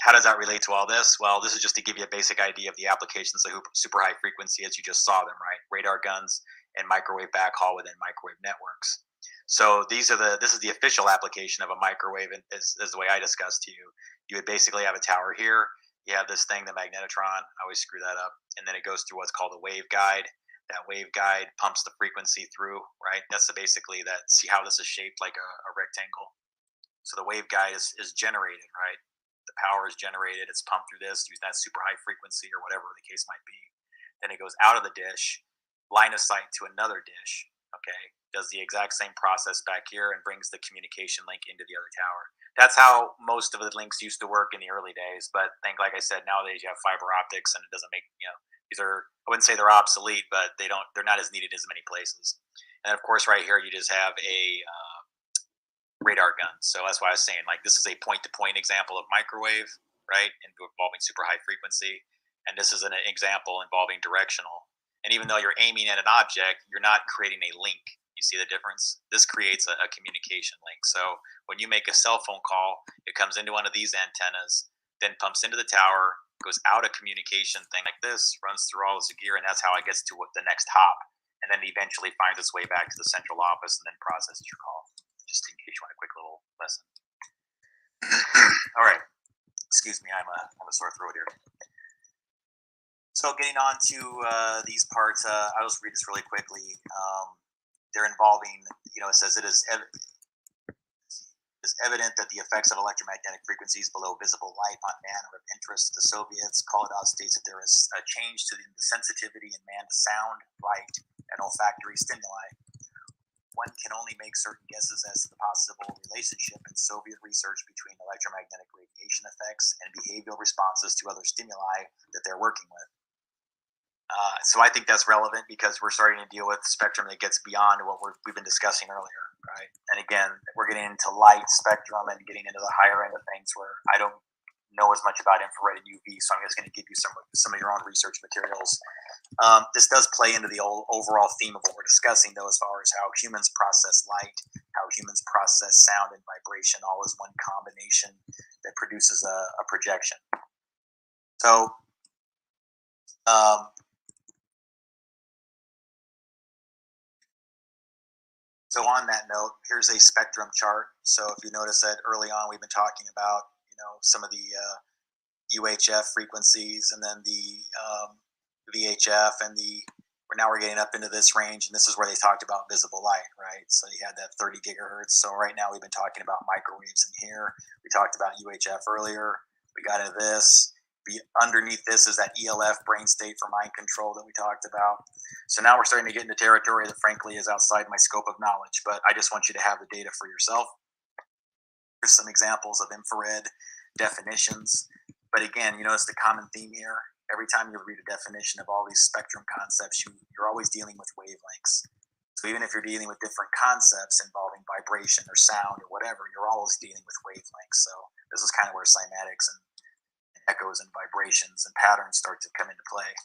[SPEAKER 2] how does that relate to all this? Well, this is just to give you a basic idea of the applications of super high frequency as you just saw them, right? Radar guns and microwave backhaul within microwave networks. So this is the official application of a microwave, and is the way I discussed to you. You would basically have a tower here. You have this thing, the magnetotron. I always screw that up. And then it goes through what's called a waveguide. That waveguide pumps the frequency through, right? That's basically that. See how this is shaped like a rectangle? So the waveguide is generated, right? The power is generated, it's pumped through this, use that super high frequency or whatever the case might be. Then it goes out of the dish, line of sight to another dish, okay, does the exact same process back here and brings the communication link into the other tower. That's how most of the links used to work in the early days. But like I said, nowadays you have fiber optics and it doesn't make, these are, I wouldn't say they're obsolete, but they're not as needed as many places. And of course, right here, you just have a radar gun. So that's why I was saying, like, this is a point-to-point example of microwave, right, involving super high frequency, and this is an example involving directional. And even though you're aiming at an object, you're not creating a link. You see the difference? This creates a communication link. So when you make a cell phone call, it comes into one of these antennas, then pumps into the tower, goes out a communication thing like this, runs through all this gear, and that's how it gets to the next hop, and then eventually finds its way back to the central office and then processes your call. Just in case you want a quick little lesson. All right. Excuse me, I have a sore throat here. So getting on to these parts, I'll just read this really quickly. They're involving, it says it is evident that the effects of electromagnetic frequencies below visible light on man are of interest to the Soviets. Koledov states that there is a change to the sensitivity in man to sound, light, and olfactory stimuli. One can only make certain guesses as to the possible relationship in Soviet research between electromagnetic radiation effects and behavioral responses to other stimuli that they're working with. So I think that's relevant because we're starting to deal with spectrum that gets beyond what we've been discussing earlier, right? And again, we're getting into light spectrum and getting into the higher end of things where I don't know as much about infrared and UV, so I'm just going to give you some of your own research materials. This does play into the overall theme of what we're discussing, though, as far as how humans process light, how humans process sound and vibration, all as one combination that produces a projection. So, on that note, here's a spectrum chart. So if you notice that early on we've been talking about, some of the UHF frequencies, and then the VHF, and now we're getting up into this range, and this is where they talked about visible light, right? So you had that 30 gigahertz. So right now we've been talking about microwaves in here. We talked about UHF earlier. We got into this. Underneath this is that E.L.F. brain state for mind control that we talked about. So now we're starting to get into territory that frankly is outside my scope of knowledge, but I just want you to have the data for yourself. Here's some examples of infrared definitions. But again, you notice the common theme here. Every time you read a definition of all these spectrum concepts, you're always dealing with wavelengths. So even if you're dealing with different concepts involving vibration or sound or whatever, you're always dealing with wavelengths. So this is kind of where cymatics and echoes and vibrations and patterns start to come into play.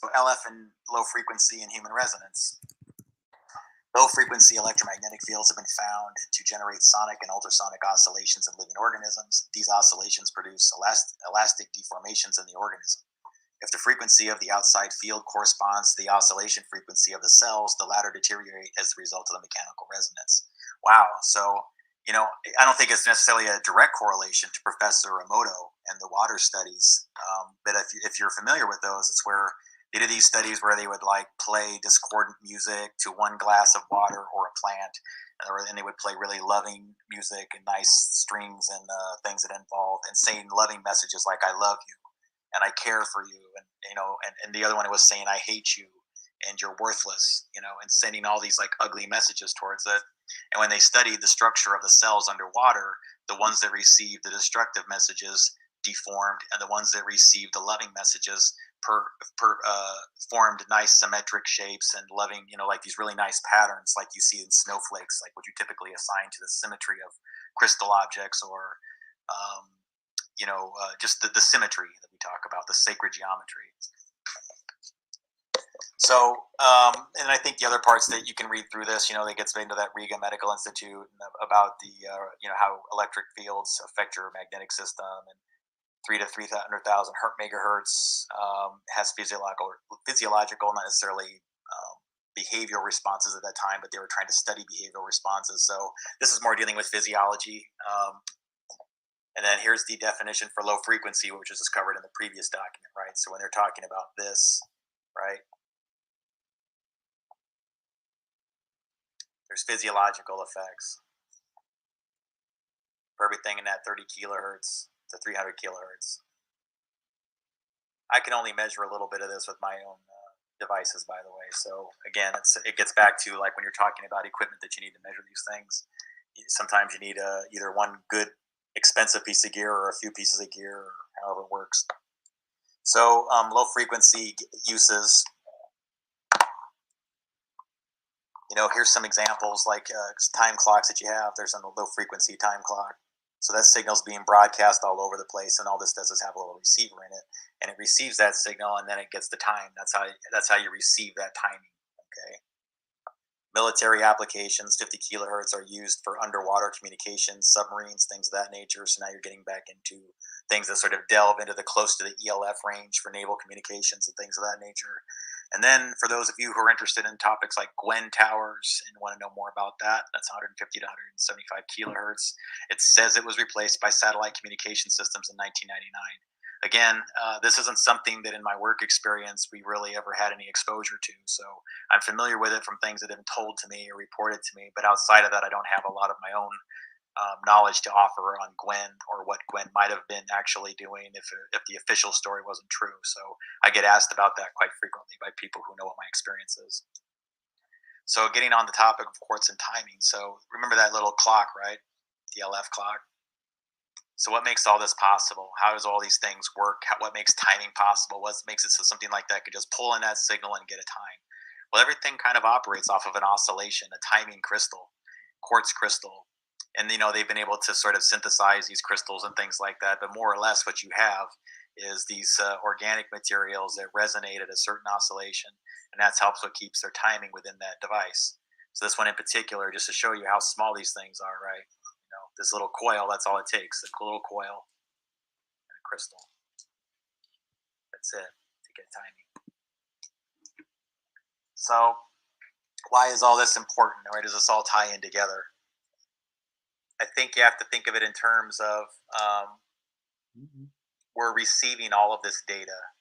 [SPEAKER 2] So E.L.F. and low frequency and human resonance. Low frequency electromagnetic fields have been found to generate sonic and ultrasonic oscillations in living organisms. These oscillations produce elastic deformations in the organism. If the frequency of the outside field corresponds to the oscillation frequency of the cells, the latter deteriorate as the result of the mechanical resonance. Wow. So, I don't think it's necessarily a direct correlation to Professor Emoto and the water studies. But if you're familiar with those, it's where they did these studies where they would play discordant music to one glass of water or a plant, and they would play really loving music and nice strings and things that involve and saying loving messages like "I love you" and "I care for you," and the other one was saying "I hate you" and "you're worthless," and sending all these ugly messages towards it. And when they studied the structure of the cells underwater, the ones that received the destructive messages deformed, and the ones that received the loving messages formed nice symmetric shapes and loving, like these really nice patterns like you see in snowflakes, like what you typically assign to the symmetry of crystal objects, or just the symmetry that we talk about, the sacred geometry. So, and I think the other parts that you can read through this, that gets into that Riga Medical Institute about the, how electric fields affect your magnetic system, and 3 to 300,000 megahertz has physiological, not necessarily behavioral responses at that time, but they were trying to study behavioral responses. So this is more dealing with physiology. And then here's the definition for low frequency, which is covered in the previous document, right? So when they're talking about this, right, there's physiological effects. for everything in that 30 kilohertz to 300 kilohertz. I can only measure a little bit of this with my own devices, by the way. So again, it gets back to like when you're talking about equipment that you need to measure these things. Sometimes you need either one good, expensive piece of gear or a few pieces of gear, or however it works. So low frequency uses. Here's some examples like time clocks that you have. There's a low frequency time clock. So that signal's being broadcast all over the place, and all this does is have a little receiver in it, and it receives that signal, and then it gets the time. That's how you receive that timing. Okay. Military applications, 50 kilohertz, are used for underwater communications, submarines, things of that nature. So now you're getting back into things that sort of delve into the close to the E.L.F range for naval communications and things of that nature. And then for those of you who are interested in topics like Gwen towers and want to know more about that, that's 150 to 175 kilohertz. It says it was replaced by satellite communication systems in 1999. Again, this isn't something that in my work experience we really ever had any exposure to. So I'm familiar with it from things that have been told to me or reported to me. But outside of that, I don't have a lot of my own knowledge to offer on Gwen or what Gwen might have been actually doing if the official story wasn't true. So I get asked about that quite frequently by people who know what my experience is. So getting on the topic of quartz and timing. So remember that little clock, right? The E.L.F clock. So what makes all this possible? How does all these things work? What makes timing possible? What makes it so something like that could just pull in that signal and get a time? Well, everything kind of operates off of an oscillation, a timing crystal, quartz crystal. And, they've been able to sort of synthesize these crystals and things like that. But more or less what you have is these organic materials that resonate at a certain oscillation. And that's helps what keeps their timing within that device. So this one in particular, just to show you how small these things are, right? This little coil, that's all it takes. A little coil and a crystal. That's it to get timing. So why is all this important? Why does this all tie in together? I think you have to think of it in terms of we're receiving all of this data.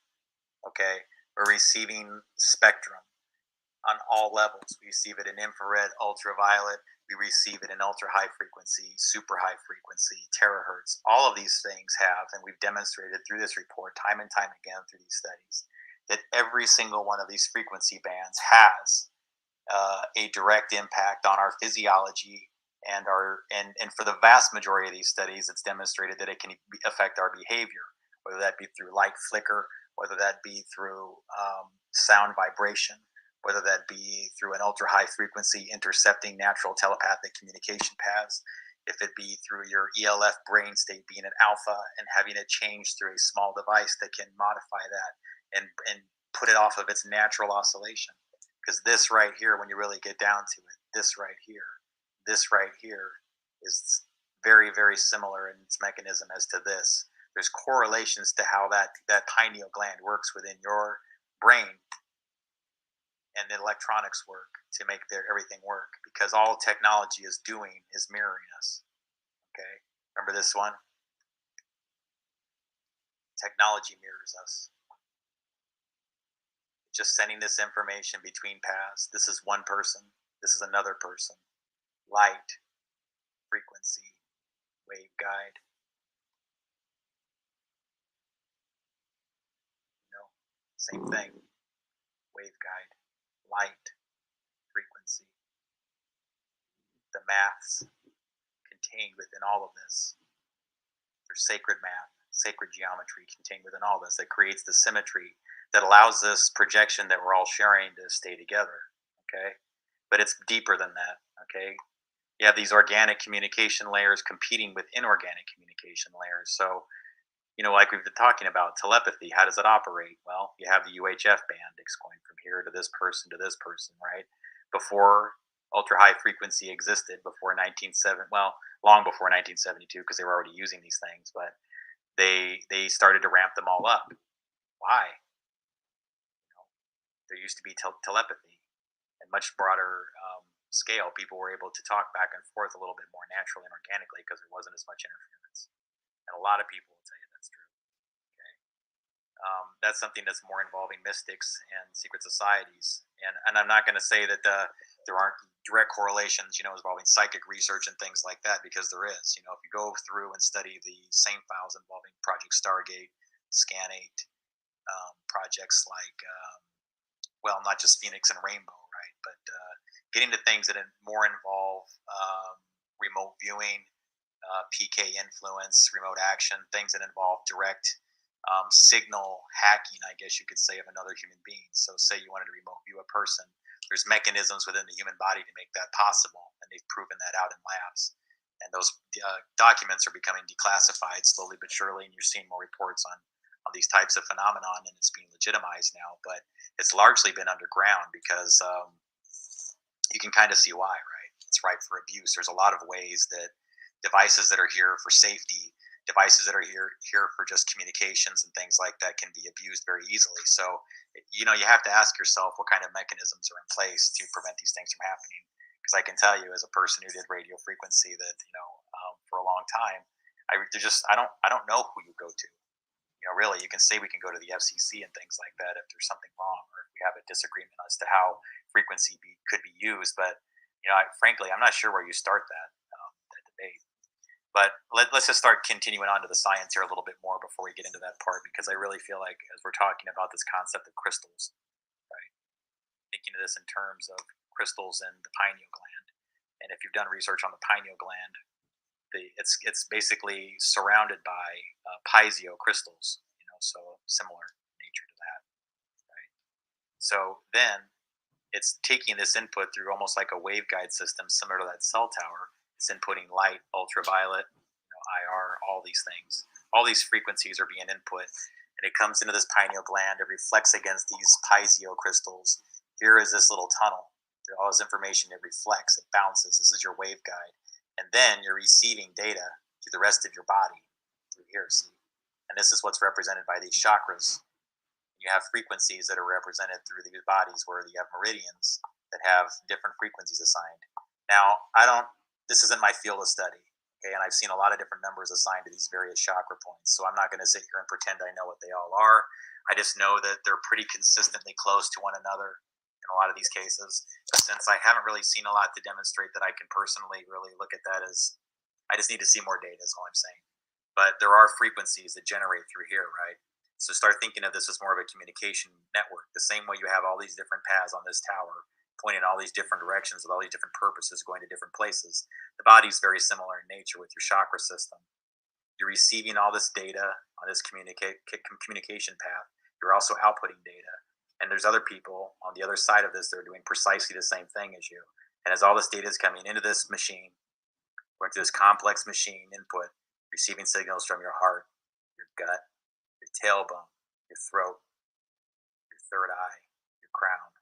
[SPEAKER 2] Okay, we're receiving spectrum on all levels. We receive it in infrared, ultraviolet. We receive it in ultra high frequency, super high frequency, terahertz. All of these things have, and we've demonstrated through this report time and time again through these studies, that every single one of these frequency bands has a direct impact on our physiology and for the vast majority of these studies, it's demonstrated that it can affect our behavior, whether that be through light flicker, whether that be through sound vibration, whether that be through an ultra high frequency intercepting natural telepathic communication paths, if it be through your E.L.F brain state being an alpha and having it change through a small device that can modify that and put it off of its natural oscillation. Because this right here, when you really get down to it, this right here is very, very similar in its mechanism as to this. There's correlations to how that pineal gland works within your brain and the electronics work to make everything work, because all technology is doing is mirroring us. Okay, remember this one? Technology mirrors us. Just sending this information between paths. This is one person. This is another person. Light, frequency, waveguide. Same thing. Waveguide, light, frequency. The maths contained within all of this. There's sacred math, sacred geometry contained within all this that creates the symmetry that allows this projection that we're all sharing to stay together. Okay, but it's deeper than that. Okay, you have these organic communication layers competing with inorganic communication layers. So, like we've been talking about telepathy, how does it operate? Well, you have the UHF band. It's going from here to this person, right? Before ultra high frequency existed, before 1970, well, long before 1972, because they were already using these things, but they started to ramp them all up. Why? There used to be telepathy and much broader scale. People were able to talk back and forth a little bit more naturally and organically because there wasn't as much interference. And a lot of people will tell you that's true. Okay, that's something that's more involving mystics and secret societies. And I'm not going to say that there aren't direct correlations, involving psychic research and things like that, because there is. If you go through and study the same files involving Project Stargate, Scan 8, projects like, well, not just Phoenix and Rainbow, right? But getting to things that more involve remote viewing, PK influence, remote action, things that involve direct signal hacking, I guess you could say, of another human being. So say you wanted to remote view a person, there's mechanisms within the human body to make that possible, and they've proven that out in labs. And those documents are becoming declassified slowly but surely, and you're seeing more reports on these types of phenomenon, and it's being legitimized now. But it's largely been underground because you can kind of see why, right? It's ripe for abuse. There's a lot of ways that devices that are here for safety, devices that are here for just communications and things like that, can be abused very easily. So, you have to ask yourself what kind of mechanisms are in place to prevent these things from happening. Because I can tell you, as a person who did radio frequency, that for a long time, I don't know who you go to. Really, you can say we can go to the FCC and things like that if there's something wrong, or if we have a disagreement as to how frequency could be used. But frankly, I'm not sure where you start that debate. But let's just start continuing on to the science here a little bit more before we get into that part, because I really feel like, as we're talking about this concept of crystals, right, thinking of this in terms of crystals in the pineal gland. And if you've done research on the pineal gland, it's basically surrounded by piezo crystals, so similar nature to that, right? So then it's taking this input through almost like a waveguide system, similar to that cell tower. It's inputting light, ultraviolet, IR, all these things. All these frequencies are being input, and it comes into this pineal gland. It reflects against these piezo crystals. Here is this little tunnel. All this information, it reflects, it bounces. This is your waveguide. And then you're receiving data to the rest of your body through here, see? And this is what's represented by these chakras. You have frequencies that are represented through these bodies, where you have meridians that have different frequencies assigned. Now, this isn't my field of study, okay? And I've seen a lot of different numbers assigned to these various chakra points. So I'm not going to sit here and pretend I know what they all are. I just know that they're pretty consistently close to one another in a lot of these cases. But since I haven't really seen a lot to demonstrate that I can personally really look at that, as I just need to see more data is all I'm saying. But there are frequencies that generate through here, right? So start thinking of this as more of a communication network. The same way you have all these different paths on this tower pointing in all these different directions with all these different purposes going to different places. The body's very similar in nature with your chakra system. You're receiving all this data on this communication path. You're also outputting data. And there's other people on the other side of this that are doing precisely the same thing as you. And as all this data is coming into this machine, going through this complex machine input, receiving signals from your heart, your gut, your tailbone, your throat, your third eye, your crown,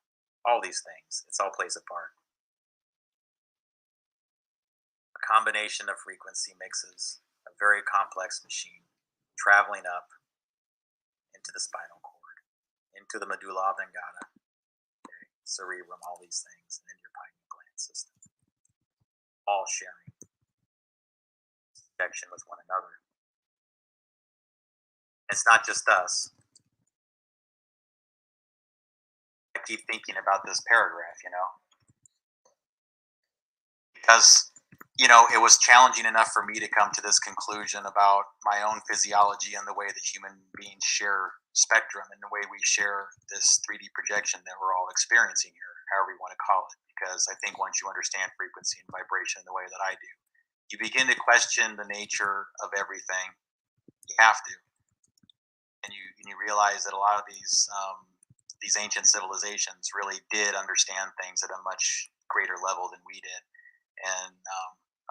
[SPEAKER 2] all these things. It all plays a part. A combination of frequency mixes a very complex machine traveling up into the spinal cord, into the medulla oblongata, okay, cerebrum, all these things, and into your pineal gland system, all sharing connection with one another. It's not just us. I keep thinking about this paragraph, because, it was challenging enough for me to come to this conclusion about my own physiology and the way that human beings share spectrum and the way we share this 3D projection that we're all experiencing here, however you want to call it. Because I think once you understand frequency and vibration the way that I do, you begin to question the nature of everything. You have to. And you realize that a lot of these ancient civilizations really did understand things at a much greater level than we did. And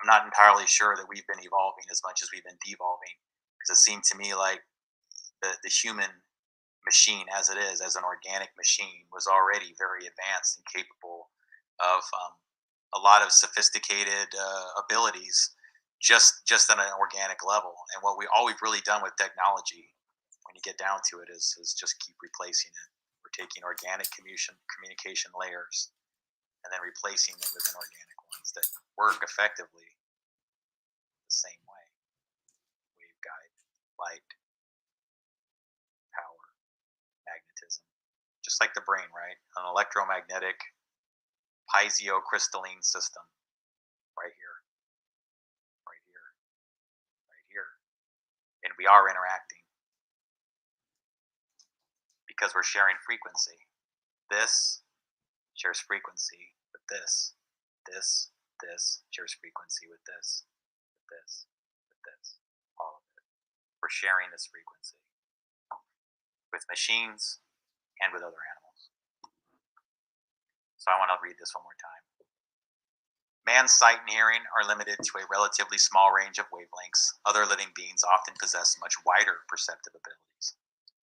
[SPEAKER 2] I'm not entirely sure that we've been evolving as much as we've been devolving, because it seemed to me like the human machine, as it is, as an organic machine, was already very advanced and capable of a lot of sophisticated abilities, just on an organic level. And all we've really done with technology, when you get down to it, is just keep replacing it. We're taking organic communication layers and then replacing them with inorganic ones that work effectively the same way. Waveguide, light, power, magnetism. Just like the brain, right? An electromagnetic piezo-crystalline system right here, right here, right here. And we are interacting because we're sharing frequency. This shares frequency with this. This shares frequency with this, with this, with this, all of it. We're sharing this frequency with machines and with other animals. So I want to read this one more time. Man's sight and hearing are limited to a relatively small range of wavelengths. Other living beings often possess much wider perceptive abilities,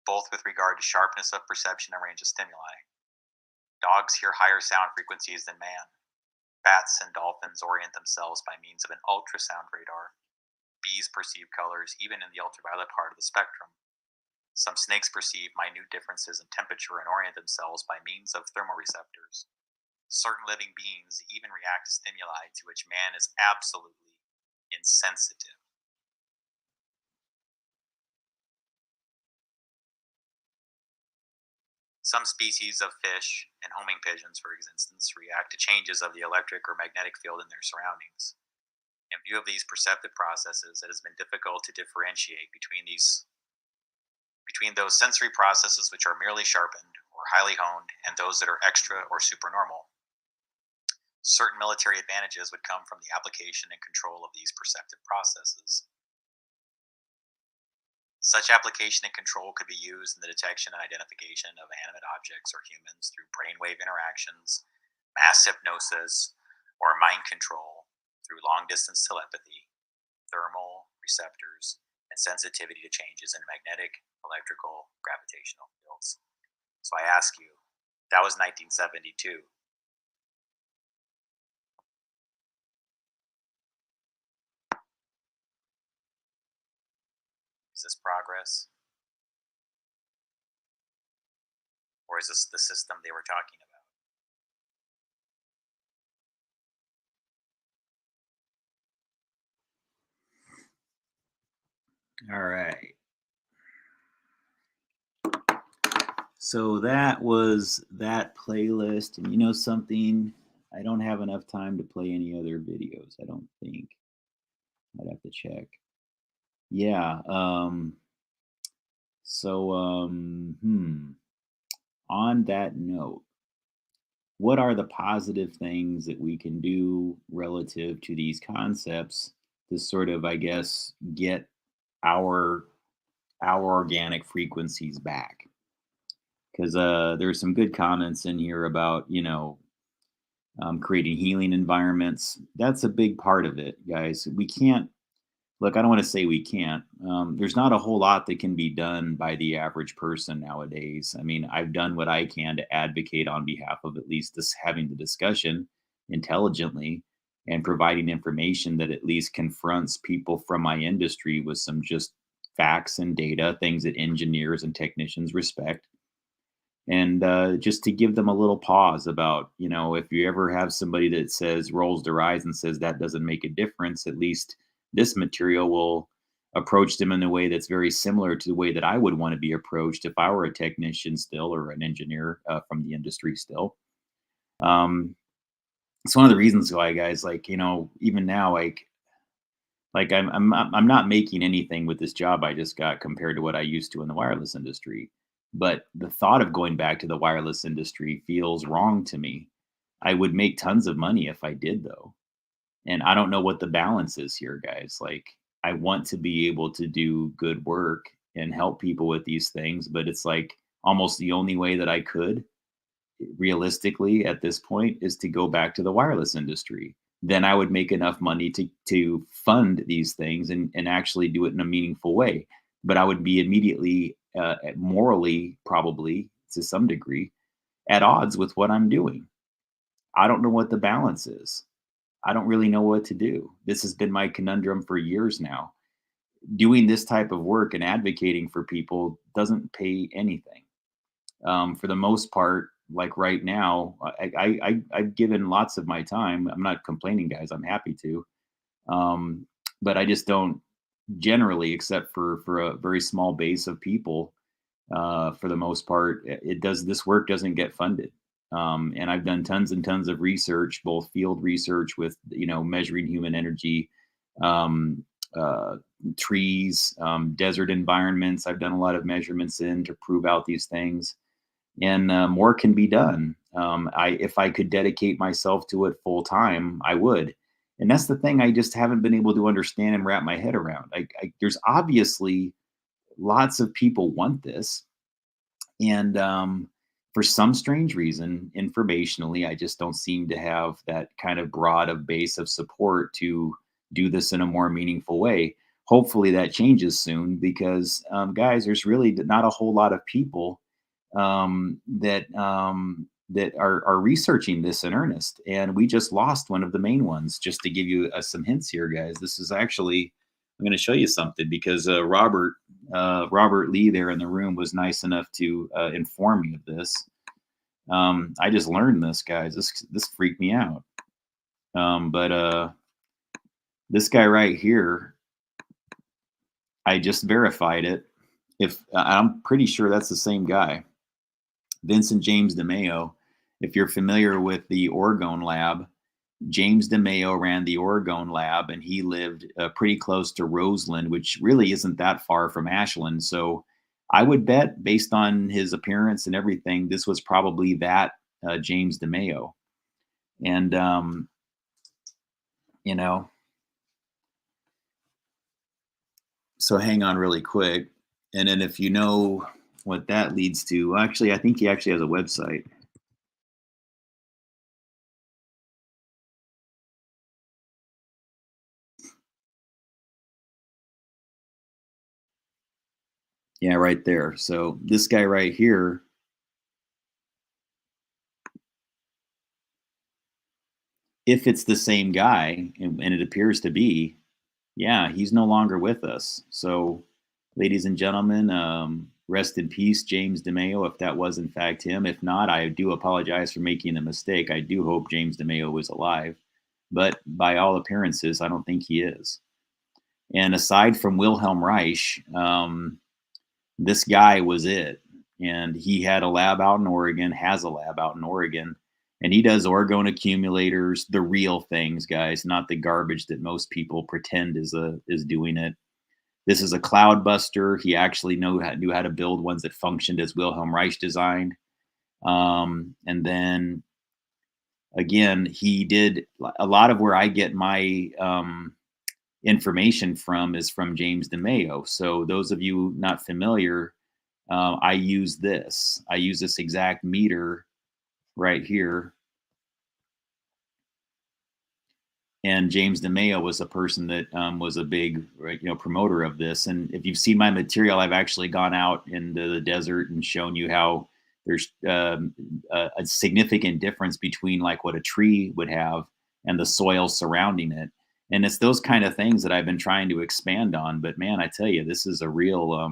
[SPEAKER 2] both with regard to sharpness of perception and range of stimuli. Dogs hear higher sound frequencies than man. Bats and dolphins orient themselves by means of an ultrasound radar. Bees perceive colors even in the ultraviolet part of the spectrum. Some snakes perceive minute differences in temperature and orient themselves by means of thermoreceptors. Certain living beings even react to stimuli to which man is absolutely insensitive. Some species of fish and homing pigeons, for instance, react to changes of the electric or magnetic field in their surroundings. In view of these perceptive processes, it has been difficult to differentiate between those sensory processes which are merely sharpened or highly honed and those that are extra or supernormal. Certain military advantages would come from the application and control of these perceptive processes. Such application and control could be used in the detection and identification of animate objects or humans through brainwave interactions, mass hypnosis, or mind control through long-distance telepathy, thermal receptors, and sensitivity to changes in magnetic, electrical, gravitational fields. So I ask you, that was 1972. Is this progress? Or is this the system they were talking about?
[SPEAKER 1] All right. So that was that playlist. And you know something? I don't have enough time to play any other videos, I don't think. I'd have to check. Yeah. On that note, what are the positive things that we can do relative to these concepts to sort of, I guess, get our organic frequencies back? Because there's some good comments in here about, creating healing environments. That's a big part of it, guys. We can't look, I don't want to say we can't. There's not a whole lot that can be done by the average person nowadays. I mean, I've done what I can to advocate on behalf of at least this having the discussion intelligently and providing information that at least confronts people from my industry with some just facts and data, things that engineers and technicians respect. And just to give them a little pause about, if you ever have somebody that rolls their eyes and says that doesn't make a difference, at least this material will approach them in a way that's very similar to the way that I would want to be approached if I were a technician still or an engineer from the industry still. It's one of the reasons why, guys, even now, I'm not making anything with this job I just got compared to what I used to in the wireless industry. But the thought of going back to the wireless industry feels wrong to me. I would make tons of money if I did, though. And I don't know what the balance is here, guys. I want to be able to do good work and help people with these things, but it's almost the only way that I could realistically at this point is to go back to the wireless industry. Then I would make enough money to fund these things and actually do it in a meaningful way. But I would be immediately morally, probably to some degree, at odds with what I'm doing. I don't know what the balance is. I don't really know what to do. This has been my conundrum for years now. Doing this type of work and advocating for people doesn't pay anything. For the most part, like right now, I've given lots of my time. I'm not complaining, guys. I'm happy to. But I just don't generally, except for a very small base of people, for the most part, this work doesn't get funded.
[SPEAKER 3] And I've done tons and tons of research, both field research with, measuring human energy, um, uh, trees, desert environments. I've done a lot of measurements in to prove out these things, and more can be done. If I could dedicate myself to it full time, I would. And that's the thing I just haven't been able to understand and wrap my head around. There's obviously lots of people want this, and for some strange reason, informationally, I just don't seem to have that kind of broad of base of support to do this in a more meaningful way. Hopefully that changes soon, because guys, there's really not a whole lot of people that are researching this in earnest, and we just lost one of the main ones. Just to give you some hints here, guys, this is actually, I'm going to show you something, because Robert Lee there in the room was nice enough to inform me of this. I just learned this, guys. This freaked me out. But this guy right here, I just verified it. If I'm pretty sure that's the same guy, Vincent James DeMeo. If you're familiar with the Orgone Lab, James DeMeo ran the Orgone Lab, and he lived pretty close to Roseland, which really isn't that far from Ashland. So I would bet, based on his appearance and everything, this was probably that James DeMeo. And, so hang on really quick. And then if you know what that leads to, actually, I think he actually has a website. Yeah, right there. So this guy right here, if it's the same guy, and it appears to be, yeah, he's no longer with us. So, ladies and gentlemen, rest in peace, James DeMeo, if that was in fact him. If not, I do apologize for making the mistake. I do hope James DeMeo was alive, but by all appearances, I don't think he is. And aside from Wilhelm Reich, this guy was it. And he had a lab out in Oregon, has a lab out in Oregon, and he does orgone accumulators, the real things, guys, not the garbage that most people pretend is doing it. This is a cloud buster. He actually knew how to build ones that functioned as Wilhelm Reich designed. And then again, he did a lot of where I get my information from is from James DeMeo. So those of you not familiar, I use this. I use this exact meter right here. And James DeMeo was a person that was a big, promoter of this. And if you've seen my material, I've actually gone out into the desert and shown you how there's a significant difference between like what a tree would have and the soil surrounding it. And it's those kind of things that I've been trying to expand on. But man, I tell you, this is a real,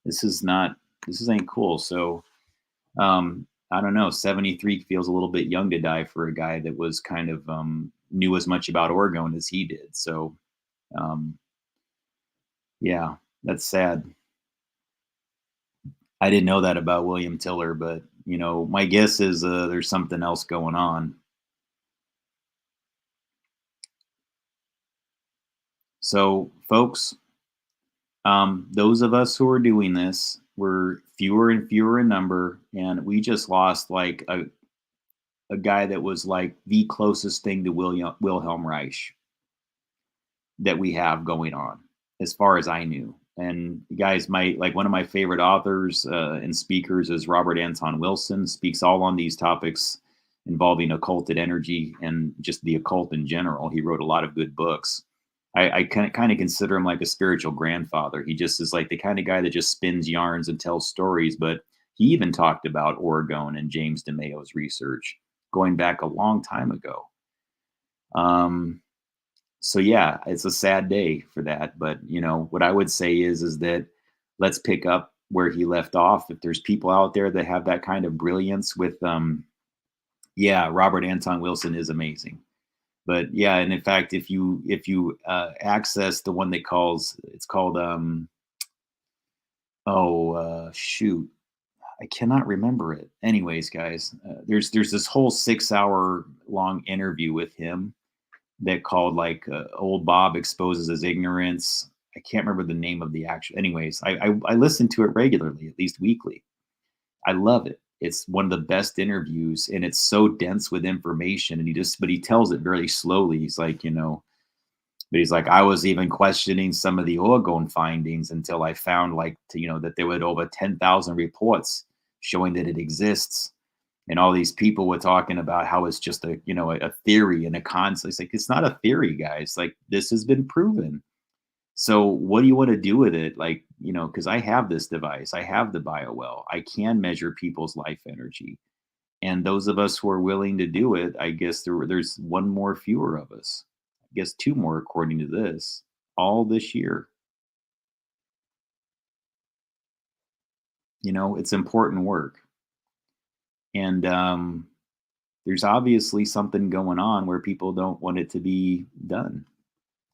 [SPEAKER 3] this ain't cool. So I don't know, 73 feels a little bit young to die for a guy that was kind of knew as much about orgone as he did. So yeah, that's sad. I didn't know that about William Tiller, but my guess is there's something else going on. So folks, those of us who are doing this, we're fewer and fewer in number, and we just lost like a guy that was like the closest thing to Wilhelm Reich that we have going on, as far as I knew. And you guys might like, one of my favorite authors and speakers is Robert Anton Wilson, speaks all on these topics involving occulted energy and just the occult in general. He wrote a lot of good books. I kind of consider him like a spiritual grandfather. He just is like the kind of guy that just spins yarns and tells stories. But he even talked about orgone and James DeMeo's research going back a long time ago. So yeah, it's a sad day for that. But what I would say is that let's pick up where he left off. If there's people out there that have that kind of brilliance with, Robert Anton Wilson is amazing. But yeah, and in fact, if you access the one it's called shoot, I cannot remember it. Anyways, guys, there's this whole 6 hour long interview with him that called like Old Bob exposes his ignorance. I can't remember the name of the actual. Anyways, I listen to it regularly, at least weekly. I love it. It's one of the best interviews, and it's so dense with information. And but he tells it very slowly. He's like, but he's like, I was even questioning some of the orgone findings until I found that there were over 10,000 reports showing that it exists. And all these people were talking about how it's just a theory and a concept. It's like, it's not a theory, guys. Like, this has been proven. So what do you want to do with it? Like, because I have this device, I have the BioWell, I can measure people's life energy. And those of us who are willing to do it, I guess there's one more fewer of us. I guess two more, according to this, all this year. It's important work. And there's obviously something going on where people don't want it to be done.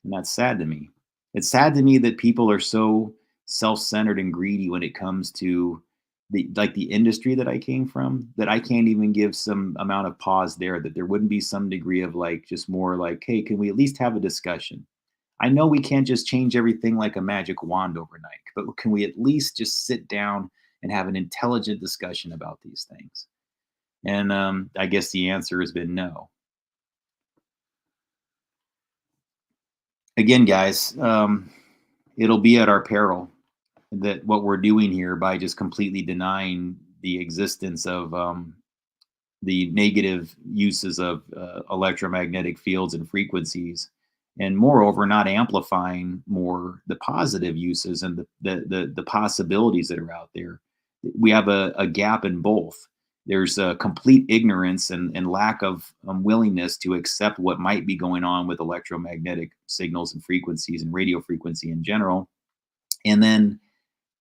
[SPEAKER 3] And that's sad to me. It's sad to me that people are so self-centered and greedy when it comes to the industry that I came from, that I can't even give some amount of pause there, that there wouldn't be some degree of just more like, hey, can we at least have a discussion? I know we can't just change everything like a magic wand overnight, but can we at least just sit down and have an intelligent discussion about these things? And I guess the answer has been no. Again, guys, it'll be at our peril that what we're doing here by just completely denying the existence of the negative uses of electromagnetic fields and frequencies, and moreover, not amplifying more the positive uses and the possibilities that are out there. We have a gap in both. There's a complete ignorance and lack of willingness to accept what might be going on with electromagnetic signals and frequencies and radio frequency in general. And then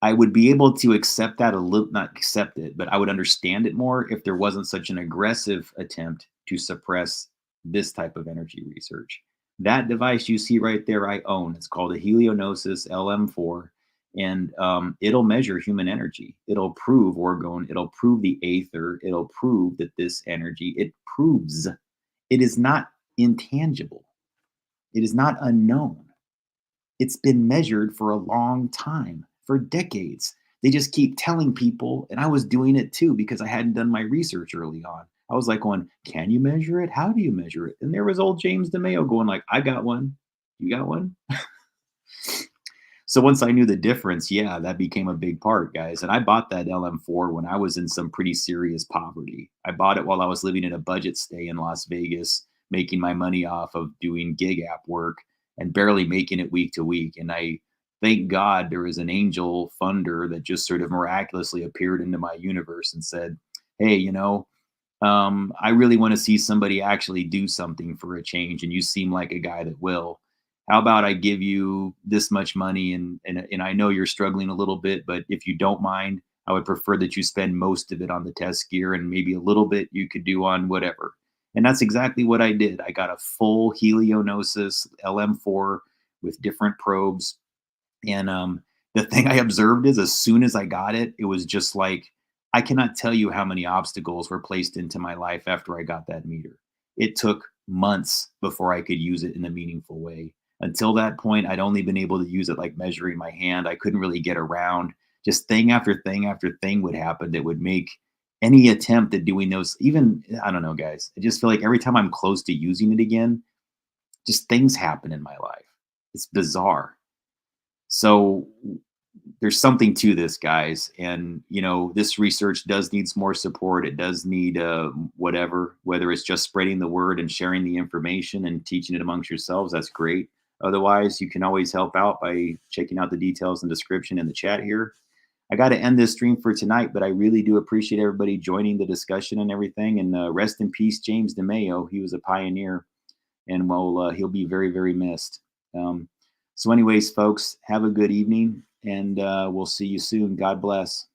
[SPEAKER 3] I would be able to accept that a little, not accept it, but I would understand it more if there wasn't such an aggressive attempt to suppress this type of energy research. That device you see right there, I own. It's called a Helionosis LM4. And it'll measure human energy. It'll prove orgone. It'll prove the aether. It'll prove that this energy, it proves it is not intangible. It is not unknown. It's been measured for a long time, for decades. They just keep telling people, and I was doing it too because I hadn't done my research early on. I was like going, can you measure it? How do you measure it? And there was old James DeMayo going like, I got one. You got one? So once I knew the difference, yeah, that became a big part, guys. And I bought that LM4 when I was in some pretty serious poverty. I bought it while I was living in a budget stay in Las Vegas, making my money off of doing gig app work and barely making it week to week. And I thank God there was an angel funder that just sort of miraculously appeared into my universe and said, hey, I really want to see somebody actually do something for a change. And you seem like a guy that will. How about I give you this much money and I know you're struggling a little bit, but if you don't mind, I would prefer that you spend most of it on the test gear and maybe a little bit you could do on whatever. And that's exactly what I did. I got a full Helionosis LM4 with different probes. And the thing I observed is as soon as I got it, it was just like, I cannot tell you how many obstacles were placed into my life after I got that meter. It took months before I could use it in a meaningful way. Until that point, I'd only been able to use it like measuring my hand. I couldn't really get around. Just thing after thing after thing would happen that would make any attempt at doing those, even, I don't know, guys. I just feel like every time I'm close to using it again, just things happen in my life. It's bizarre. So there's something to this, guys. And, this research does need more support. It does need whether it's just spreading the word and sharing the information and teaching it amongst yourselves. That's great. Otherwise, you can always help out by checking out the details and description in the chat here. I got to end this stream for tonight, but I really do appreciate everybody joining the discussion and everything. And rest in peace, James DeMayo. He was a pioneer, and he'll be very, very missed. So anyways, folks, have a good evening, and we'll see you soon. God bless.